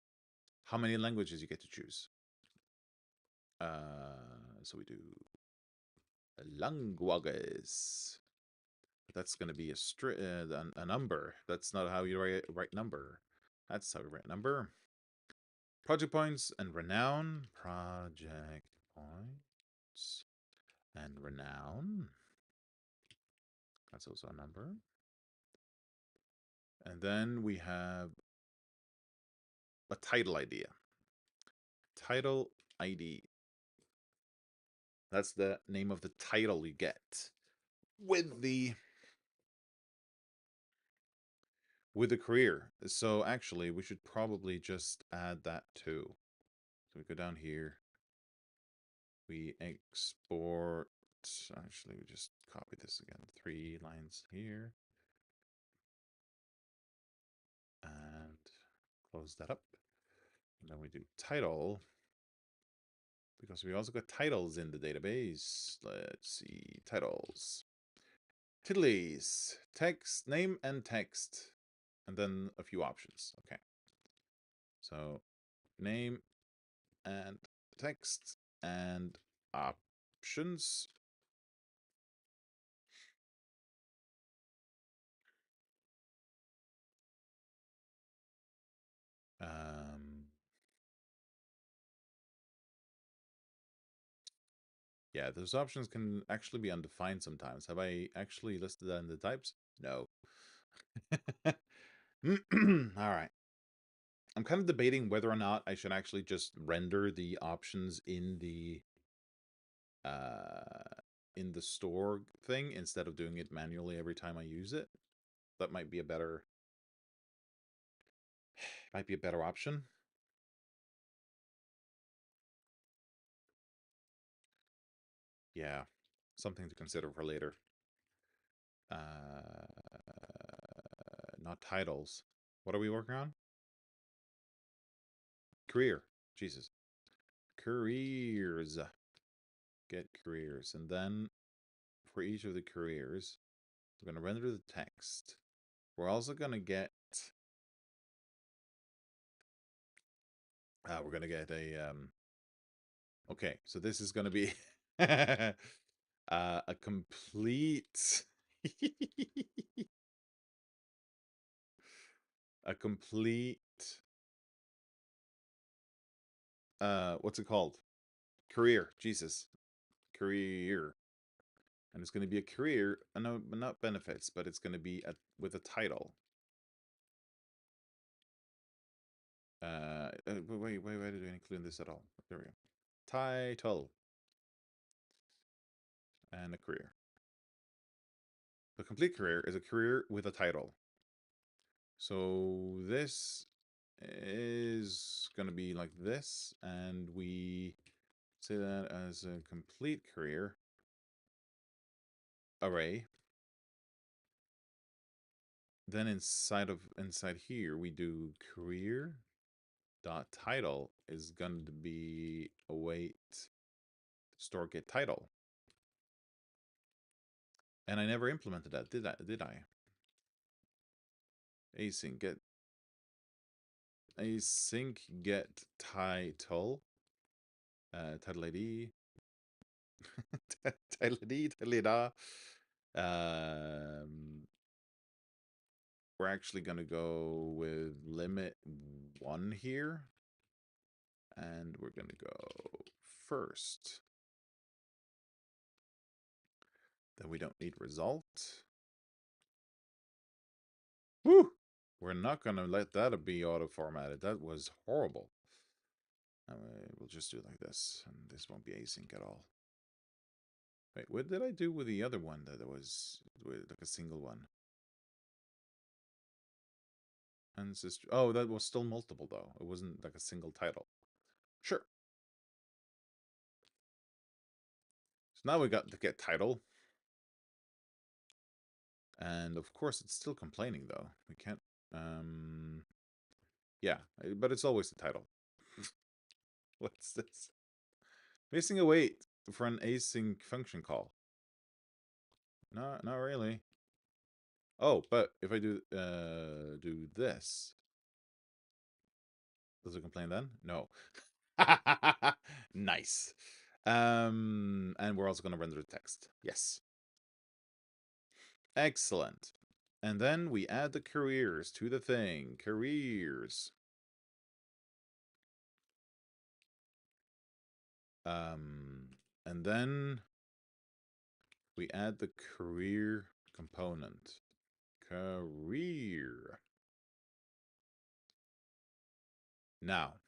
how many languages you get to choose. So we do languages. That's going to be a number. That's not how you write number. That's how you write number. Project points and renown. Project points and renown. That's also a number. And then we have a title idea. Title ID. That's the name of the title you get with the career. So actually, we should probably just add that too. So we go down here. We export. Actually, we just copy this again. 3 lines here. And close that up. And then we do title. Because we also got titles in the database. Let's see. Titles. Tiddlies. Text, name and text. And then a few options. Okay. So name and text and options. Yeah, those options can actually be undefined sometimes. Have I actually listed that in the types? No. All right. I'm kind of debating whether or not I should actually just render the options in the store thing instead of doing it manually every time I use it. That might be a better option. Yeah, something to consider for later. Not titles. What are we working on? Career. Jesus. Careers. Get careers. And then for each of the careers, we're going to render the text. We're also going to get... we're going to get a... Okay, so this is going to be a complete... a complete... what's it called? Career. Jesus. Career. And it's going to be a career, no, not benefits, but it's going to be with a title. Wait, why did I include this at all? There we go. Title. And a career. The complete career is a career with a title. So this is going to be like this, and we say that as a complete career array. Then inside here we do career dot title is going to be await store get title. And I never implemented that, did I? Async get title. Title ID. Title ID, title ID. We're actually going to go with limit 1 here. And we're going to go first. Then we don't need result. Woo! We're not going to let that be auto-formatted. That was horrible. We'll just do it like this, and this won't be async at all. Wait, what did I do with the other one that was like a single one? Ancestry. Oh, that was still multiple, though. It wasn't like a single title. Sure. So now we got the get title. And of course, it's still complaining, though. We can't... yeah, but it's always the title. What's this? Missing a wait for an async function call. No, not really. Oh, but if I do this, does it complain then? No. Nice. And we're also going to render the text. Yes. Excellent. And then we add the careers to the thing. Careers. And then we add the career component. Career. Now,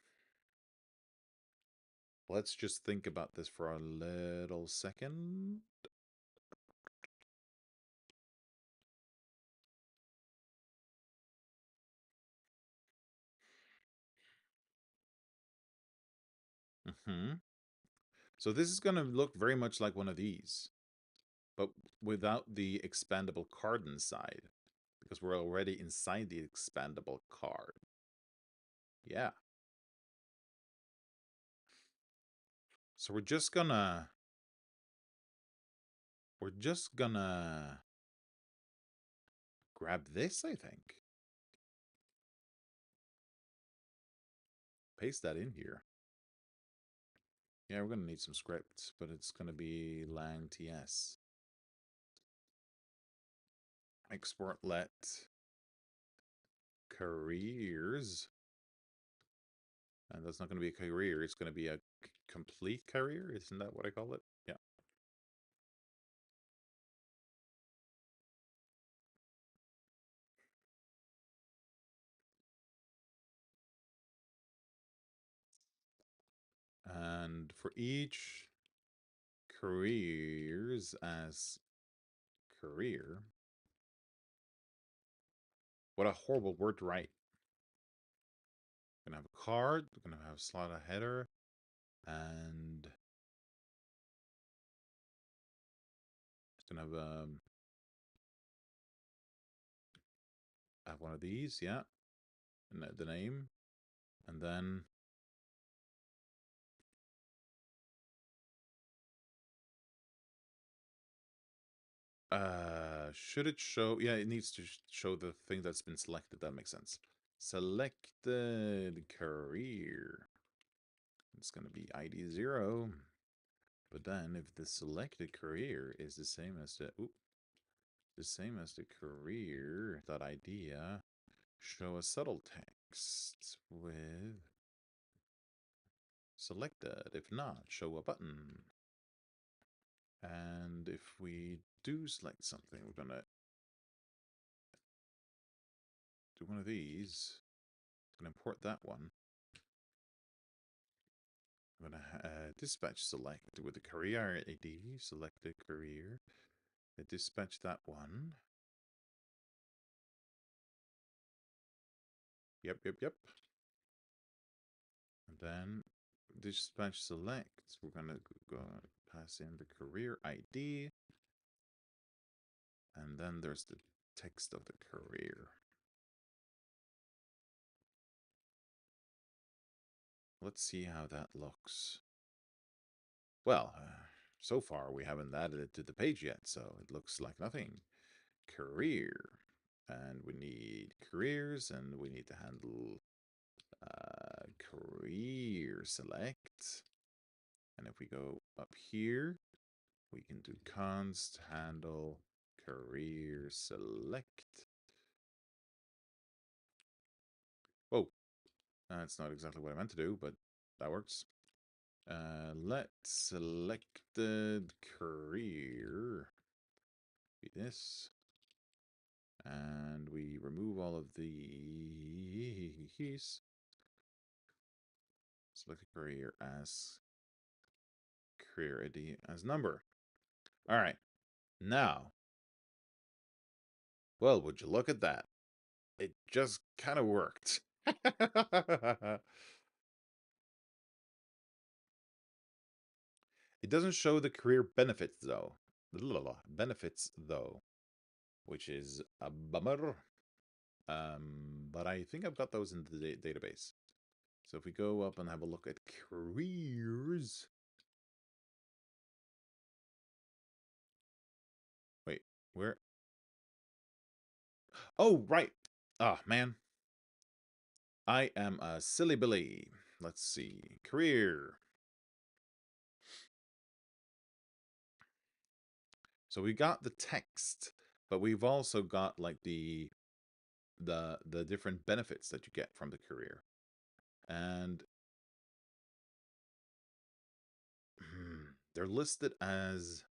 let's just think about this for a little second. So this is going to look very much like one of these, but without the expandable card inside, because we're already inside the expandable card. Yeah. So we're just gonna grab this, I think. Paste that in here. Yeah, we're gonna need some scripts, but it's gonna be lang ts. Export let careers. And that's not gonna be a career, it's gonna be a complete career, isn't that what I call it? Yeah. And for each careers as career, what a horrible word to write. We're gonna have a card, we're gonna have slot a header, and it's gonna have one of these, yeah, and the name, and then should it show? Yeah, it needs to show the thing that's been selected. That makes sense. Selected career. It's gonna be ID 0. But then if the selected career is the same as the career dot idea, show a subtle text with selected. If not, show a button. And if we do select something, we're gonna do one of these. I'm gonna import that one. I'm gonna dispatch select with the career ID, select the career. Dispatch that one. Yep. And then dispatch select. We're gonna go pass in the career ID. And then there's the text of the career. Let's see how that looks. Well, so far we haven't added it to the page yet, so it looks like nothing. Career. And we need careers, and we need to handle career select. And if we go up here, we can do const handle career select. Whoa, that's not exactly what I meant to do, but that works. Let selected career be this. And we remove all of these. Select a career as career ID as number. All right. Now, well, would you look at that? It just kind of worked. It doesn't show the career benefits though. Benefits though, which is a bummer. But I think I've got those in the database. So if we go up and have a look at careers. Wait, where? Oh, right. Ah, man. I am a silly Billy. Let's see. Career. So we got the text, but we've also got like the different benefits that you get from the career. And they're listed as,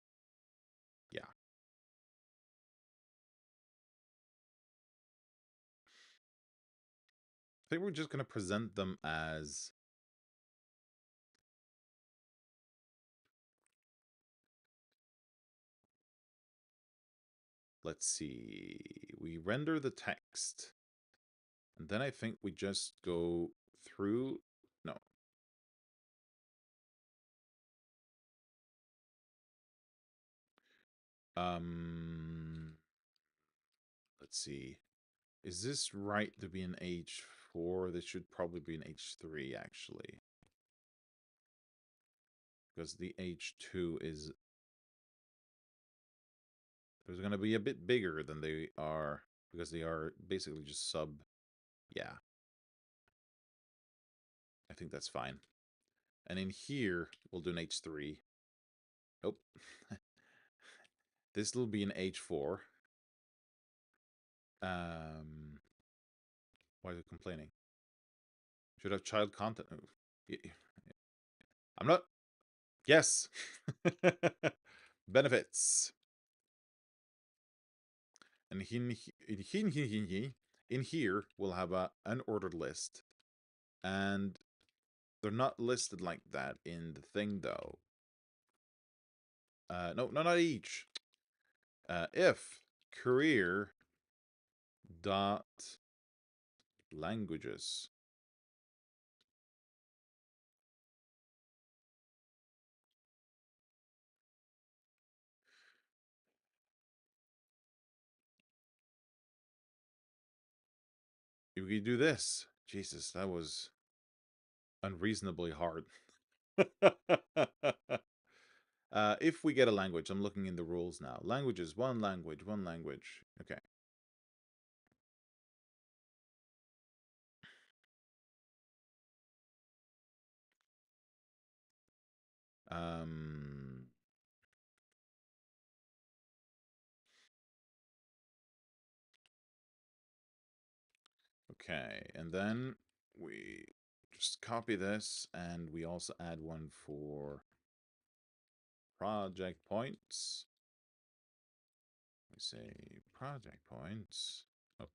yeah. I think we're just going to present them as, let's see, we render the text. And then I think we just go through, no. Let's see. Is this right to be an H4? This should probably be an H3, actually. Because the H2 is... They're going to be a bit bigger than they are, because they are basically just sub... Yeah. I think that's fine. And in here, we'll do an H3. Nope. This will be an H4. Why is it complaining? Should have child content. I'm not... Yes! Benefits. And in here, we'll have a unordered list. And they're not listed like that in the thing, though. No, not each. If career dot languages. If we do this, Jesus, that was unreasonably hard. If we get a language, I'm looking in the rules now. Languages, one language. Okay. Okay, and then we just copy this, and we also add one for project points. We say project points. Oh,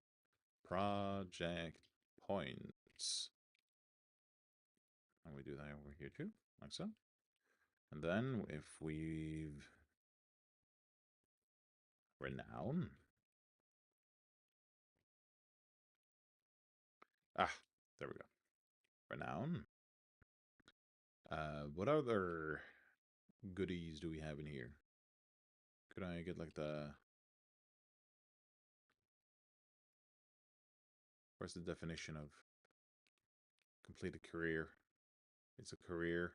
project points. And we do that over here too, like so. And then if we've renown. Ah, there we go. Renown. What other goodies do we have in here? Could I get like the... Where's the definition of completed career? It's a career.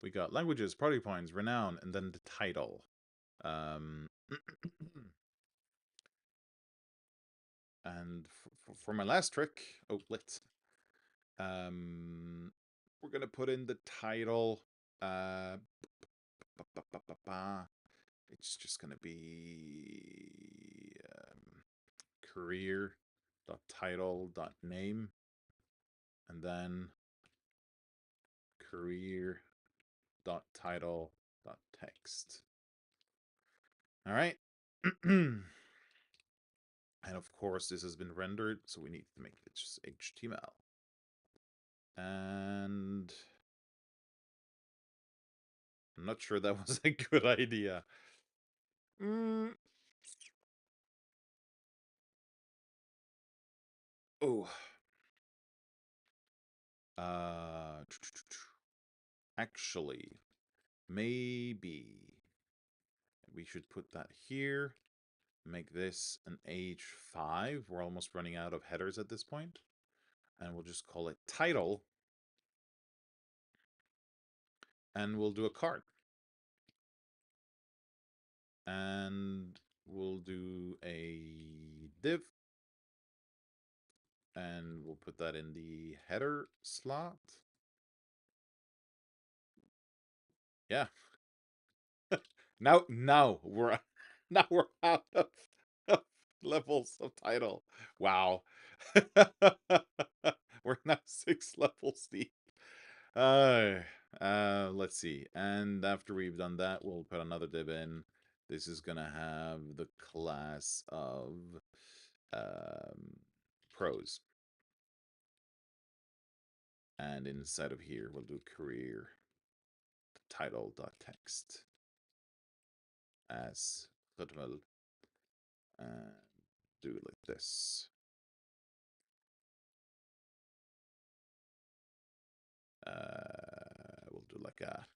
We got languages, party points, renown, and then the title. And for my last trick, oh, let's... we're gonna put in the title. It's just gonna be career.title.name, and then career.title.text. All right. And of course, this has been rendered, so we need to make it just HTML. And I'm not sure that was a good idea. Oh. Actually, maybe we should put that here. Make this an H5. We're almost running out of headers at this point. And we'll just call it title. and we'll do a card. And we'll do a div, and we'll put that in the header slot. Yeah. now we're now we're out of levels of title. Wow. We're now 6 levels deep. Let's see. And after we've done that, we'll put another div in. This is gonna have the class of pros. And inside of here, we'll do career title.text as Goodwill, and do it like this. We'll do like a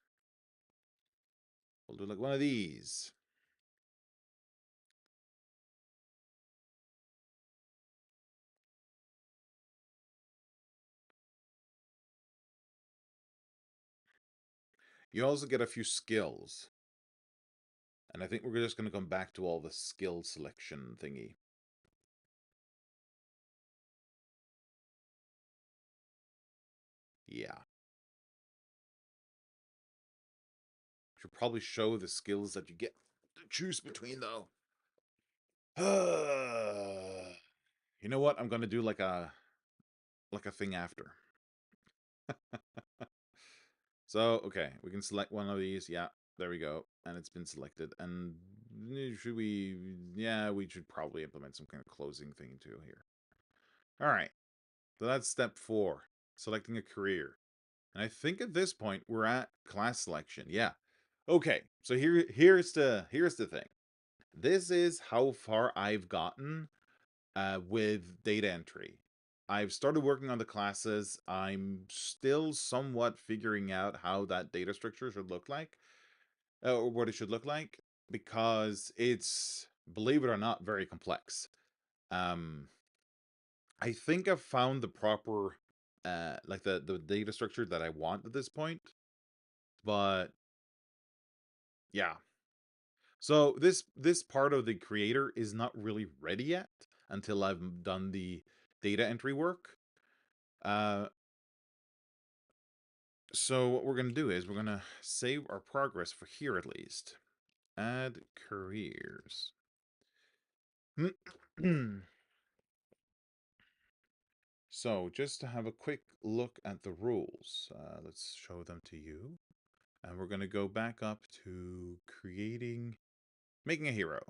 we'll do like one of these. You also get a few skills. And I think we're just going to come back to all the skill selection thingy. Yeah. Should probably show the skills that you get to choose between, though. You know what? I'm going to do like a thing after. So, okay, we can select one of these. Yeah, there we go. And it's been selected. And should we... Yeah, we should probably implement some kind of closing thing too here. All right. So that's step 4. Selecting a career. And I think at this point we're at class selection. Yeah. Okay. So here's the thing. This is how far I've gotten with data entry. I've started working on the classes. I'm still somewhat figuring out how that data structure should look like, or what it should look like, because it's, believe it or not, very complex. I think I've found the proper, like the data structure that I want at this point, but yeah. So this part of the creator is not really ready yet until I've done the data entry work. So what we're going to do is we're going to save our progress for here at least. Add careers. So just to have a quick look at the rules, let's show them to you. And we're going to go back up to making a hero.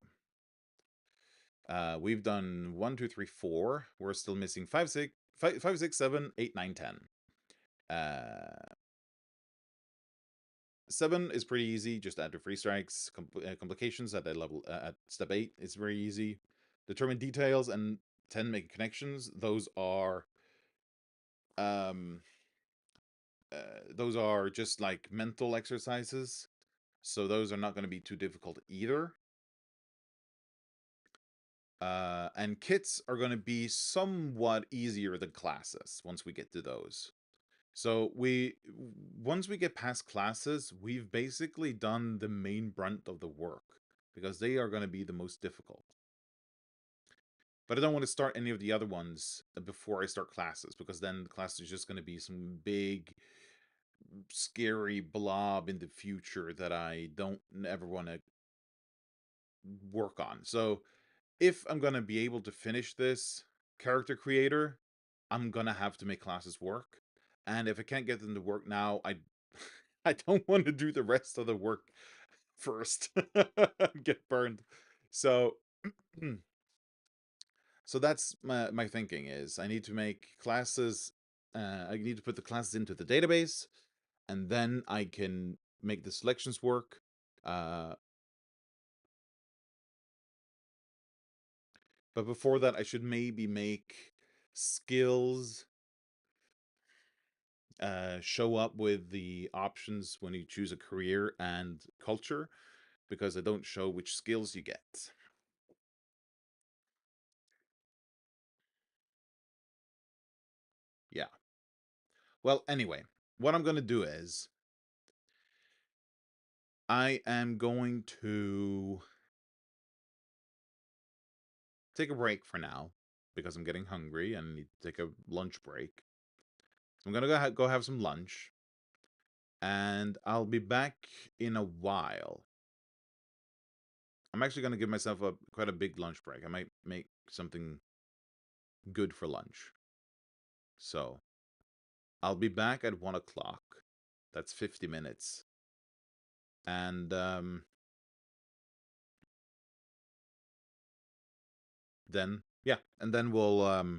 We've done 1, 2, 3, 4. We're still missing 5, 6, 5, 6, 7, 8, 9, 10. 7 is pretty easy. Just add to free strikes. Complications at level at step 8 is very easy. Determine details, and 10 make connections. Um, those are just like mental exercises, so those are not going to be too difficult either. And kits are going to be somewhat easier than classes once we get to those. So once we get past classes, we've basically done the main brunt of the work, because they are going to be the most difficult. But I don't want to start any of the other ones before I start classes, because then the class is just going to be some big, scary blob in the future that I don't ever want to work on. So if I'm going to be able to finish this character creator, I'm going to have to make classes work. And if I can't get them to work now, I don't want to do the rest of the work first. Get burned. So so that's my thinking is I need to make classes, I need to put the classes into the database, and then I can make the selections work. But before that, I should maybe make skills show up with the options when you choose a career and culture, because they don't show which skills you get. Yeah. Well, anyway, what I'm going to do is I am going to take a break for now because I'm getting hungry and need to take a lunch break. I'm gonna go have some lunch, and I'll be back in a while. I'm actually gonna give myself quite a big lunch break. I might make something good for lunch. So I'll be back at 1 o'clock. That's 50 minutes. And then yeah, and then we'll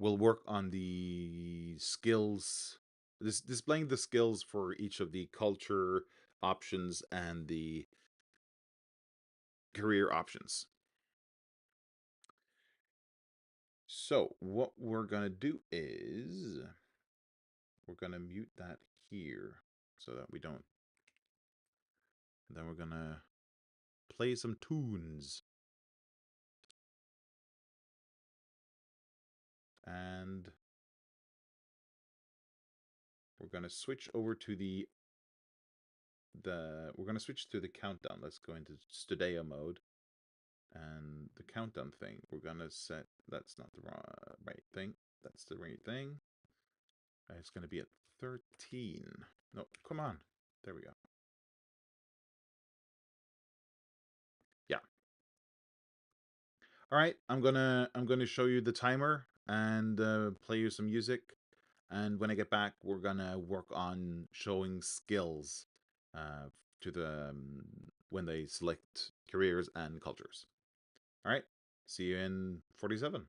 work on the skills, displaying the skills for each of the culture options and the career options. So what we're gonna do is we're gonna mute that here so that we don't. And then we're gonna play some tunes. And we're gonna switch over to we're gonna switch to the countdown. Let's go into Studio mode. And the countdown thing, we're gonna set, that's not the right thing. That's the right thing. It's gonna be at 13. No, come on. There we go. Yeah. All right, I'm gonna show you the timer and play you some music. And when I get back, we're gonna work on showing skills to the when they select careers and cultures. All right, see you in 47.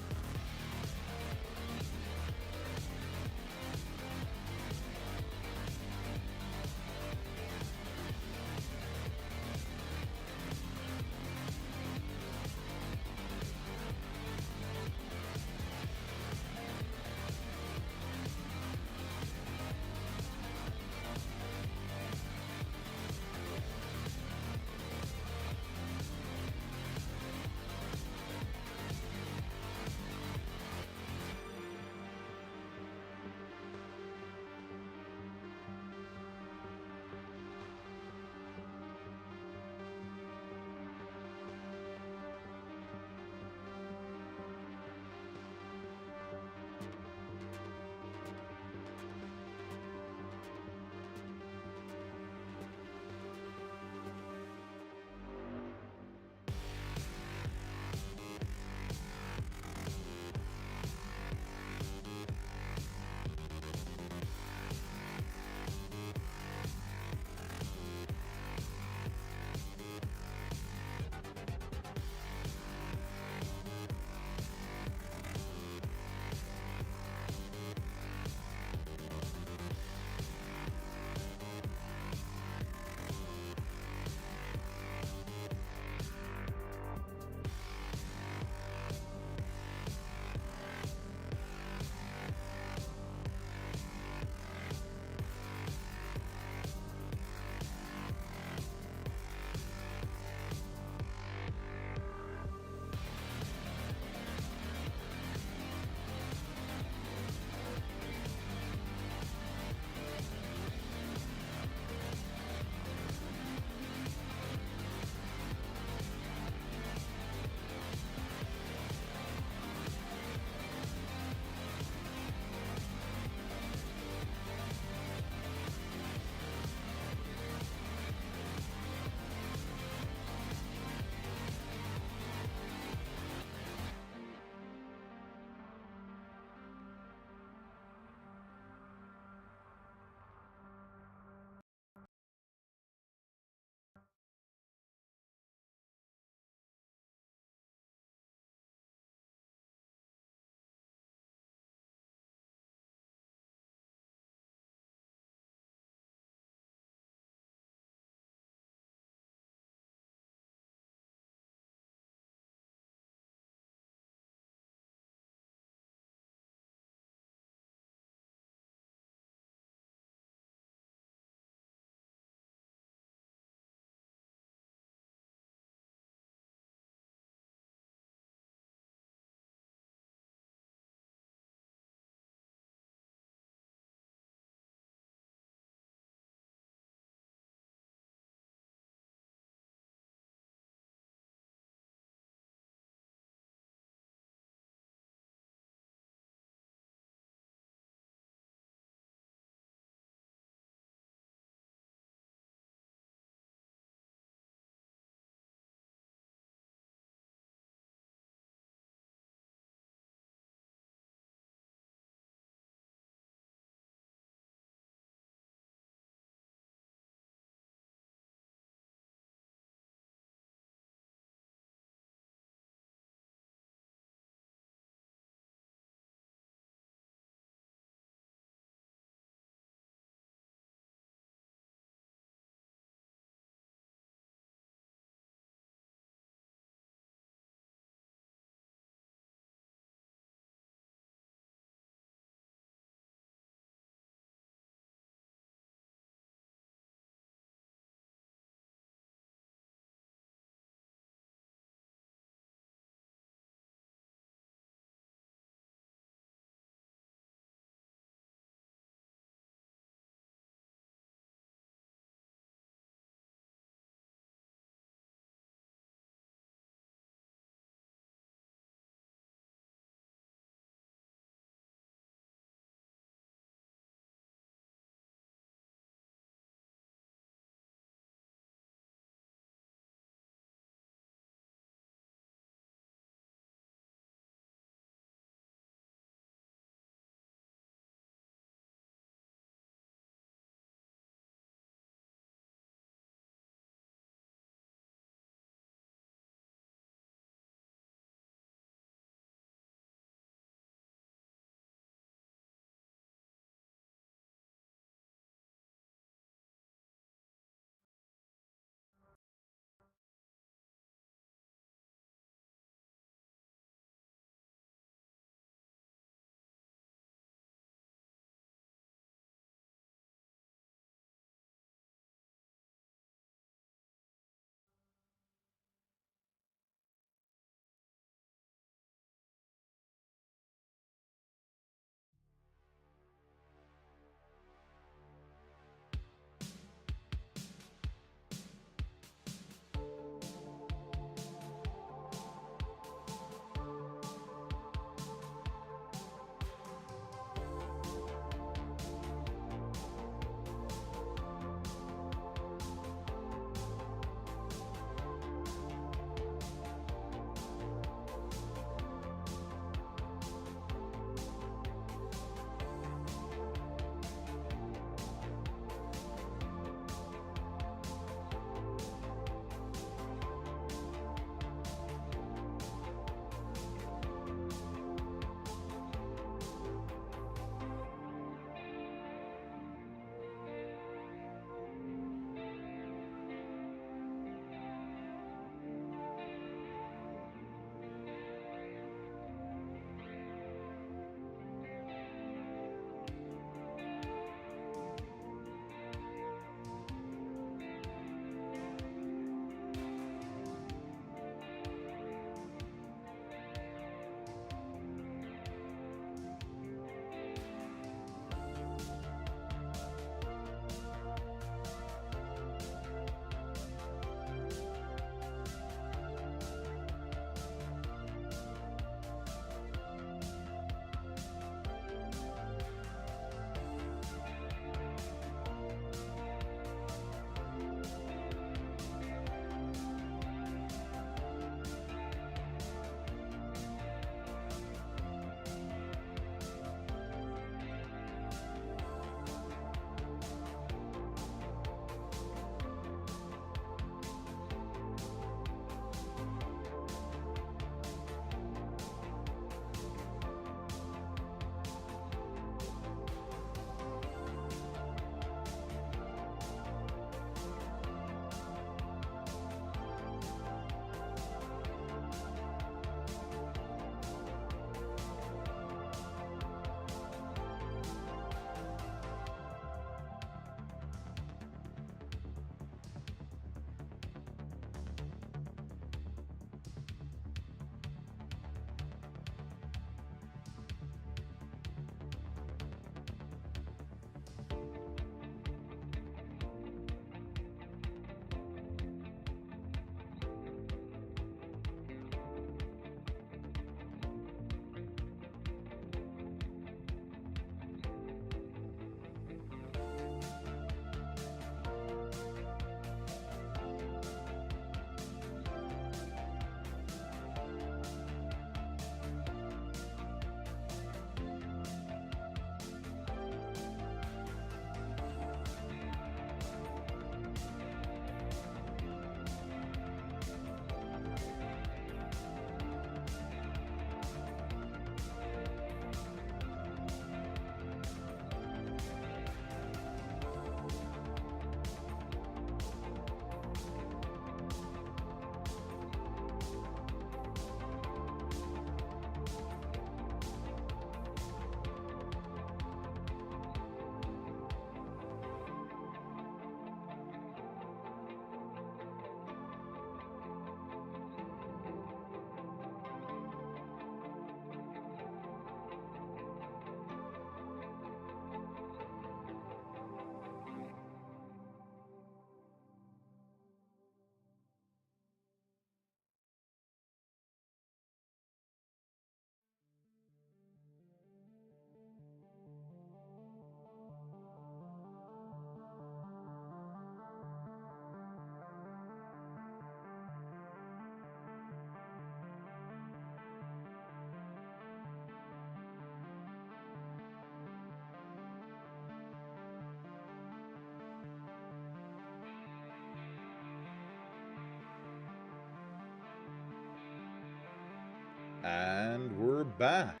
And we're back.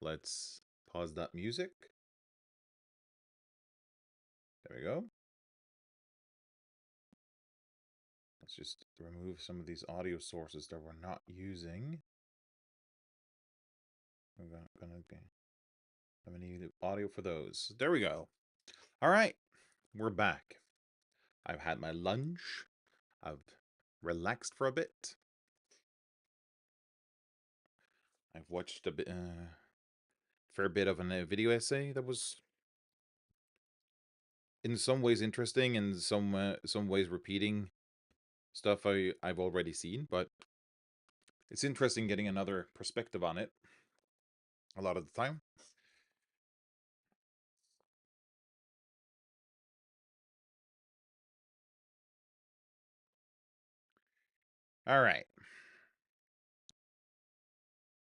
Let's pause that music. There we go. Let's just remove some of these audio sources that we're not using. I'm gonna need audio for those. There we go. All right, we're back. I've had my lunch. I've relaxed for a bit. I've watched a bit, fair bit of a video essay that was in some ways interesting and some ways repeating stuff I've already seen, but it's interesting getting another perspective on it a lot of the time. All right.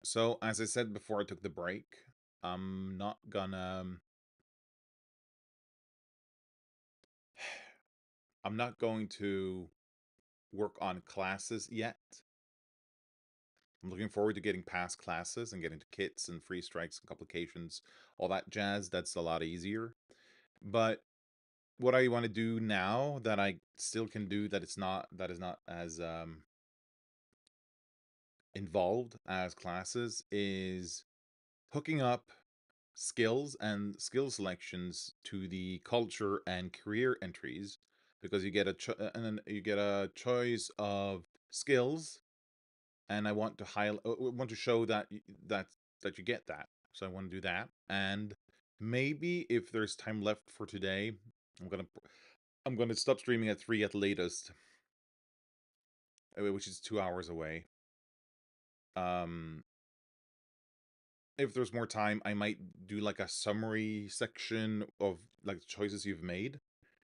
So, as I said before I took the break, I'm not gonna I'm not going to work on classes yet. I'm looking forward to getting past classes and getting to kits and free strikes and complications, all that jazz. That's a lot easier. But what I want to do now that I still can do that is not as involved as classes is hooking up skills and skill selections to the culture and career entries, because you get and then you get a choice of skills, and I want to highlight want to show that that you get that. So I want to do that, and maybe if there's time left for today, I'm gonna I'm gonna stop streaming at 3 at the latest, which is 2 hours away. Um, if there's more time, I might do like a summary section of like the choices you've made,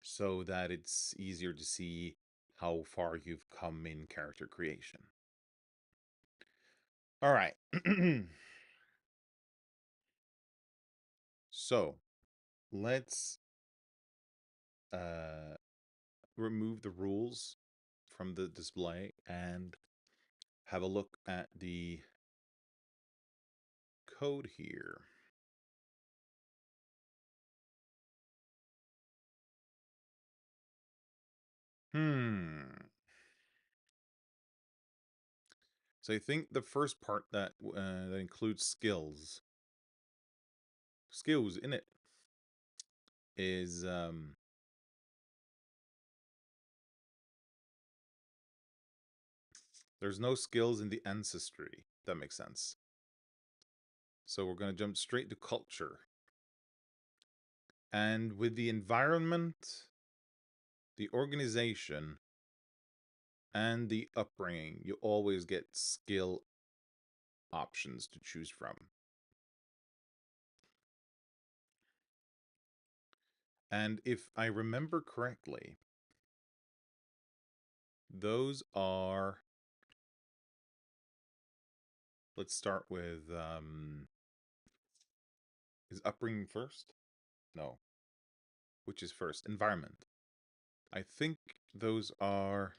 so that it's easier to see how far you've come in character creation. All right. So let's uh, remove the rules from the display and have a look at the code here. So I think the first part that that includes skills in it is there's no skills in the ancestry. That makes sense. So we're going to jump straight to culture. And with the environment, the organization, and the upbringing, you always get skill options to choose from. And if I remember correctly, those are, let's start with, is upbringing first? No. Which is first? Environment. I think those are,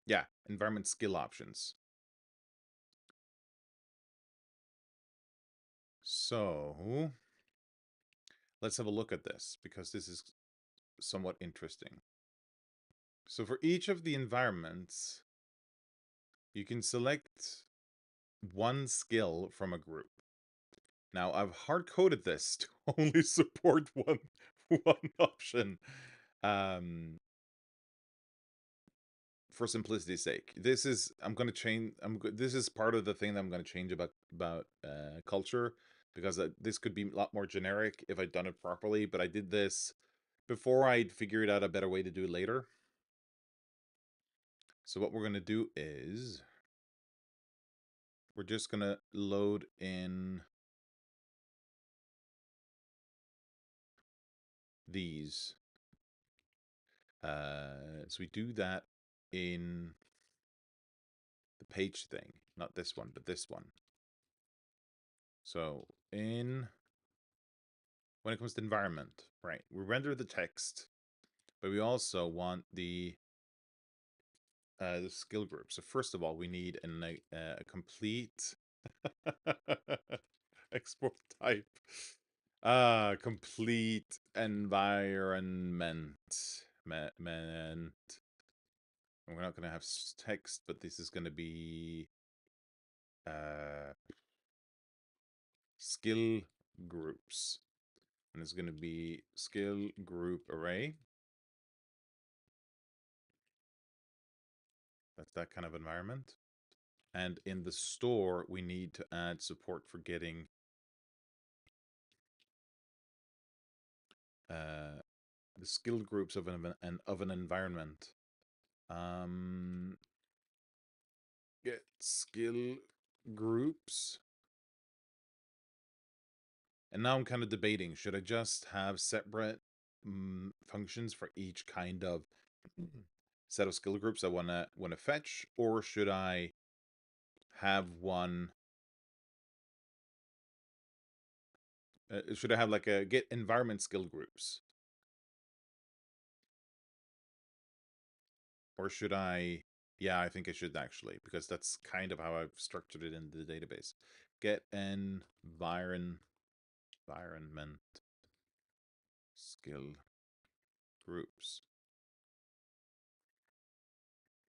yeah, environment skill options. So let's have a look at this, because this is somewhat interesting. So for each of the environments, you can select one skill from a group. Now I've hard-coded this to only support one option. For simplicity's sake, this is I'm going to change. This is part of the thing that I'm going to change about culture, because this could be a lot more generic if I'd done it properly. But I did this before I'd figured out a better way to do it later. So what we're going to do is we're just going to load in these. So we do that in the page thing, not this one, but this one. So when it comes to environment, right, we render the text, but we also want the the skill group. So first of all, we need a complete export type. Complete environment. And we're not going to have text, but this is going to be skill groups. And it's going to be skill group array. That's that kind of environment. And in the store, we need to add support for getting the skill groups of an environment. Get skill groups. And now I'm kind of debating, should I just have separate functions for each kind of set of skill groups I wanna fetch, or should I have one? Should I have like a get environment skill groups, or should I? Yeah, I think I should actually, because that's kind of how I've structured it in the database. Get environment skill groups.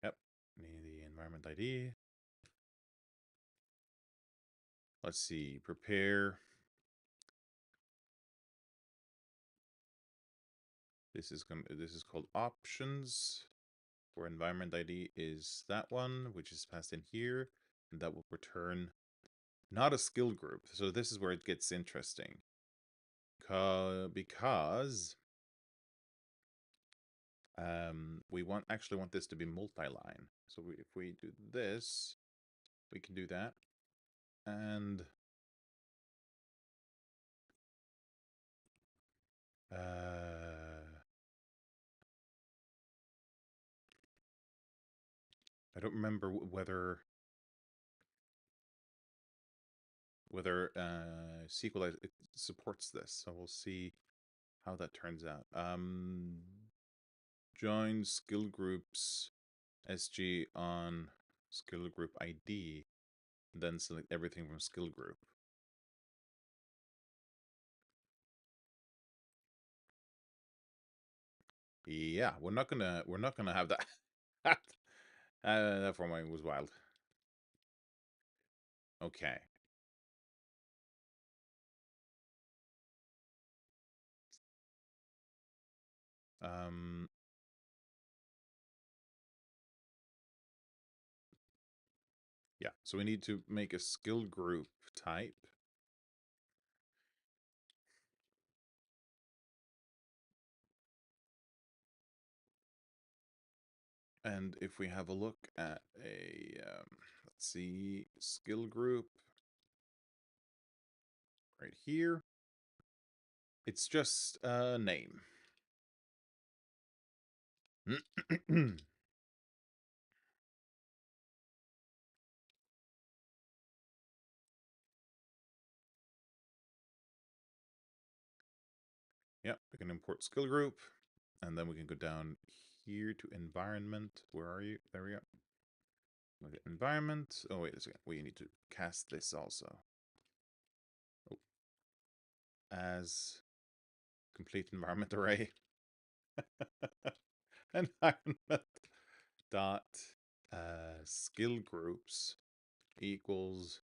Yep, need the environment ID. Let's see, prepare. This is called options. For environment ID is that one, which is passed in here, and that will return not a skill group. So this is where it gets interesting. Because we actually want this to be multi-line. So if we do this, we can do that. And I don't remember whether SQLite supports this. So we'll see how that turns out. Join skill groups SG on skill group ID, then select everything from skill group. Yeah, we're not gonna have that. That formatting was wild. Okay. Yeah, so we need to make a skill group type. And if we have a look at a, let's see, skill group right here, it's just a name. Yep, we can import skill group, and then we can go down here to environment. Where are you? There we go. Look at environment. Oh, wait a second. We need to cast this also. Oh. As complete environment array. Environment dot skill groups equals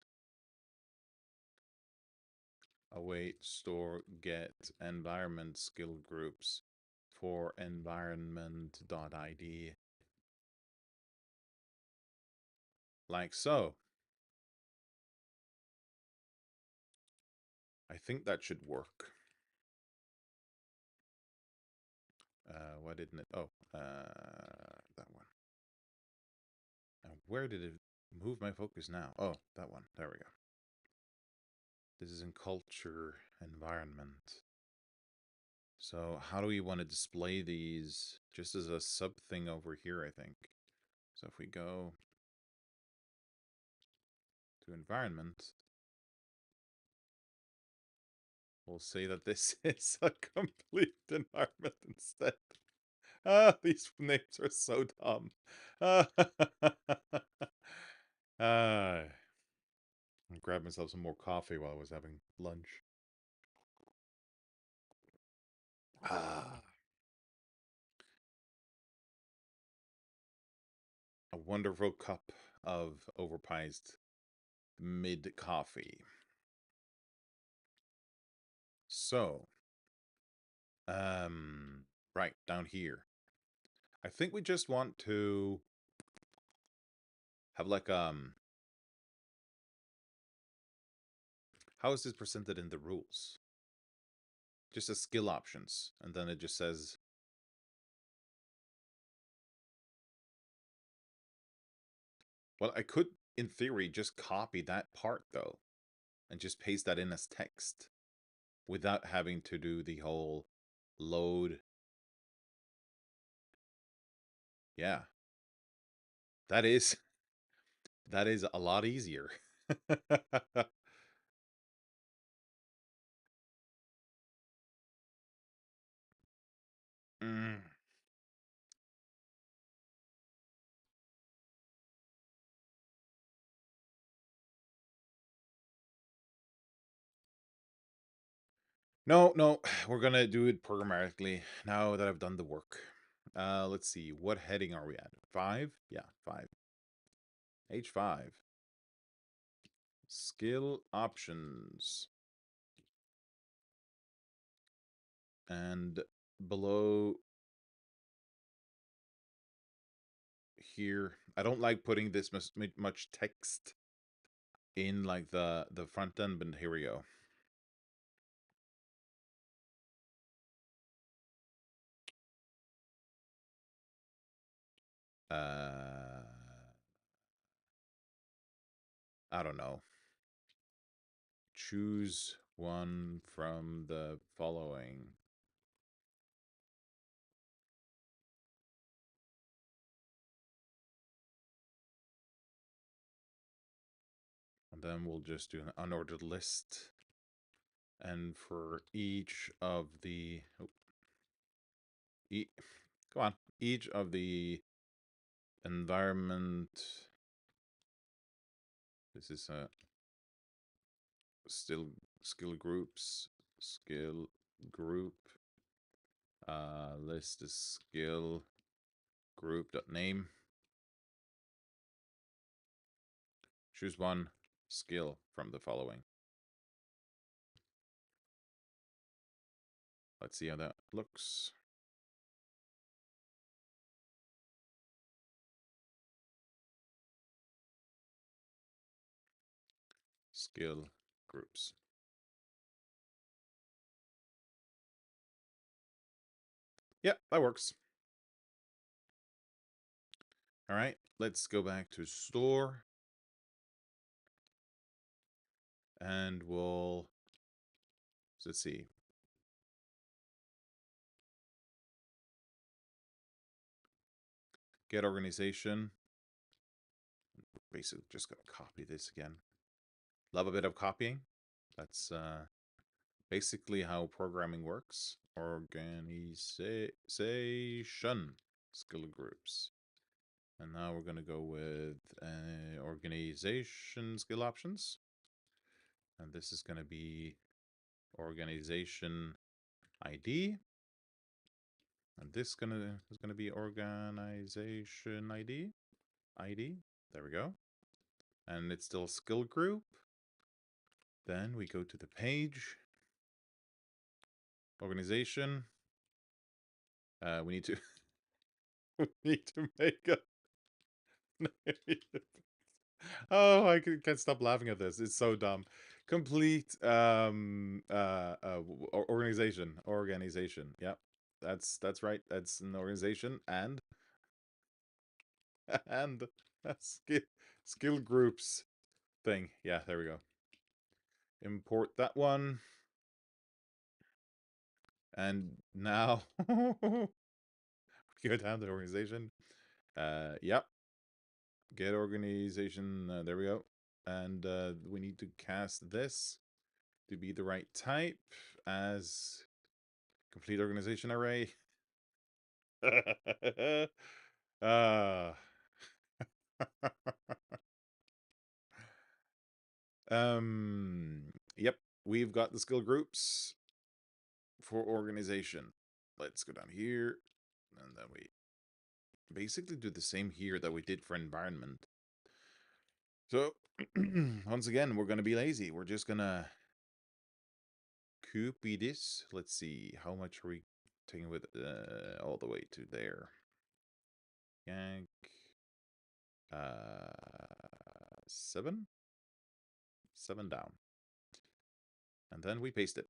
await store get environment skill groups for environment dot ID, like so. I think that should work. Why didn't it? Oh, that one. Now, where did it move my focus now? Oh, that one. There we go. This is in culture environment. So how do we want to display these? Just as a sub thing over here, I think. So if we go to environment, we'll say that this is a complete environment instead. These names are so dumb. Uh, I grabbed myself some more coffee while I was having lunch. Ah, a wonderful cup of overpriced mid coffee. So, right down here. I think we just want to have like how is this presented in the rules? Just as skill options, and then it just says well, I could in theory just copy that part though and just paste that in as text without having to do the whole load. Yeah. That is that is a lot easier. Mm. No, no, we're gonna do it programmatically now that I've done the work. Let's see, what heading are we at? 5? Yeah, 5. H5. Skill options. And below here, I don't like putting this much text in like the front end, but here we go. I don't know. Choose one from the following. And then we'll just do an unordered list. And for each of the come on, each of the environment, this is a skill groups, skill group, list is skill group.name. Choose one skill from the following. Let's see how that looks. Skill groups. Yeah, that works. All right, let's go back to store. And let's see. Get organization. Basically just gonna copy this again. Love a bit of copying. That's basically how programming works. Organization skill groups. And now we're going to go with organization skill options. And this is going to be organization ID. And this is going to be organization ID. There we go. And it's still skill group. Then we go to the page. Organization. We need to we need to make a oh, I can't stop laughing at this. It's so dumb. Complete organization. Yep. That's right. That's an organization and and a skill groups thing. Yeah, there we go. Import that one. And now go down to organization. Yep. Get organization. There we go. And we need to cast this to be the right type as complete organization array. uh, yep, we've got the skill groups for organization. Let's go down here, and then we basically do the same here that we did for environment. So, once again, we're going to be lazy. We're just going to copy this. Let's see, how much are we taking with all the way to there? Yank. 7? 7 down. And then we paste it.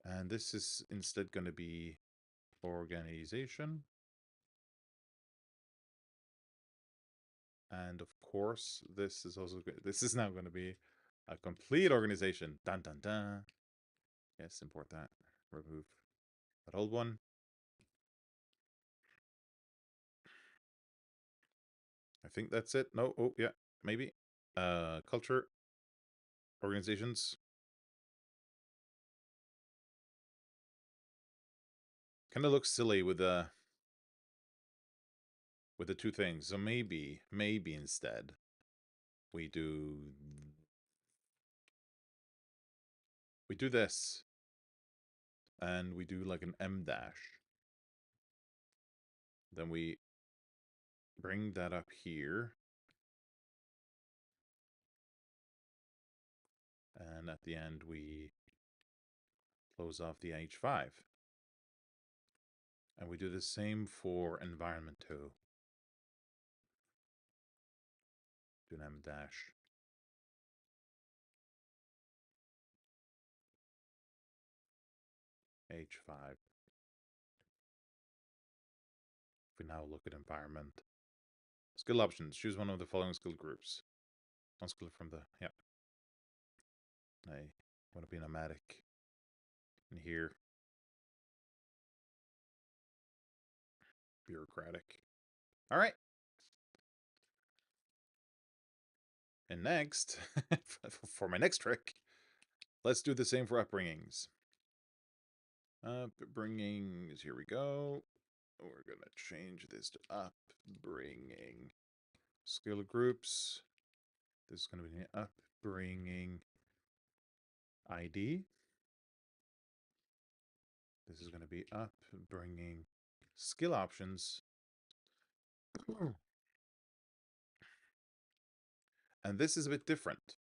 And this is instead going to be organization. And of course, this is also this is now going to be a complete organization. Dun dun dun. Yes, import that. Remove that old one. I think that's it. No, oh yeah, maybe. Culture, organizations. Kind of looks silly with the two things. So maybe instead we do this, and we do like an M dash. Then we bring that up here. And at the end, we close off the H5. And we do the same for environment 2. Do an M dash. H5. If we now look at environment. Skill options. Choose one of the following skill groups. One skill from the, yeah. I want to be nomadic. And here, bureaucratic. All right. And next, for my next trick, let's do the same for upbringings. Upbringings, here we go. We're going to change this to upbringing. Skill groups. This is going to be an upbringing ID. This is going to be upbringing skill options. And this is a bit different,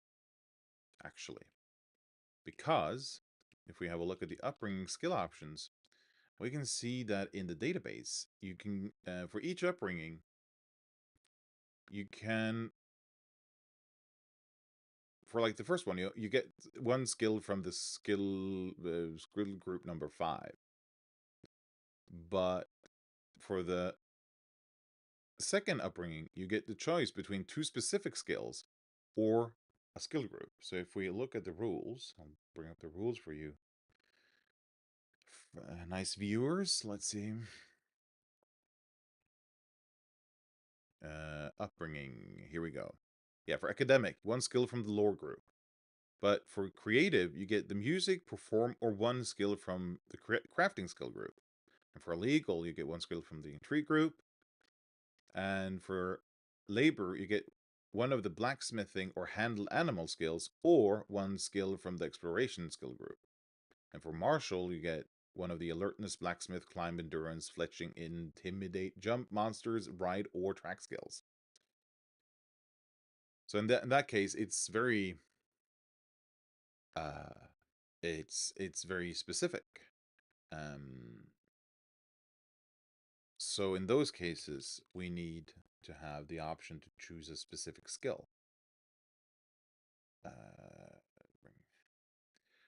actually, because if we have a look at the upbringing skill options, we can see that in the database, you can, for each upbringing, you can, for like the first one, you get one skill from the skill group number 5. But for the second upbringing, you get the choice between 2 specific skills or a skill group. So if we look at the rules, I'll bring up the rules for you. Nice viewers, let's see. Upbringing, here we go. Yeah, for academic, 1 skill from the lore group. But for creative, you get the music, perform, or 1 skill from the crafting skill group. And for legal, you get 1 skill from the intrigue group. And for labor, you get 1 of the blacksmithing or handle animal skills, or 1 skill from the exploration skill group. And for martial, you get 1 of the alertness, blacksmith, climb, endurance, fletching, intimidate, jump, monsters, ride, or track skills. So in that case, it's very it's very specific. So in those cases, we need to have the option to choose a specific skill.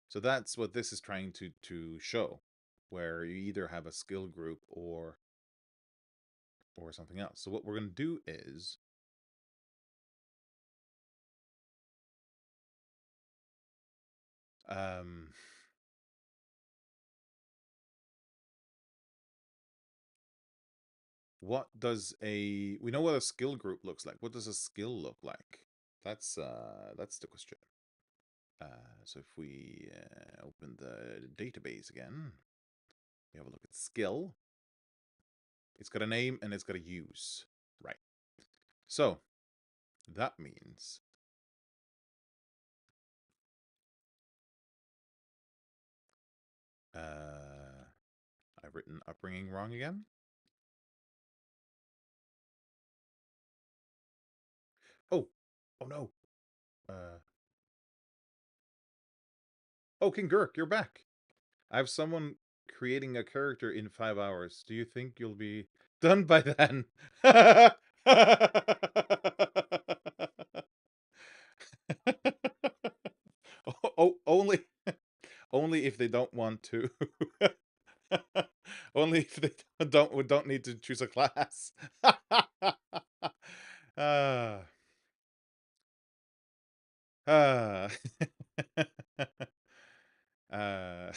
So that's what this is trying to show, where you either have a skill group or something else. So what we're going to do is what does we know what a skill group looks like. What does a skill look like? That's the question. So if we open the database again, We have a look at skill. It's got a name and it's got a use. Right. So that means I've written upbringing wrong again. Oh, oh no. Oh, King Gurk, you're back. I have someone creating a character in 5 hours. Do you think you'll be done by then? Oh, only if they don't want to. Only if they don't need to choose a class. Ah. Ah. Uh,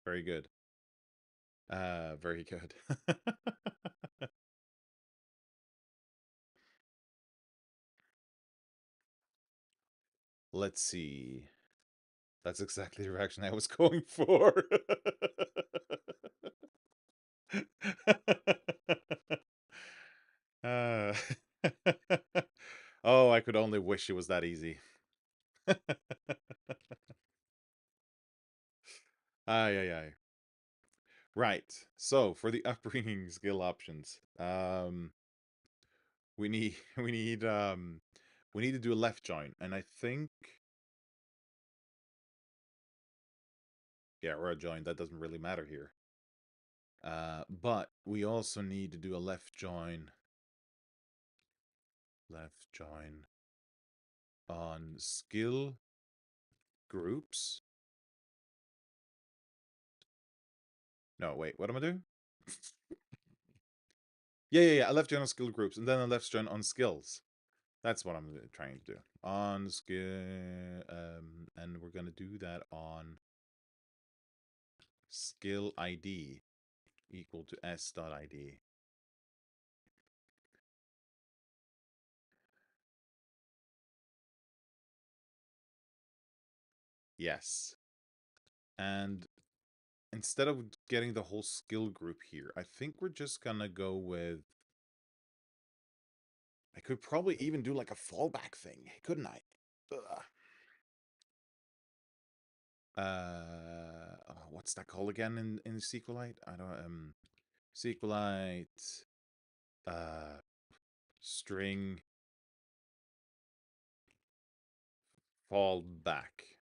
very good. Very good. Let's see. That's exactly the reaction I was going for. uh, oh, I could only wish it was that easy. Ay, ay, ay. Right. So for the upbringing skill options, we need we need to do a left join, and I think yeah, or a join. That doesn't really matter here. But we also need to do a left join. Left join on skill groups. No, wait, what am I doing? Yeah. A left join on skill groups, and then a left join on skills. That's what I'm trying to do. On skill, and we're gonna do that on skill ID equal to s.id. Yes. And instead of getting the whole skill group here, I think we're just gonna go with... I could probably even do like a fallback thing, couldn't I? Ugh. What's that called again in SQLite? I don't SQLite string fallback.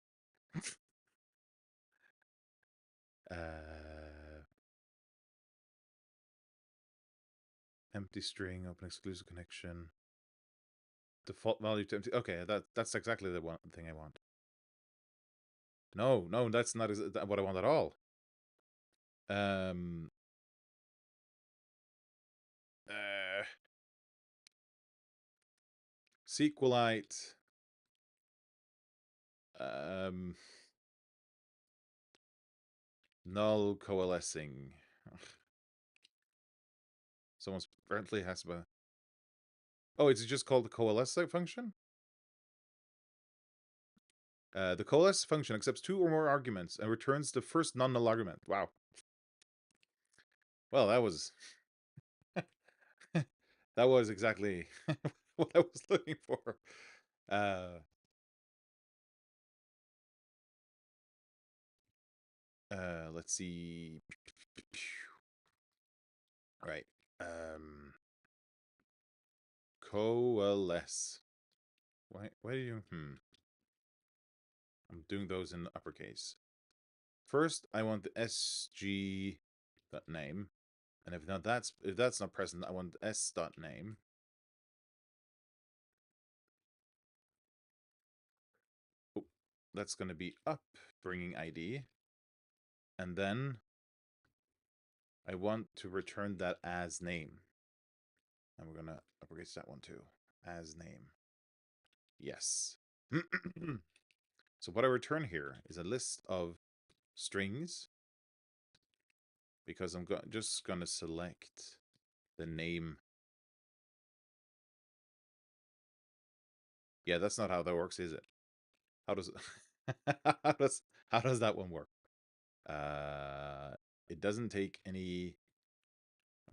Empty string, open exclusive connection. Default value to empty. Okay, that's exactly the one thing I want. No, that's not what I want at all. SQLite. Null coalescing. Ugh. Someone's apparently has to... Oh, it's just called the coalesce function? The coalesce function accepts 2 or more arguments and returns the first non-null argument. Wow. Well, that was... that was exactly what I was looking for. Let's see. Right. Coalesce. Why do you... I'm doing those in uppercase. First, I want the SG name, and if that's not present, I want S name. Oh, that's going to be upbringing ID, and then I want to return that as name, and we're gonna uppercase that one too, as name. Yes. So what I return here is a list of strings, because I'm just gonna select the name. Yeah, that's not how that works, is it? How does how does that one work? It doesn't take any...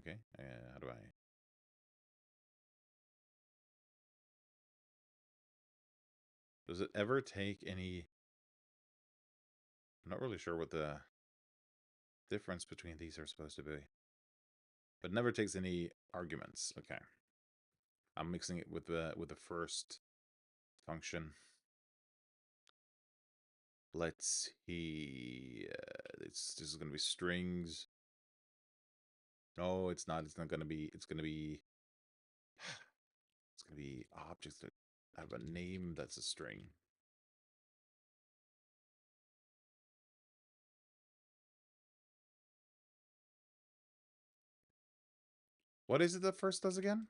Okay, how do I... Does it ever take any... I'm not really sure what the difference between these are supposed to be. But never takes any arguments. Okay. I'm mixing it with the first function. Let's see. This is going to be strings. No, it's not. It's not going to be. It's going to be. It's going to be objects that have a name that's a string. What is it that first does again?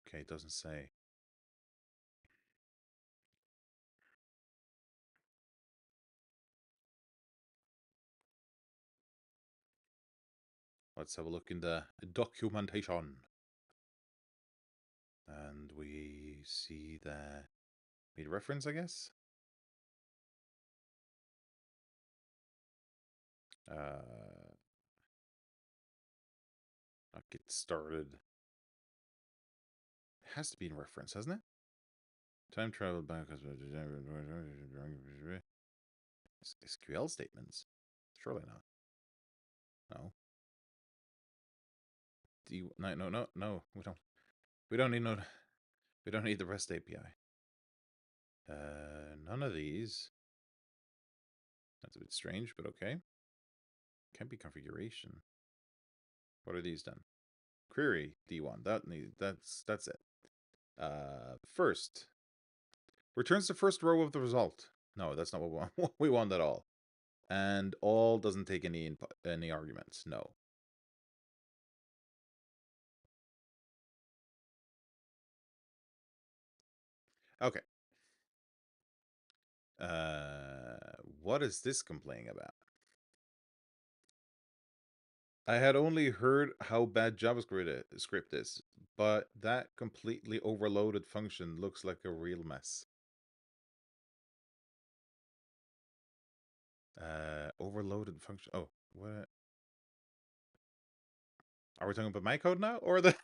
Okay, it doesn't say. Let's have a look in the documentation. And we see the need reference, I guess. I'll get started. It has to be in reference, hasn't it? Time travel back SQL statements. Surely not. No. No. We don't need no. We don't need the REST API. None of these. That's a bit strange, but okay. Can't be configuration. What are these then? Query D1. That's it. First returns the first row of the result. No, that's not what we want. We want at all. And all doesn't take any input, any arguments. No. Okay. What is this complaining about? I had only heard how bad JavaScript is, but that completely overloaded function looks like a real mess. Overloaded function. Oh, what? Are we talking about my code now, or the?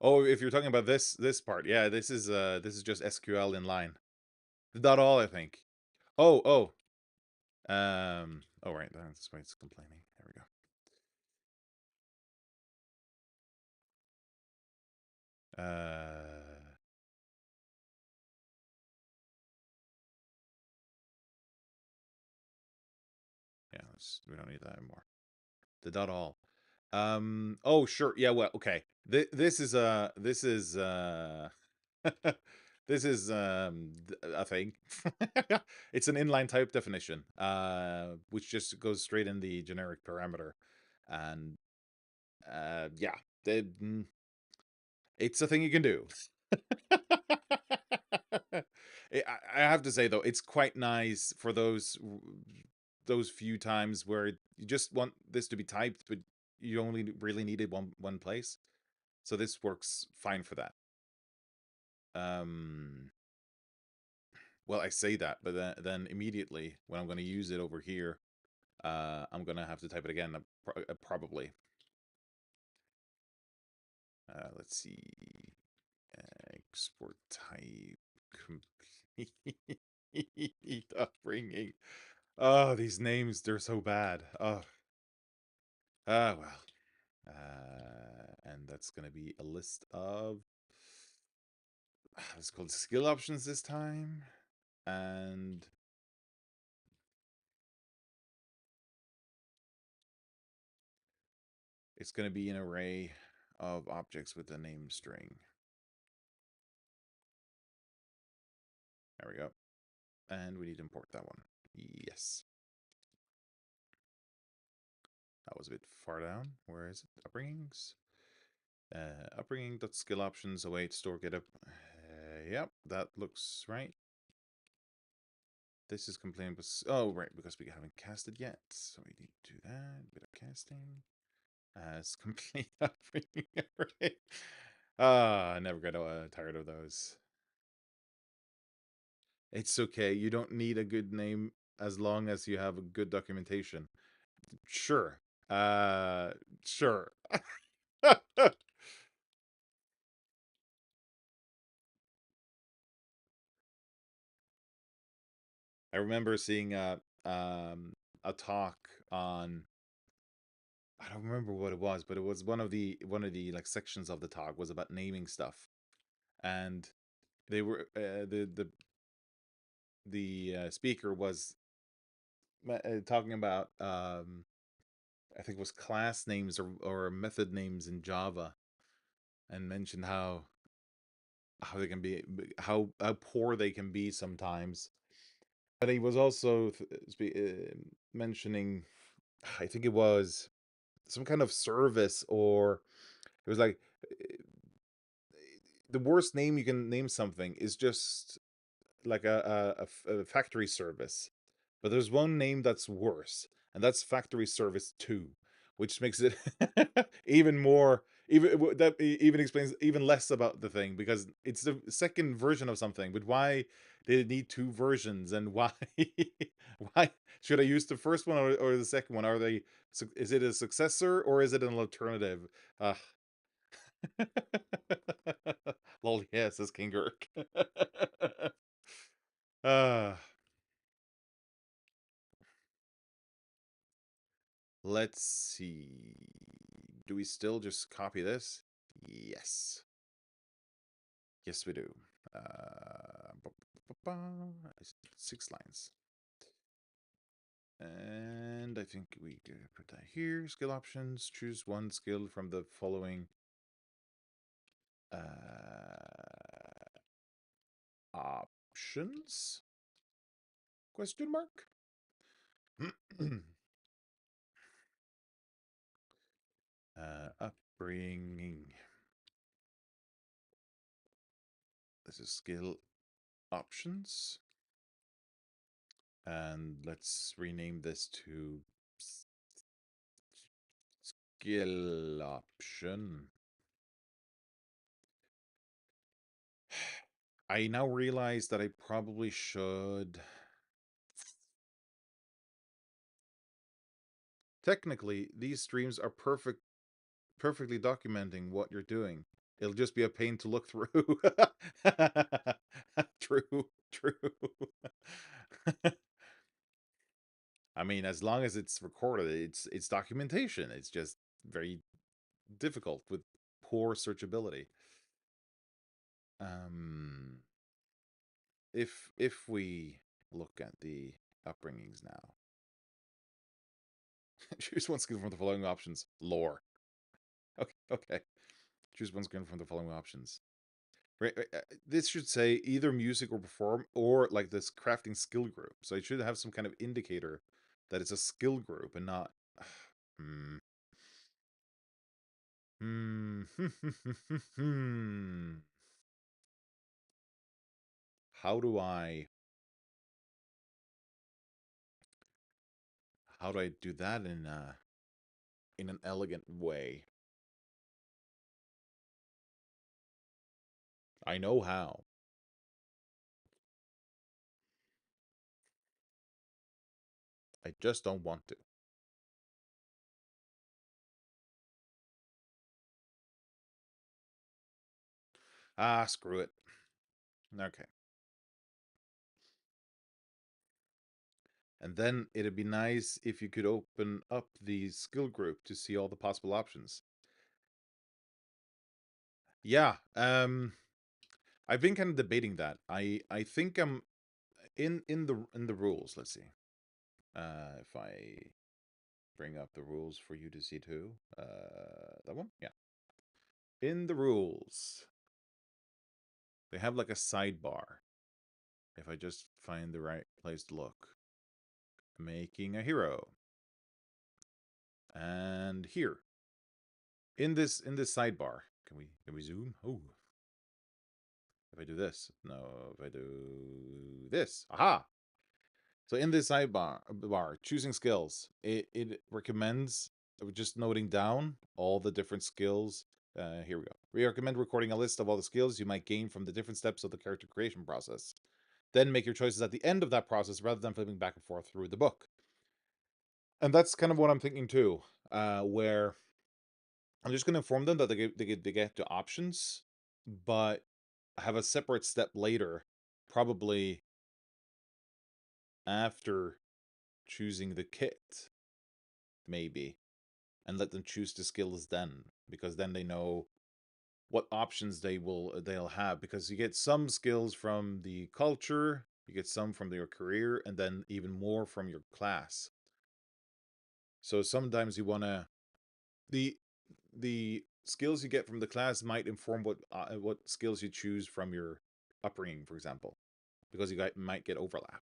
Oh, if you're talking about this part, yeah, this is just SQL in line. The dot all, I think. Oh. Oh right, that's why it's complaining. There we go. Yeah, we don't need that anymore. The dot all. Oh sure, yeah, well, okay. This is this is this is a thing. It's an inline type definition, which just goes straight in the generic parameter, and yeah, it's a thing you can do. I have to say though, it's quite nice for those few times where you just want this to be typed, but you only really need it one place. So this works fine for that. Well, I say that, but then immediately when I'm going to use it over here, I'm going to have to type it again, probably. Let's see. Export type complete upbringing. Oh, these names, they're so bad. Oh. Well. And that's going to be a list of, let's call it skill options this time. And it's going to be an array of objects with a name string. There we go. And we need to import that one. Yes. That was a bit far down. Where is it? Upbringings. Upbringing.skill options await store getup. Yep, that looks right. This is complaining, oh right, because we haven't casted yet, so we need to do that. Bit of casting. as complete upbringing. Right? I never get tired of those. It's okay. You don't need a good name as long as you have a good documentation. Sure. Sure. I remember seeing a talk on, I don't remember what it was, but it was one of the like sections of the talk was about naming stuff, and they were the speaker was talking about I think it was class names or method names in Java, and mentioned how they can be how poor they can be sometimes. But he was also mentioning, I think it was some kind of service, or it was like the worst name you can name something is just like a factory service. But there's one name that's worse, and that's factory service 2, which makes it even more, even explains even less about the thing, because it's the second version of something. But why did it need two versions, and why why should I use the first one or the second one? Are they, is it a successor or is it an alternative? uh Lol, yeah, says King Gurk. uh Let's see. Do we still just copy this? Yes. Yes, we do. 6 lines. And I think we could put that here. Skill options. Choose one skill from the following options? Question mark? Upbringing. This is skill options. And let's rename this to skill option. I now realize that I probably should. Technically, these streams are perfectly documenting what you're doing. It'll just be a pain to look through. True, true. I mean, as long as it's recorded, it's documentation. It's just very difficult with poor searchability. If we look at the upbringings now, choose one skill from the following options. Lore. Okay. Choose one skill from the following options. Right. This should say either music or perform, or like this crafting skill group. So it should have some kind of indicator that it's a skill group and not. Hmm. Hmm. How do I? How do I do that in an elegant way? I know how. I just don't want to. Ah, screw it. Okay. And then it'd be nice if you could open up the skill group to see all the possible options. Yeah, I've been kind of debating that. I think I'm in the rules. Let's see. If I bring up the rules for you to see too. That one? Yeah. In the rules, they have like a sidebar. If I just find the right place to look. Making a hero. And here. In this sidebar. Can we zoom? Oh. If I do this. No, if I do this. Aha! So in this sidebar choosing skills, it recommends just noting down all the different skills. Here we go. We recommend recording a list of all the skills you might gain from the different steps of the character creation process. Then make your choices at the end of that process rather than flipping back and forth through the book. And that's kind of what I'm thinking too, where I'm just going to inform them that they get the options, but have a separate step later, probably after choosing the kit, maybe, and let them choose the skills then, because then they know what options they'll have, because you get some skills from the culture, you get some from your career, and then even more from your class. So sometimes you want to the the skills you get from the class might inform what skills you choose from your upbringing, for example, because might get overlap.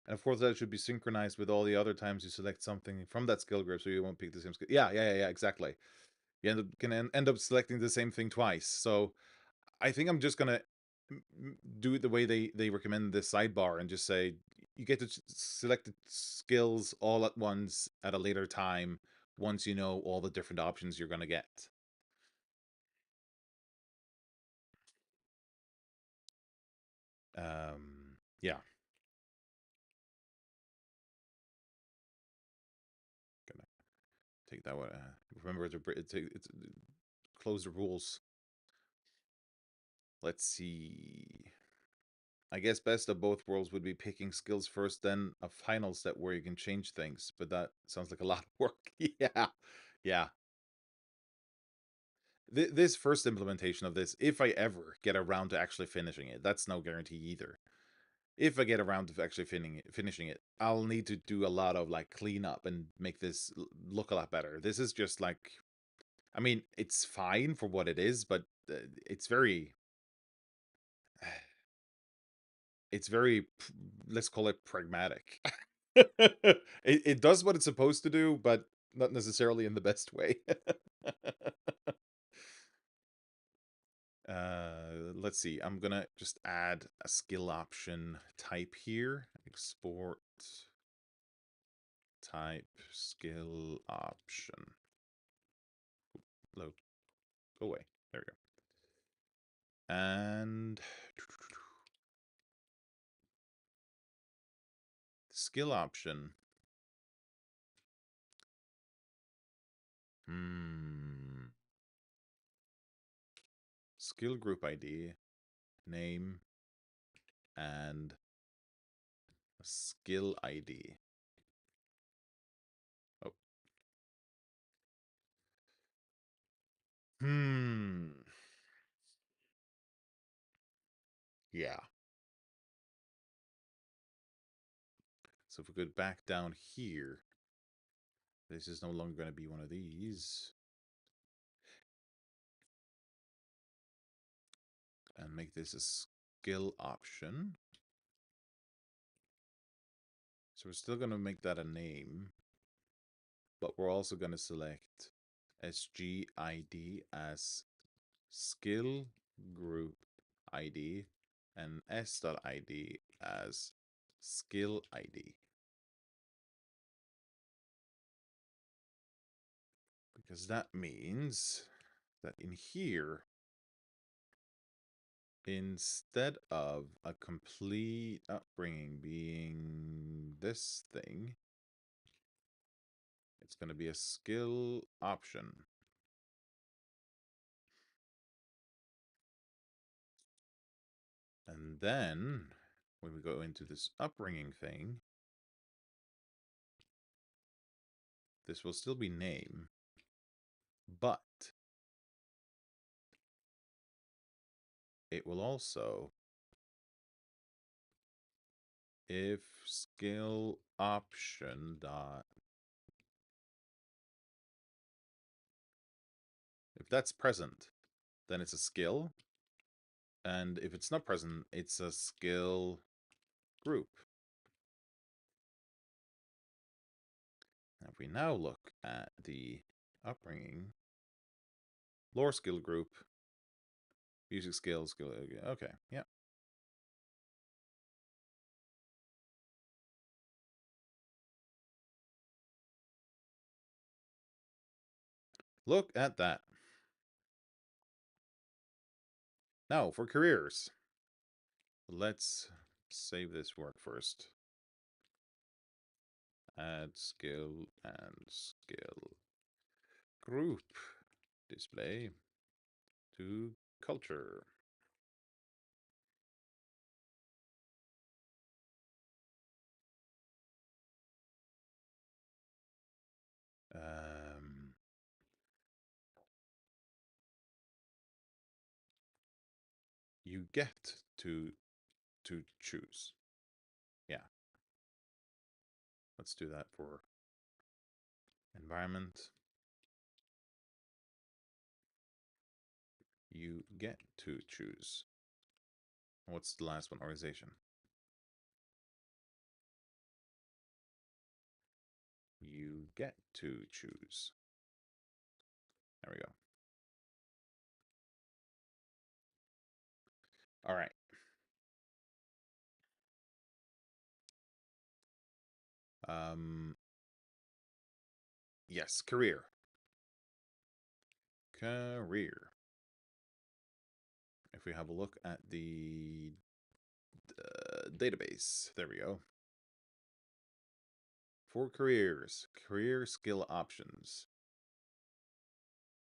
And of course, that should be synchronized with all the other times you select something from that skill group, so you won't pick the same skill. Yeah, exactly. You can end up selecting the same thing twice. So I think I'm just gonna do it the way they recommend this sidebar and just say you get to select the skills all at once at a later time once you know all the different options you're gonna get. Yeah. Gonna take that one. Remember to close the rules. Let's see. I guess best of both worlds would be picking skills first, then a final step where you can change things. But that sounds like a lot of work. Yeah. Yeah. This first implementation of this, if I ever get around to actually finishing it, that's no guarantee either. If I get around to actually finishing it, I'll need to do a lot of like cleanup and make this look a lot better. This is just like, I mean, it's fine for what it is, but it's very, it's very, let's call it pragmatic. It does what it's supposed to do, but not necessarily in the best way. Let's see. I'm gonna just add a skill option type here. Export type skill option. Load. Go away. There we go. And skill option. Skill group ID, name, and skill ID. Oh. Yeah. So if we go back down here, this is no longer going to be one of these. And make this a skill option. So we're still going to make that a name, but we're also going to select SGID as skill group ID and S.ID as skill ID. Because that means that in here, instead of a complete upbringing being this thing, it's going to be a skill option. And then when we go into this upbringing thing, this will still be name, but it will also, if skill option dot, if that's present, then it's a skill. And if it's not present, it's a skill group. If we now look at the upbringing, lore skill group, music skill, okay, yeah. Look at that. Now, for careers. Let's save this work first. Add skill and skill group display to culture. You get to choose. Yeah. Let's do that for environment. You get to choose. What's the last one? Organization. You get to choose. There we go. All right. Yes, career. Career. If we have a look at the database, there we go. For careers, career skill options.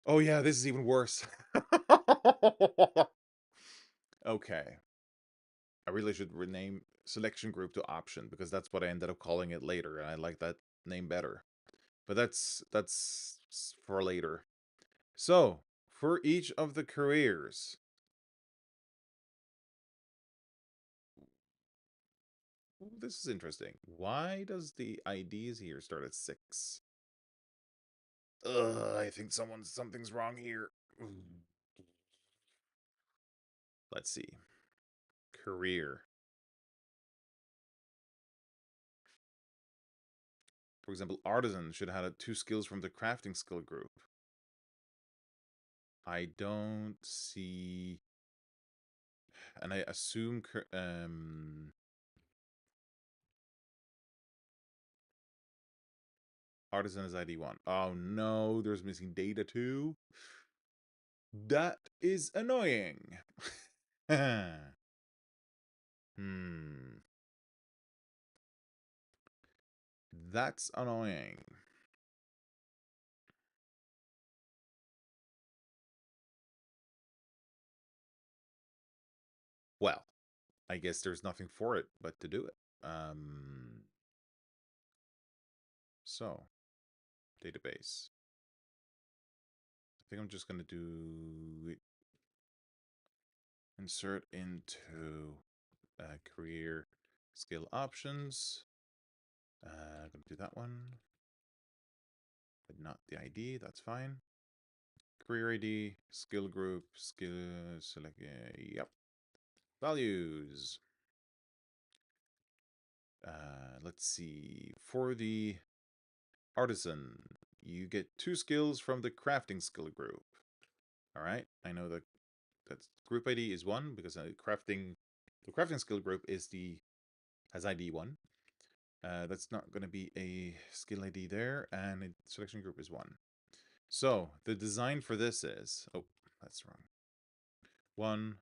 Oh yeah, this is even worse. Okay. I really should rename selection group to option because that's what I ended up calling it later, and I like that name better. But that's for later. So, for each of the careers, this is interesting. Why does the IDs here start at 6? Ugh, I think something's wrong here. Let's see. Career. For example, artisan should have 2 skills from the crafting skill group. I don't see, and I assume artisan is ID 1. Oh no, there's missing data too. That is annoying. Hmm. That's annoying. Well, I guess there's nothing for it but to do it. So, database. I think I'm just going to do insert into career skill options. I'm going to do that one, but not the ID. That's fine. Career ID, skill group, skill select. Yep. Values. Let's see. For the artisan, you get 2 skills from the crafting skill group. All right. I know that group ID is 1 because the crafting skill group has ID 1. That's not going to be a skill ID there, and selection group is 1. So the design for this is, oh, that's wrong. 1,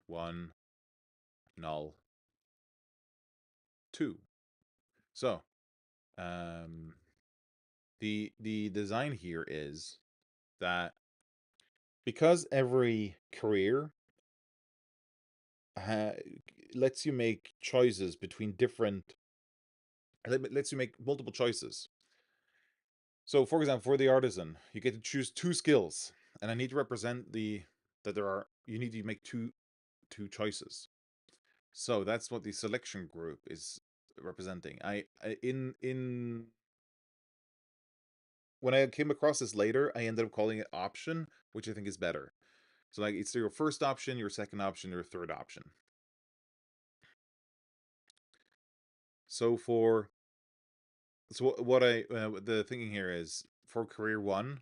1, null, 2. So the design here is that because every career lets you make choices between different, lets you make multiple choices. So, for example, for the artisan, you get to choose 2 skills, and I need to represent you need to make two choices. So that's what the selection group is representing. In when I came across this later, I ended up calling it option, which I think is better. So like it's your first option, your second option, your third option. So what the thinking here is for career 1,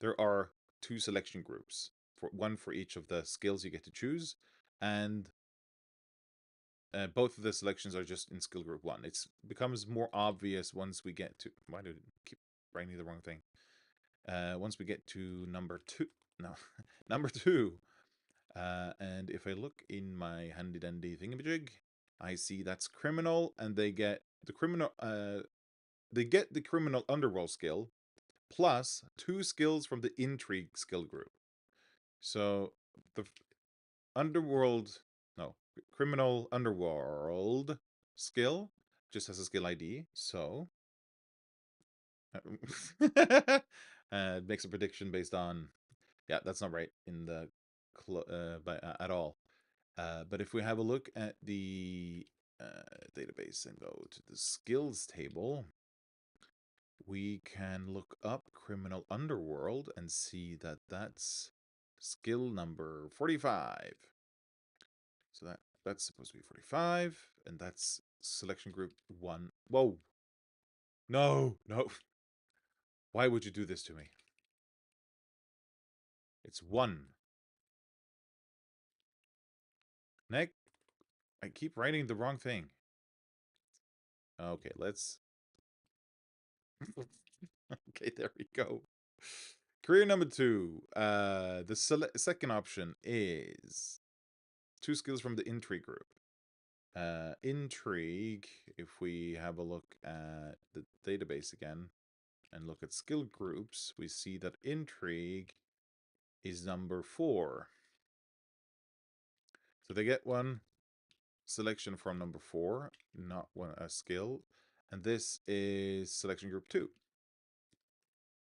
there are 2 selection groups, for one for each of the skills you get to choose, and both of the selections are just in skill group 1. It becomes more obvious once we get to, why did I keep writing the wrong thing? Once we get to number two, no, number two, and if I look in my handy dandy thingamajig, I see that's criminal, and they get the criminal. They get the criminal underworld skill plus 2 skills from the intrigue skill group. So the underworld, no, criminal underworld skill just has a skill ID. So it makes a prediction based on, yeah, that's not right in the at all. But if we have a look at the database and go to the skills table, we can look up criminal underworld and see that that's skill number 45. So that's supposed to be 45, and that's selection group 1. Whoa. No, no. Why would you do this to me? It's 1. Nick, I keep writing the wrong thing. Okay, let's... Okay, there we go. Career number 2. The second option is 2 skills from the intrigue group. Intrigue, if we have a look at the database again and look at skill groups, we see that intrigue is number 4. So they get 1 selection from number 4, not a skill. And this is selection group 2.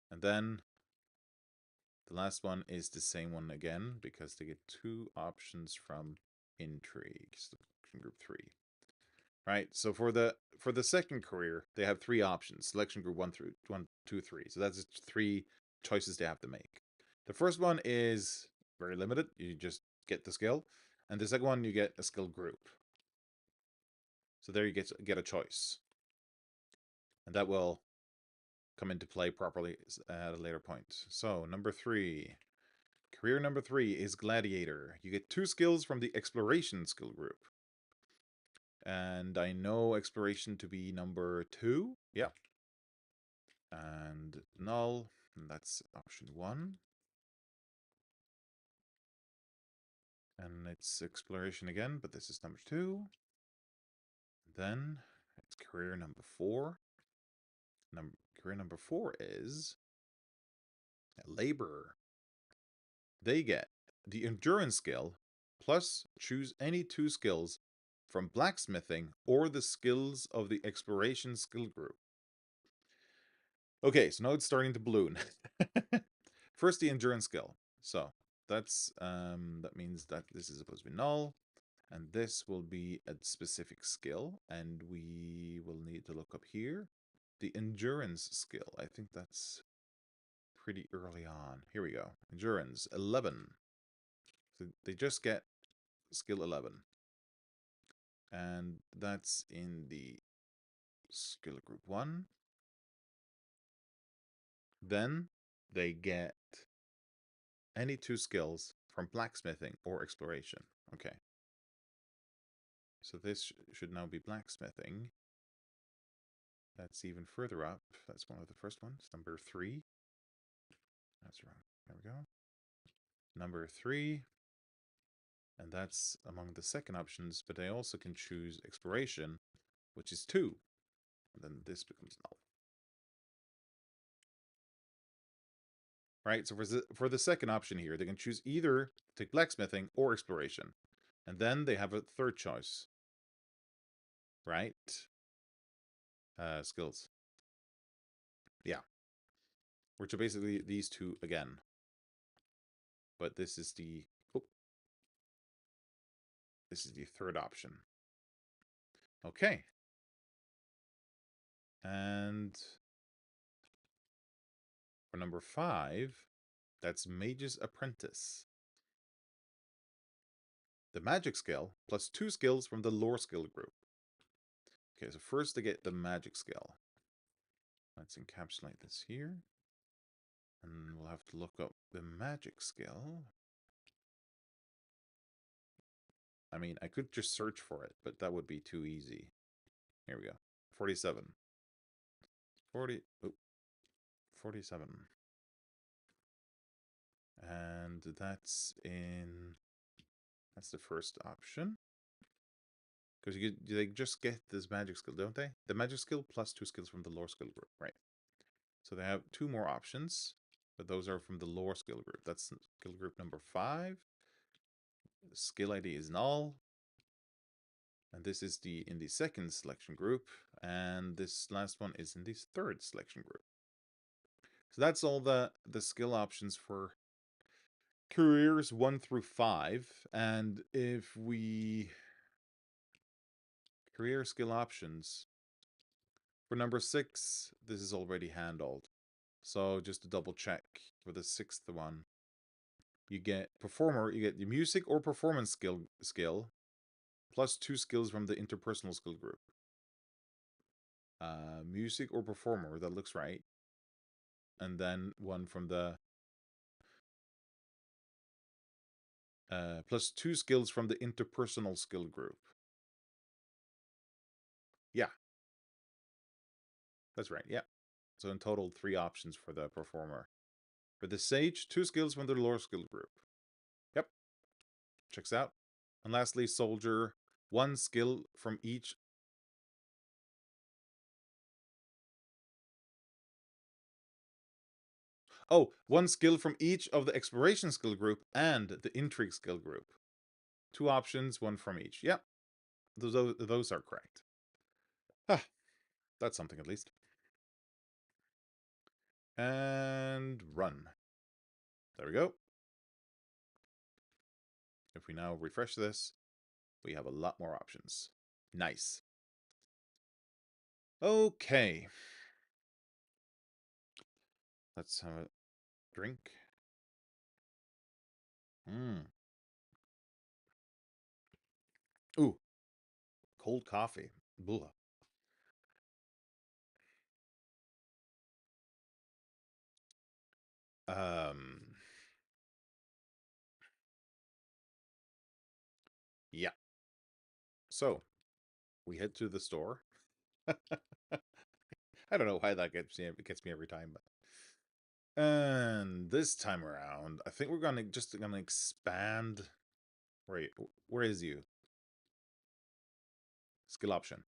And then the last one is the same one again, because they get 2 options from intrigue, selection group 3. Right, so for the second career, they have 3 options: selection group 1 through 1, 2, 3. So that's 3 choices they have to make. The first one is very limited; you just get the skill, and the second one you get a skill group. So there you get a choice, and that will come into play properly at a later point. So number 3, career number 3 is gladiator. You get 2 skills from the exploration skill group. And I know exploration to be number 2. Yeah. And null, and that's option 1. And it's exploration again, but this is number 2. Then it's career number 4. Career number 4 is laborer. They get the endurance skill plus choose any 2 skills from blacksmithing or the skills of the exploration skill group. Okay, so now it's starting to balloon. First, the endurance skill. So that's that means that this is supposed to be null, and this will be a specific skill, and we will need to look up here the endurance skill. I think that's pretty early on. Here we go. Endurance 11. So they just get skill 11, and that's in the skill group 1. Then they get any 2 skills from blacksmithing or exploration. Okay. So this should now be blacksmithing. That's even further up. That's one of the first ones. Number 3. That's wrong. There we go. Number 3. And that's among the second options, but I also can choose exploration, which is 2. And then this becomes null. Right, so for the second option here, they can choose either take blacksmithing or exploration. And then they have a third choice. Right? Skills. Yeah. Which are basically these 2 again. But this is the third option. Okay. And for number 5, that's Mage's Apprentice. The magic skill plus 2 skills from the lore skill group. Okay, so first to get the magic skill. Let's encapsulate this here. And we'll have to look up the magic skill. I mean, I could just search for it, but that would be too easy. Here we go. 47. 47. And that's the first option. Because they just get this magic skill, don't they? The magic skill plus 2 skills from the lore skill group, right? So they have 2 more options, but those are from the lore skill group. That's skill group number 5. The skill ID is null. And this is in the second selection group, and this last one is in the third selection group. So that's all the skill options for careers 1 through 5. And if we career skill options for number 6, this is already handled. So just to double check for the 6th one, you get performer, you get the music or performance skill plus 2 skills from the interpersonal skill group. Music or performer, that looks right. And then one from the plus 2 skills from the interpersonal skill group. Yeah. That's right, yeah. So in total, 3 options for the performer. For the sage, 2 skills from the lore skill group. Yep. Checks out. And lastly, soldier, 1 skill from each. Oh, 1 skill from each of the exploration skill group and the intrigue skill group. 2 options, 1 from each. Yep. Those are correct. Ah, that's something at least. And run. There we go. If we now refresh this, we have a lot more options. Nice. Okay. Let's have a drink. Ooh, cold coffee. Blah. Yeah. So, we head to the store. I don't know why that gets me every time, but and this time around, I think we're gonna expand. Wait, where is you? Skill option.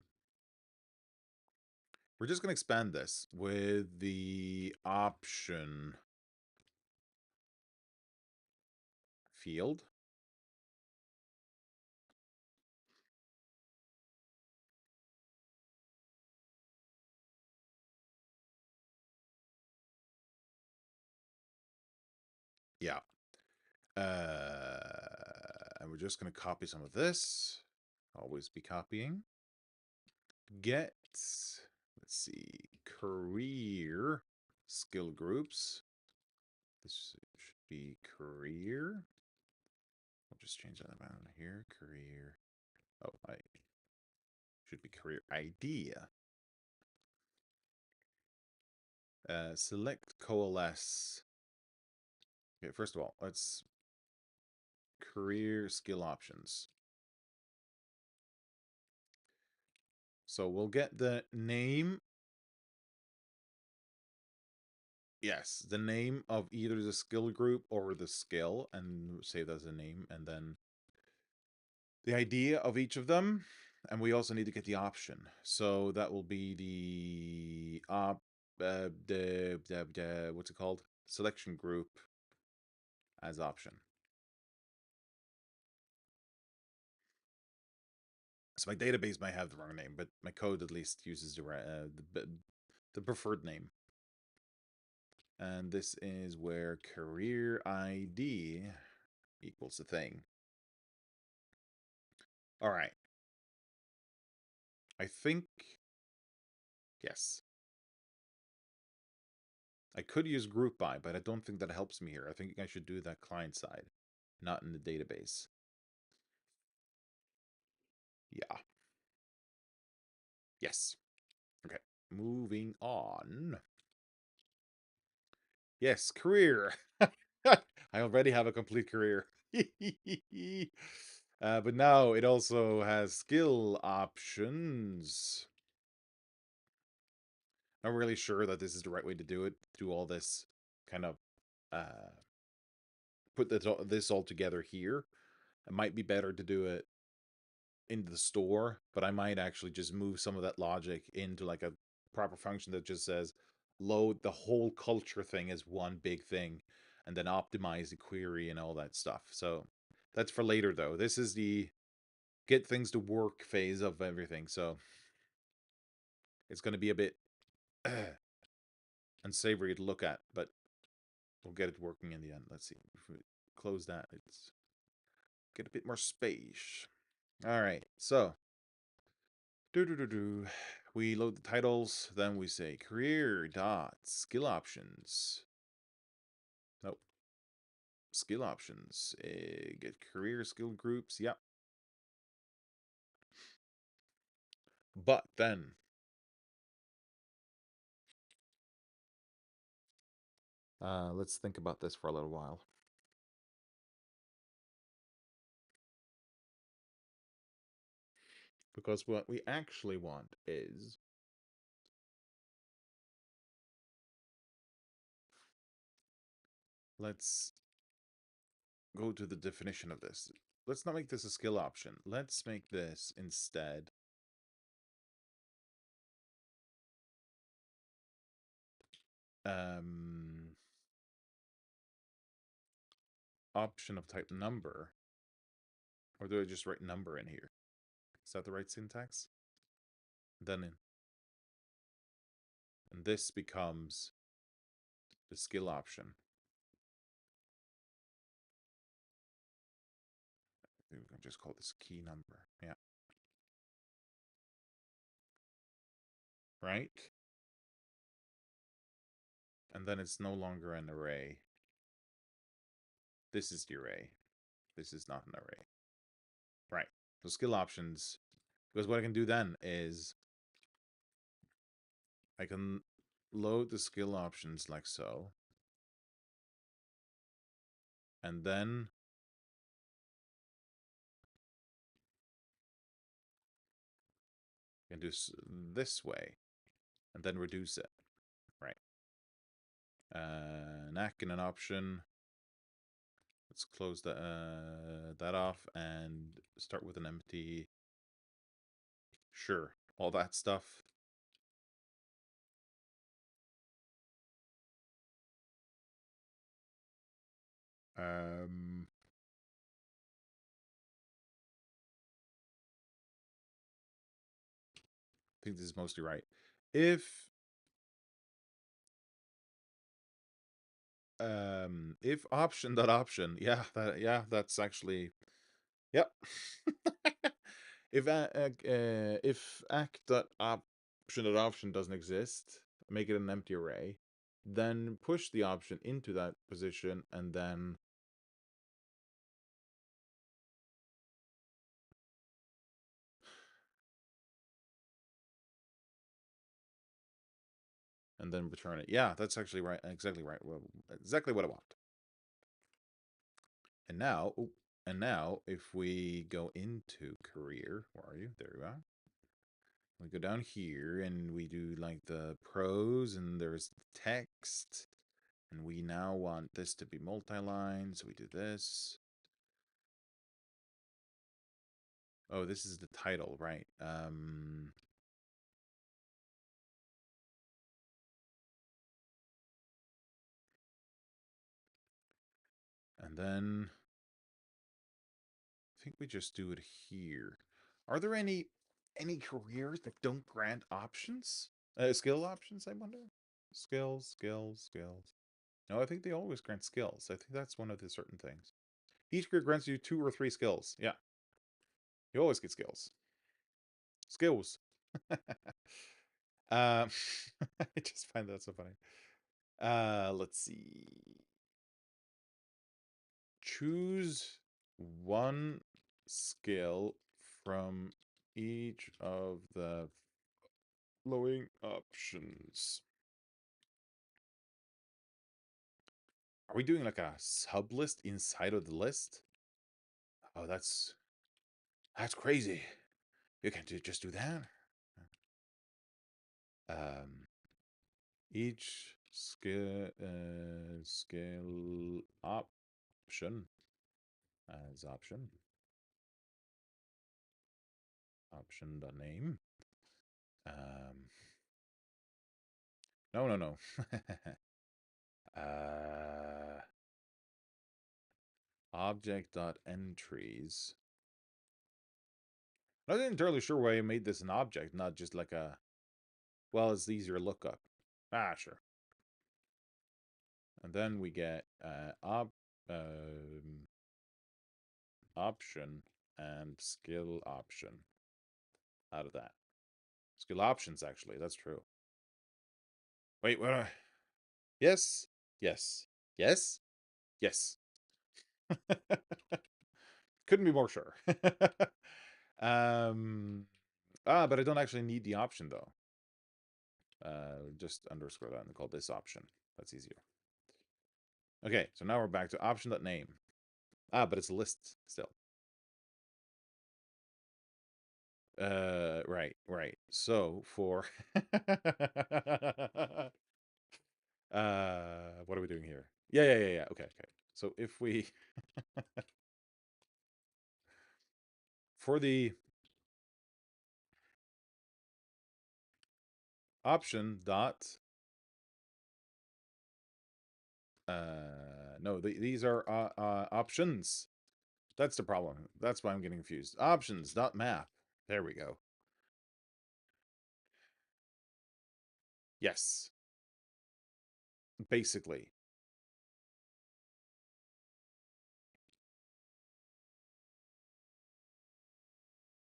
We're just gonna expand this with the option field. Yeah. And we're just gonna copy some of this. Always be copying. Get, let's see, career skill groups. This should be career. I'll just change that around here. Career. Oh, I should be career idea. Select coalesce. Okay, first of all, let's career skill options. So we'll get the name. Yes, the name of either the skill group or the skill, and save that as a name, and then the idea of each of them, and we also need to get the option. So that will be the what's it called? Selection group as option. So my database might have the wrong name, but my code at least uses the preferred name. And this is where career ID equals a thing. All right. I think, yes. I could use group by, but I don't think that helps me here. I think I should do that client side, not in the database. Yeah. Yes. Okay. Moving on. Yes, career. I already have a complete career. But now it also has skill options. Not really sure that this is the right way to do it. Do all this kind of put this all together here. It might be better to do it into the store, but I might actually just move some of that logic into like a proper function that just says load the whole culture thing as one big thing and then optimize the query and all that stuff. So that's for later though. This is the get things to work phase of everything. So it's going to be a bit unsavory to look at, but we'll get it working in the end. Let's see. If we close that, it's get a bit more space. All right. So we load the titles, then we say career dot skill options. Nope. Skill options. Get career skill groups. Yep. But then let's think about this for a little while. Because what we actually want is let's go to the definition of this. Let's not make this a skill option. Let's make this instead option of type number. Or do I just write number in here? Is that the right syntax? Then and this becomes the skill option. We can just call this key number. Yeah. Right? And then it's no longer an array. This is the array. This is not an array. Right. So skill options, because what I can do then is I can load the skill options like so. And then I can do this way and then reduce it. Right. Knack in an option. Let's close that off and start with an empty. Sure, all that stuff. I think this is mostly right. If option dot option, that's actually, yep. If act dot option doesn't exist, make it an empty array, then push the option into that position and then return it. Yeah, that's actually right. Exactly right. Well, exactly what I want. And now, if we go into career, where are you? There you are. We go down here and we do like the pros and there's text. And we now want this to be multi-line, so we do this. Oh, this is the title, right? And then I think we just do it here. Are there any careers that don't grant options? Skill options, I wonder? Skills. No, I think they always grant skills. I think that's one of the certain things. Each career grants you 2 or 3 skills. Yeah. You always get skills. Skills. I just find that so funny. Let's see. Choose one skill from each of the following options. Are we doing like a sub list inside of the list? Oh, that's crazy. You can't just do that. Each skill up Option as option. Option the name. No. Object.entries. I'm not entirely sure why I made this an object, not just like a. Well, it's easier lookup. Sure. And then we get option and skill option out of that. Skill options, actually. That's true. Wait, what? Yes. Yes. Yes. Yes. Couldn't be more sure. But I don't actually need the option, though. Just underscore that and call this option. That's easier. Okay, so now we're back to option.name. But it's a list still. Right. So for what are we doing here? Yeah. Okay. So if we for the option dot no, these are options. That's the problem. That's why I'm getting confused. Options dot map. There we go. Yes. Basically.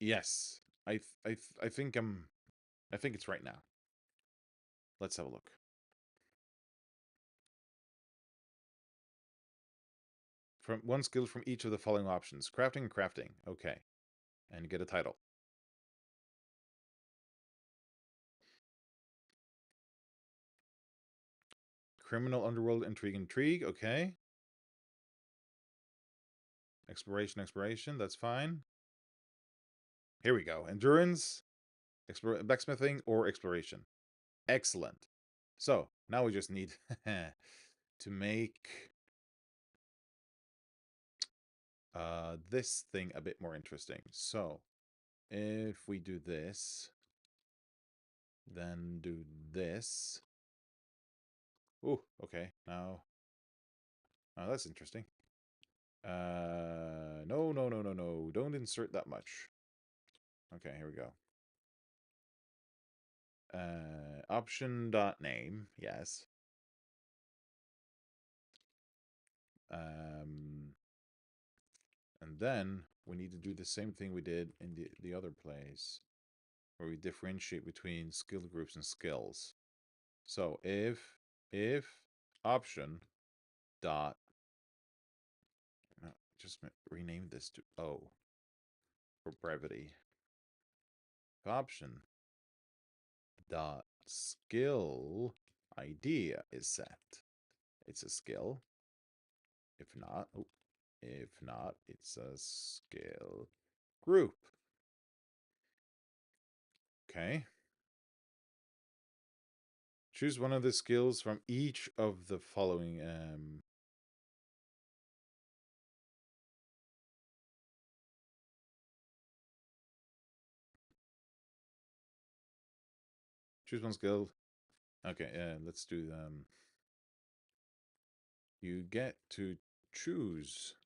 Yes. I think it's right now. Let's have a look. From one skill from each of the following options. Crafting and crafting. Okay. And get a title. Criminal underworld intrigue. Okay. Exploration. That's fine. Here we go. Endurance, blacksmithing, or exploration. Excellent. So now we just need to make this thing a bit more interesting. So if we do this, then do this. Ooh, okay. Now that's interesting. No. Don't insert that much. Okay, here we go. Option.name, yes. And then we need to do the same thing we did in the other place, where we differentiate between skill groups and skills. So if option dot, no, just rename this to O for brevity. Option dot skill ID is set. It's a skill. If not, it's a skill group. Okay. Choose one of the skills from each of the following. Choose one skill. Okay, let's do you get to choose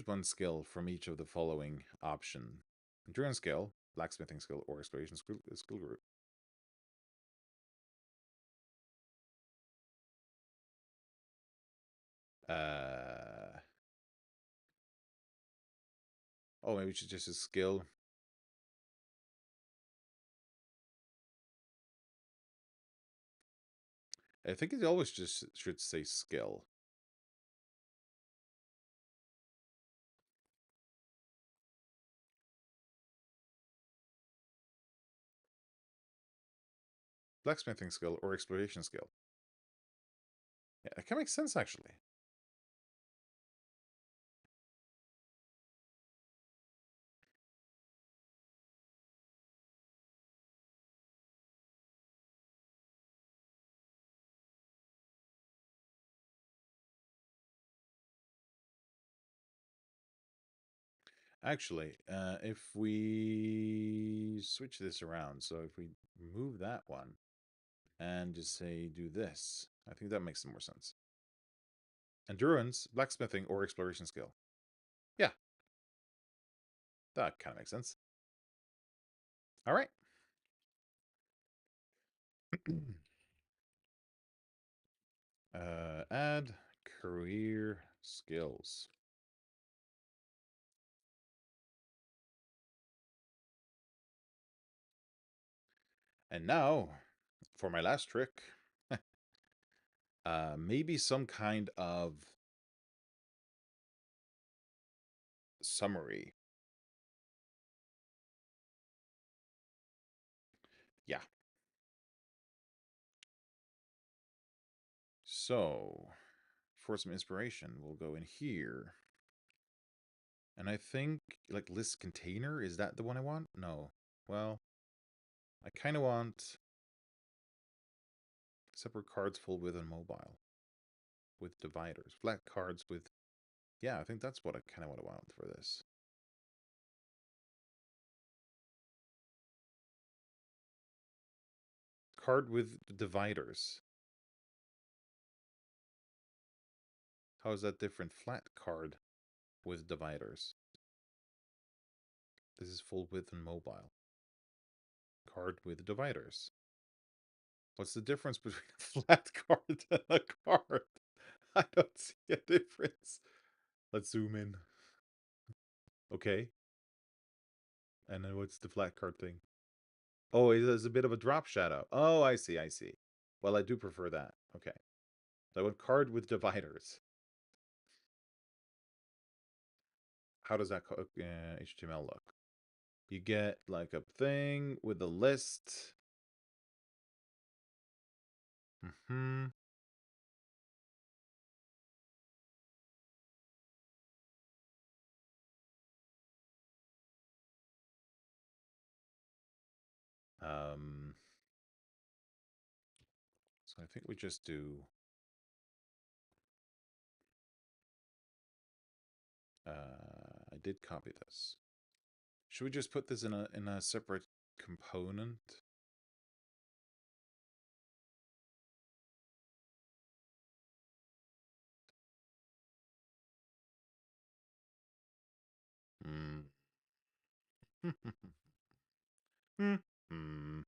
one skill from each of the following option: endurance skill, blacksmithing skill, or exploration skill group. Oh, maybe it's just a skill. I think it always just should say skill. Blacksmithing skill or exploration skill. Yeah, that can make sense actually. Actually, if we switch this around, so if we remove that one and just say do this, I think that makes some more sense. Endurance, blacksmithing, or exploration skill. Yeah, that kind of makes sense. All right. Add career skills. And now, for my last trick, maybe some kind of summary. Yeah. So, for some inspiration, we'll go in here. And I think, like, list container, is that the one I want? No. Well, I kind of want separate cards full with and mobile. With dividers. Flat cards with... Yeah, I think that's what I kind of want for this. Card with dividers. How is that different? Flat card with dividers. This is full width and mobile. Card with dividers. What's the difference between a flat card and a card? I don't see a difference. Let's zoom in. Okay. And then what's the flat card thing? Oh, it is a bit of a drop shadow. Oh, I see, I see. Well, I do prefer that. Okay. So a card with dividers. How does that HTML look? You get like a thing with a list. Mm-hmm. So I think we just do I did copy this. Should we just put this in a separate component? Hmm. Hmm.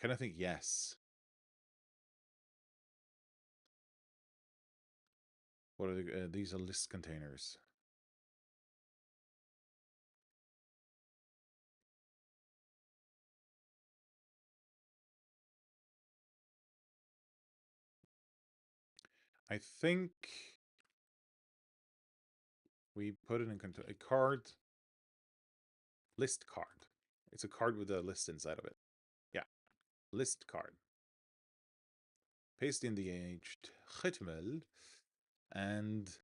Kind of think yes. What are these are list containers. I think we put it in a card. List card. It's a card with a list inside of it. Yeah. List card. Paste in the HTML and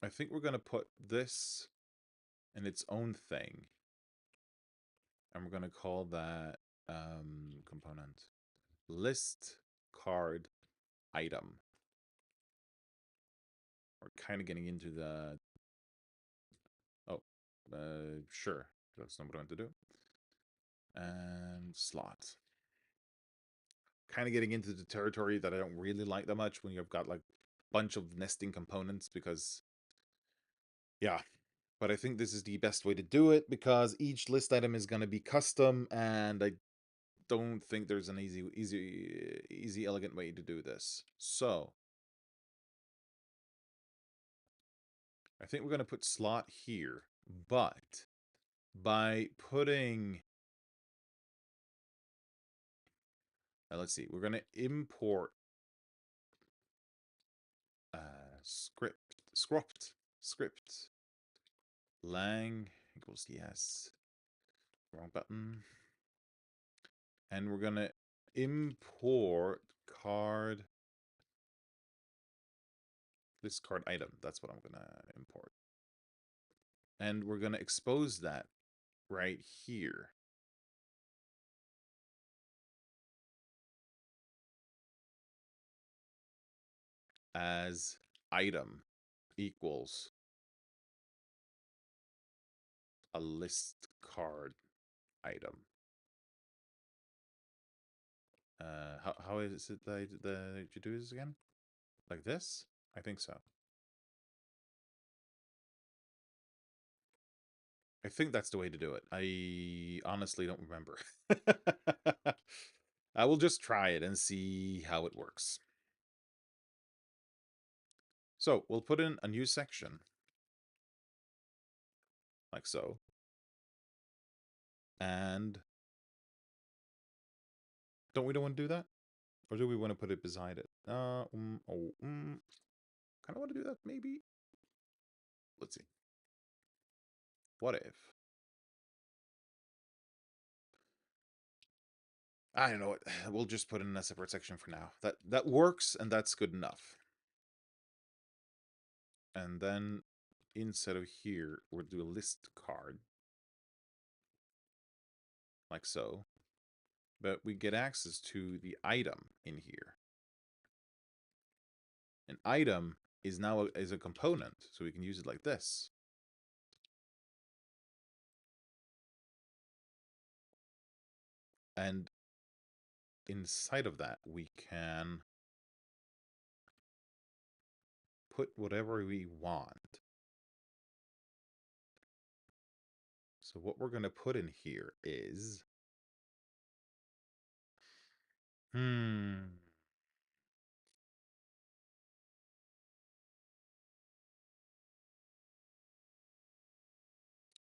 I think we're going to put this in its own thing. And we're going to call that component list card item. We're kind of getting into the... Oh, sure. That's not what I want to do. And slot. Kind of getting into the territory that I don't really like that much when you've got like a bunch of nesting components because... Yeah, but I think this is the best way to do it because each list item is going to be custom and I don't think there's an easy, elegant way to do this. So I think we're going to put slot here, but by putting, let's see, we're going to import script lang equals yes, wrong button. And we're going to import card, this card item. That's what I'm going to import. And we're going to expose that right here. as item equals a list card item. How is it that you do this again? Like this? I think so. I think that's the way to do it. I honestly don't remember. I will just try it and see how it works. So we'll put in a new section, like so. And don't want to do that? Or do we want to put it beside it? Kind of want to do that, maybe? Let's see. What if? I don't know what. We'll just put in a separate section for now. That works, and that's good enough. And then instead of here, we'll do a list card. Like so. But we get access to the item in here. An item is now a component, so we can use it like this. And inside of that, we can put whatever we want. So what we're going to put in here is...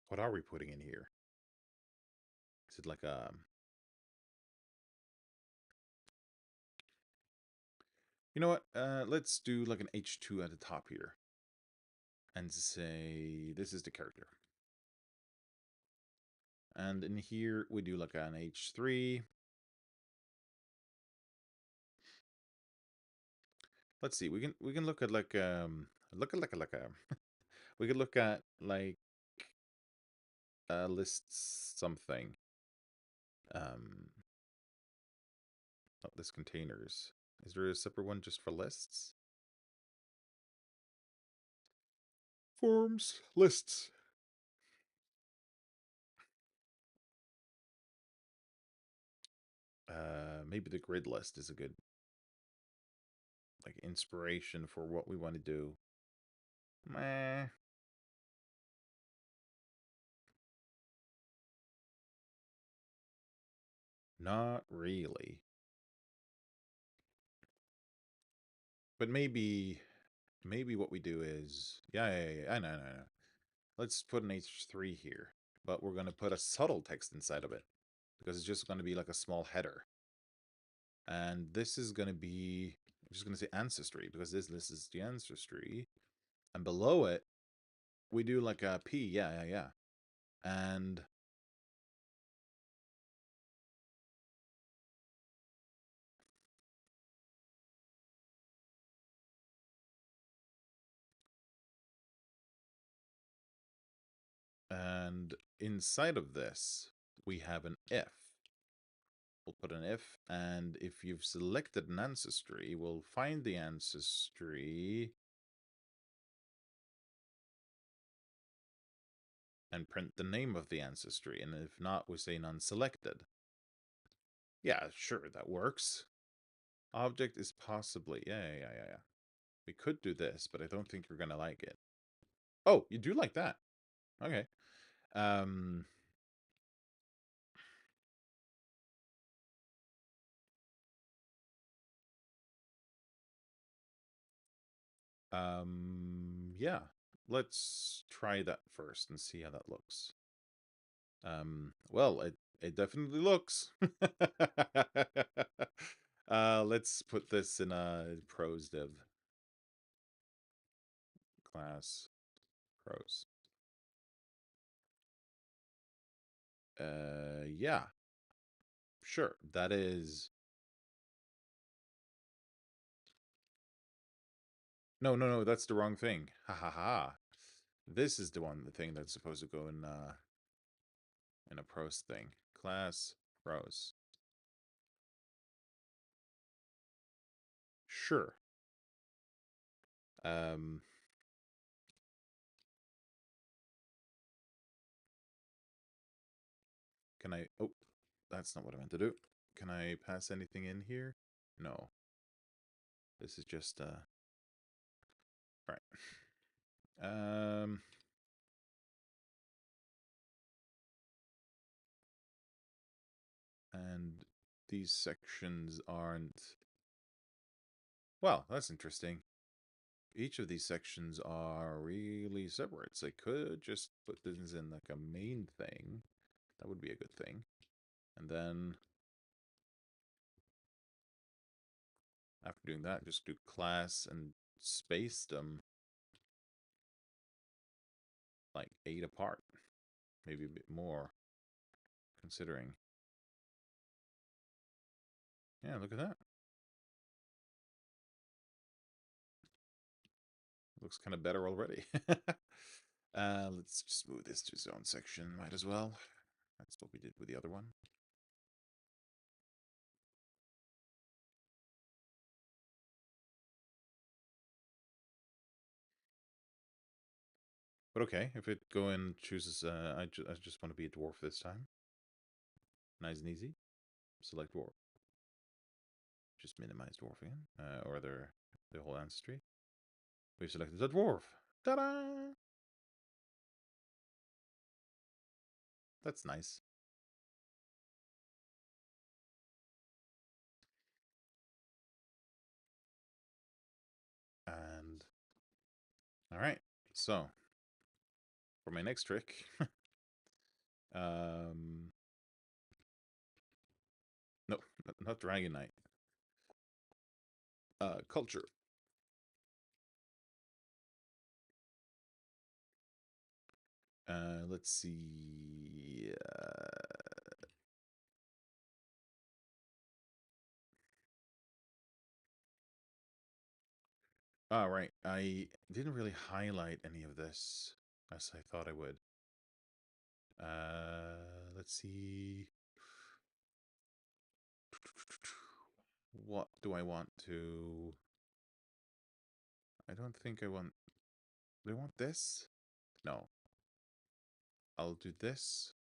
What are we putting in here? Is it like a... You know what? Let's do like an H2 at the top here. And say this is the character. And in here we do like an H3. Let's see. We can look at like we could look at like lists something. Not list containers. Is there a separate one just for lists? Forms, lists. Maybe the grid list is a good like inspiration for what we want to do. Meh. Not really. But maybe what we do is yeah, I know. Let's put an H3 here, but we're gonna put a subtle text inside of it because it's just gonna be like a small header. And this is gonna be, I'm just gonna say ancestry because this list is the ancestry. And below it, we do like a P, yeah. And inside of this, we have an if. We'll put an if, and if you've selected an ancestry, we'll find the ancestry and print the name of the ancestry, and if not, we say none selected. Yeah, sure, that works. Object is possibly, yeah. We could do this, but I don't think you're gonna like it. Oh, you do like that. Okay. Yeah. Let's try that first and see how that looks. Well, it definitely looks. Let's put this in a prose div. Class prose. Yeah. Sure, that is... No, that's the wrong thing. Ha ha ha. This is the thing that's supposed to go in a prose thing. Class prose. Sure. Um, can I... Oh, that's not what I meant to do. Can I pass anything in here? No. This is just, Right. And these sections aren't... Well, that's interesting. Each of these sections are really separate. So I could just put this in like a main thing. That would be a good thing. And then after doing that, just do class and space them like 8 apart. Maybe a bit more, considering. Yeah, look at that. Looks kind of better already. Let's just move this to zone section. Might as well. That's what we did with the other one. But okay, if it go and chooses, I just want to be a dwarf this time. Nice and easy. Select dwarf. Just minimize dwarfing, or the whole ancestry. We've selected a dwarf. Ta-da! That's nice. And all right, so for my next trick, no, not Dragon Knight. Culture. Let's see. All right, I didn't really highlight any of this as I thought I would. Let's see. What do I want to... I don't think I want... Do I want this? No. I'll do this.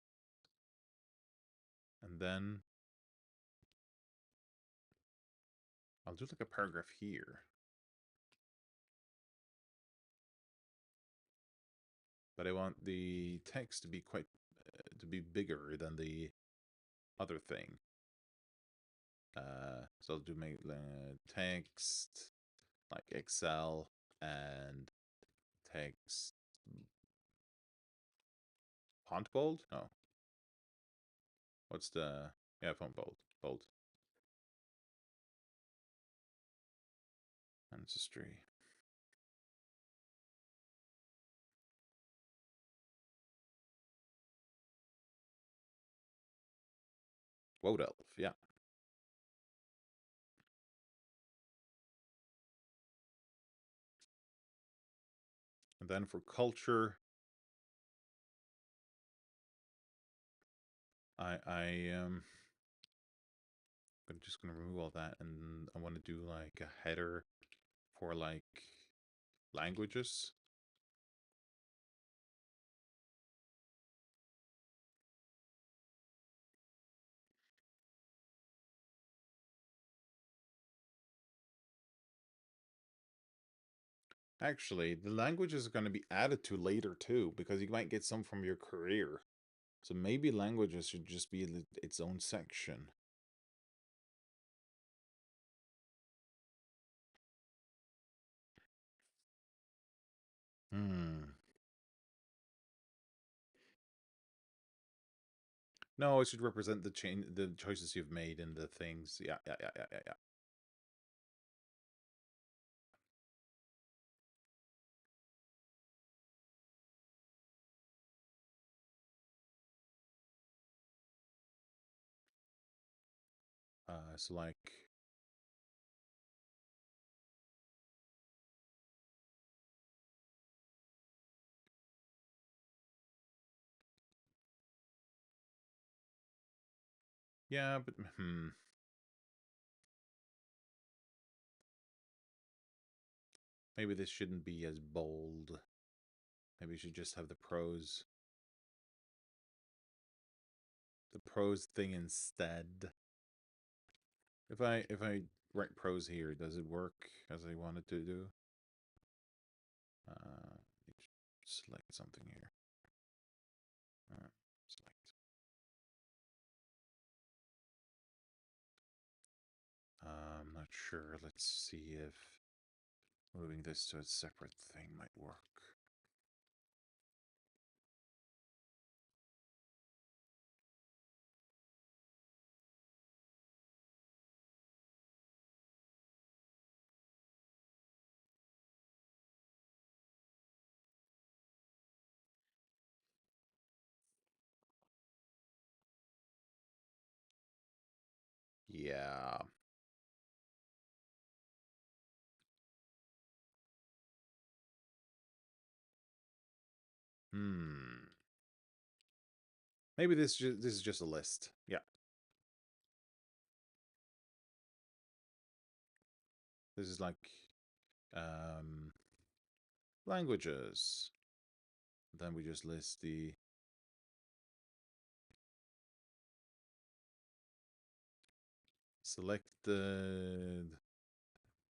And then I'll do like a paragraph here. But I want the text to be quite... to be bigger than the other thing. So I'll do my text, like Excel, and text... Font bold? No. What's the... Yeah, font bold. Bold. Ancestry. Woad Elf, yeah. And then for culture, I'm just gonna remove all that, and I want to do like a header for like languages. Actually, the languages are going to be added to later too, because you might get some from your career. So maybe languages should just be its own section. Hmm. No, it should represent the choices you've made and the things. Yeah, yeah, yeah, yeah, yeah, yeah. So like, yeah, but Maybe this shouldn't be as bold. Maybe you should just have the prose. The prose thing instead. If I write prose here, does it work as I want it to do? Select something here. Select. I'm not sure. Let's see if moving this to a separate thing might work. Yeah. Maybe this is just a list. Yeah. This is like languages. Then we just list the selected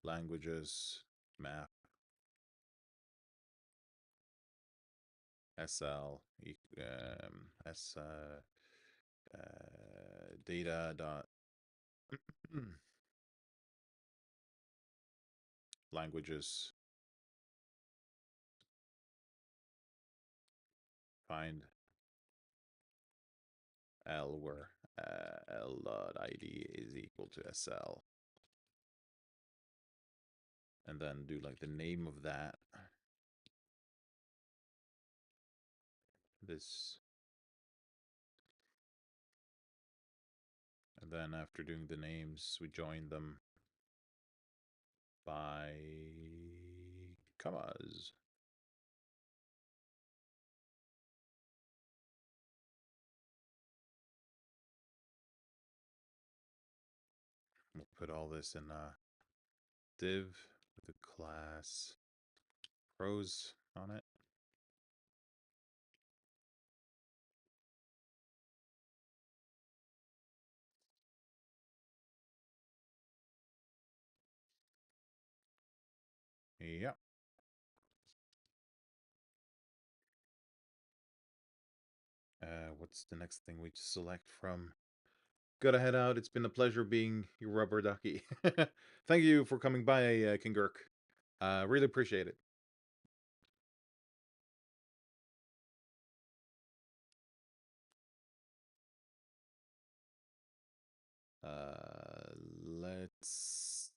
languages map SL S data dot languages find L where L dot ID is equal to SL, and then do like the name of that. This, and then after doing the names, we join them by commas. We'll put all this in a div with a class prose on it. Yep. What's the next thing we select from? Gotta head out. It's been a pleasure being your rubber ducky. Thank you for coming by, King Gurk. Really appreciate it. Let's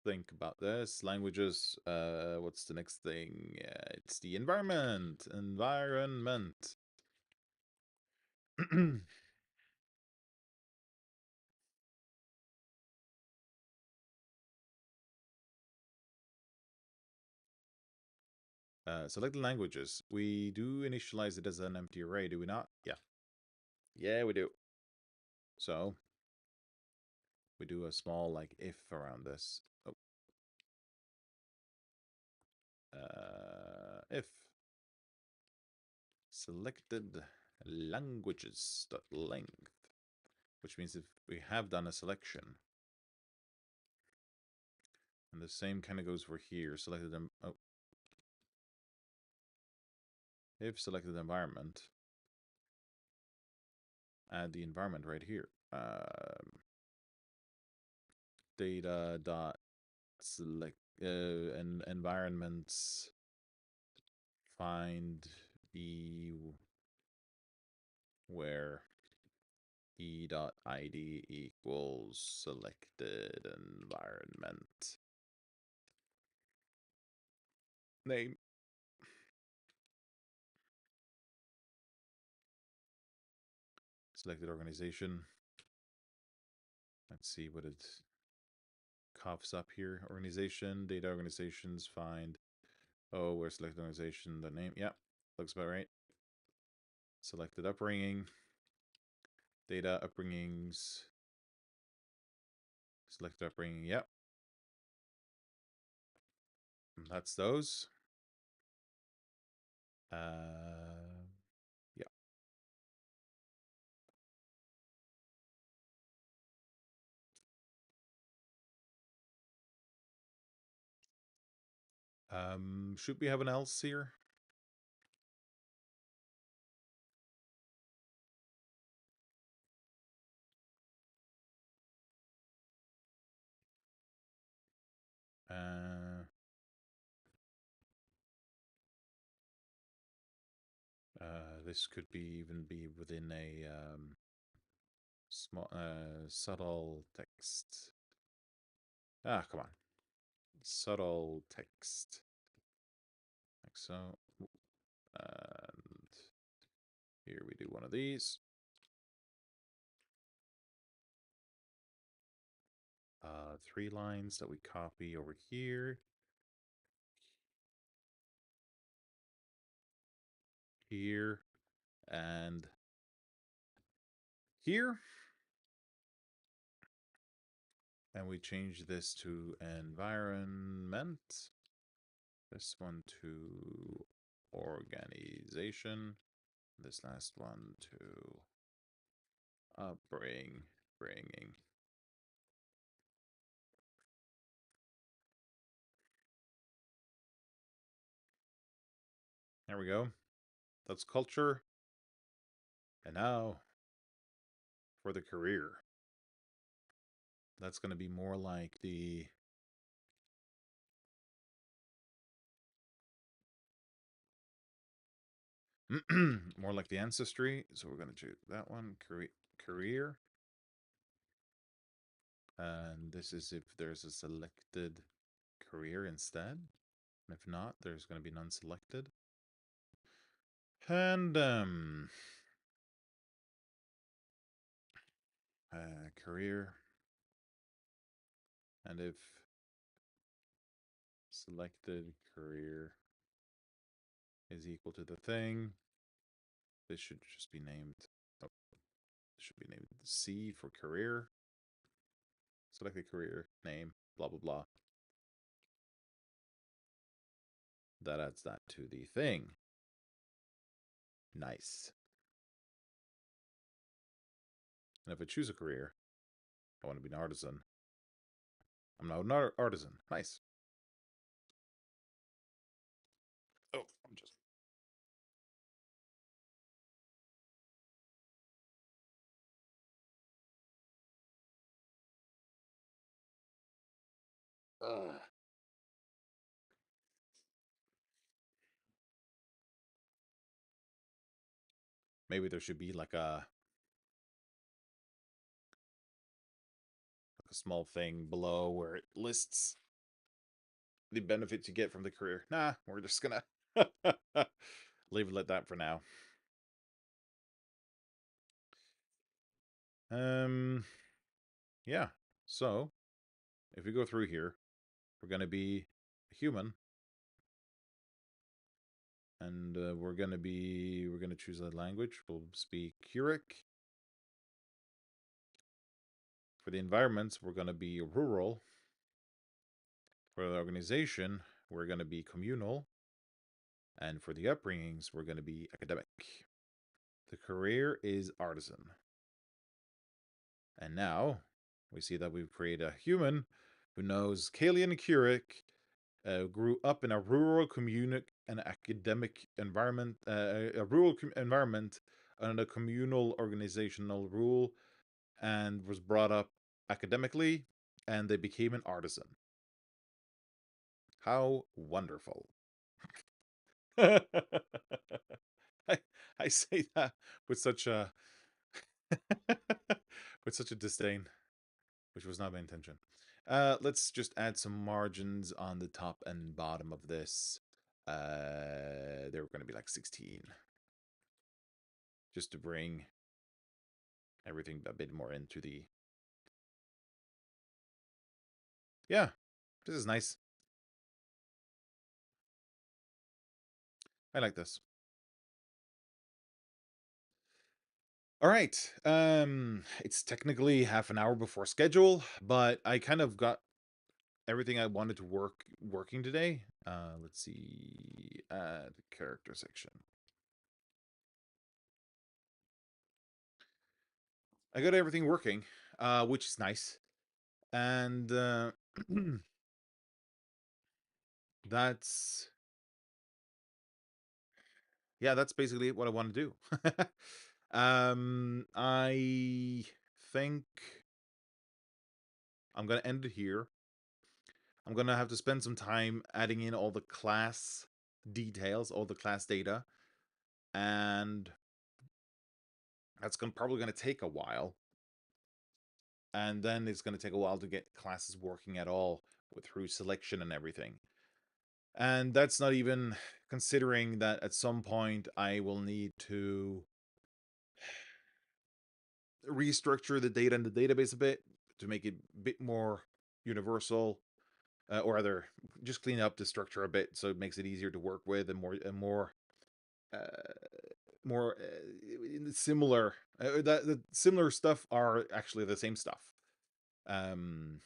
think about this. Languages. What's the next thing? It's the environment. Environment. Select the languages. We do initialize it as an empty array, do we not? Yeah. Yeah, we do. So we do a small like if around this. Oh. If selected languages dot length, which means if we have done a selection, and the same kind of goes for here. Selected them. Oh, if selected environment, add the environment right here. Data dot select and environments find e where e dot id equals selected environment name. Selected organization. Let's see what it coughs up here. Organization, data organizations, find. Oh, we're selected organization, the name. Yeah, looks about right. Selected upbringing. Data upbringings. Selected upbringing, yep. That's those. Yeah. Should we have an else here? Uh, this could even be within a small subtle text. Ah, come on. Subtle text. Like so. And here we do one of these. Three lines that we copy over here. Here. And here. And we change this to environment. This one to organization. This last one to bringing. There we go. That's culture. And now for the career. That's going to be more like the more like the ancestry. So we're going to choose that one, career. And this is if there's a selected career instead. And if not, there's going to be none selected. And career. And if selected career is equal to the thing, this should just be named, oh, this should be named C for career. Select the career name, blah, blah, blah. That adds that to the thing. Nice. And if I choose a career, I want to be an artisan. I'm now an artisan. Nice. Oh, I'm just... Maybe there should be like a small thing below where it lists the benefits you get from the career. Nah, we're just gonna leave it at that for now. Yeah. So if we go through here, we're gonna be a human, and we're gonna choose a language. We'll speak Keurig. For the environments, we're gonna be rural. For the organization, we're gonna be communal. And for the upbringings, we're gonna be academic. The career is artisan. And now we see that we've created a human who knows Kalian Keurig, grew up in a rural community and academic environment, a rural environment and a communal organizational rule, and was brought up academically, and they became an artisan. How wonderful. I, I say that with such a with such a disdain, which was not my intention. Let's just add some margins on the top and bottom of this. They're going to be like 16. Just to bring everything a bit more into the... Yeah, this is nice. I like this. All right. It's technically half an hour before schedule, but I kind of got everything I wanted to working today. Let's see, add character section. I got everything working, which is nice. And that's that's basically what I want to do. I think I'm gonna end it here. I'm gonna have to spend some time adding in all the class details, all the class data, and that's probably gonna take a while. And then it's gonna take a while to get classes working at all through selection and everything. And that's not even considering that at some point I will need to restructure the data in the database a bit to make it a bit more universal, or rather, just clean up the structure a bit so it makes it easier to work with and uh, more similar. The similar stuff are actually the same stuff. So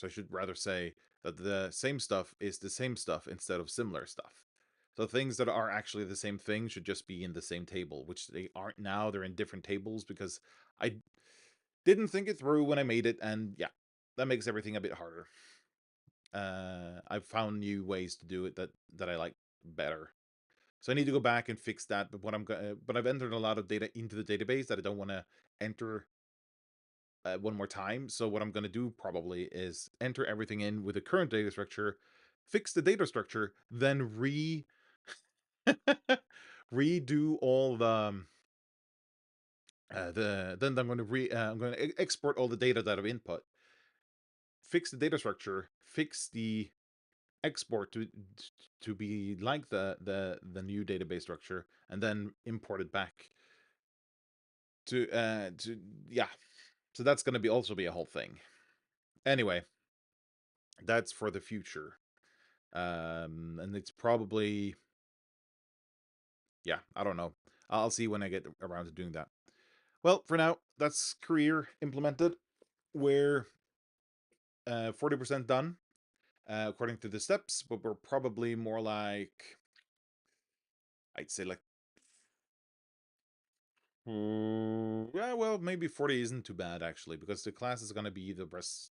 I should rather say that the same stuff is the same stuff instead of similar stuff. So things that are actually the same thing should just be in the same table, which they aren't now. They're in different tables because I didn't think it through when I made it, and yeah, that makes everything a bit harder. I've found new ways to do it that I like better. So I need to go back and fix that. But I've entered a lot of data into the database that I don't want to enter one more time. So what I'm going to do probably is enter everything in with the current data structure, fix the data structure, then redo all then I'm going to export all the data that I've input, fix the data structure, fix the export to be like the new database structure, and then import it back to yeah. So that's going to be also be a whole thing. Anyway, that's for the future. And it's probably, yeah, I don't know. I'll see when I get around to doing that. Well, for now, that's career implemented. We're 40% done according to the steps, but we're probably more like, I'd say like, yeah, well, maybe 40 isn't too bad actually, because the class is gonna be the rest.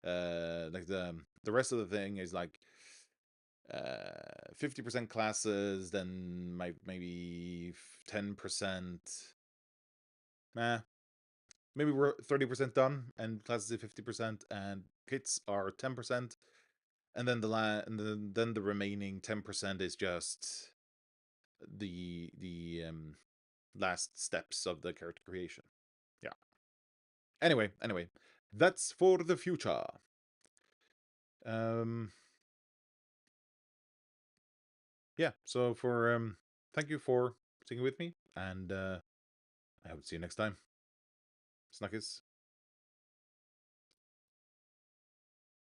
Like the rest of the thing is like 50% classes, then maybe 10%. Maybe we're 30% done, and classes is 50%, and kits are 10%, and then then the remaining 10% is just the last steps of the character creation. Yeah. Anyway, that's for the future. Um, yeah. So thank you for sticking with me, and I hope to see you next time. Snuckers.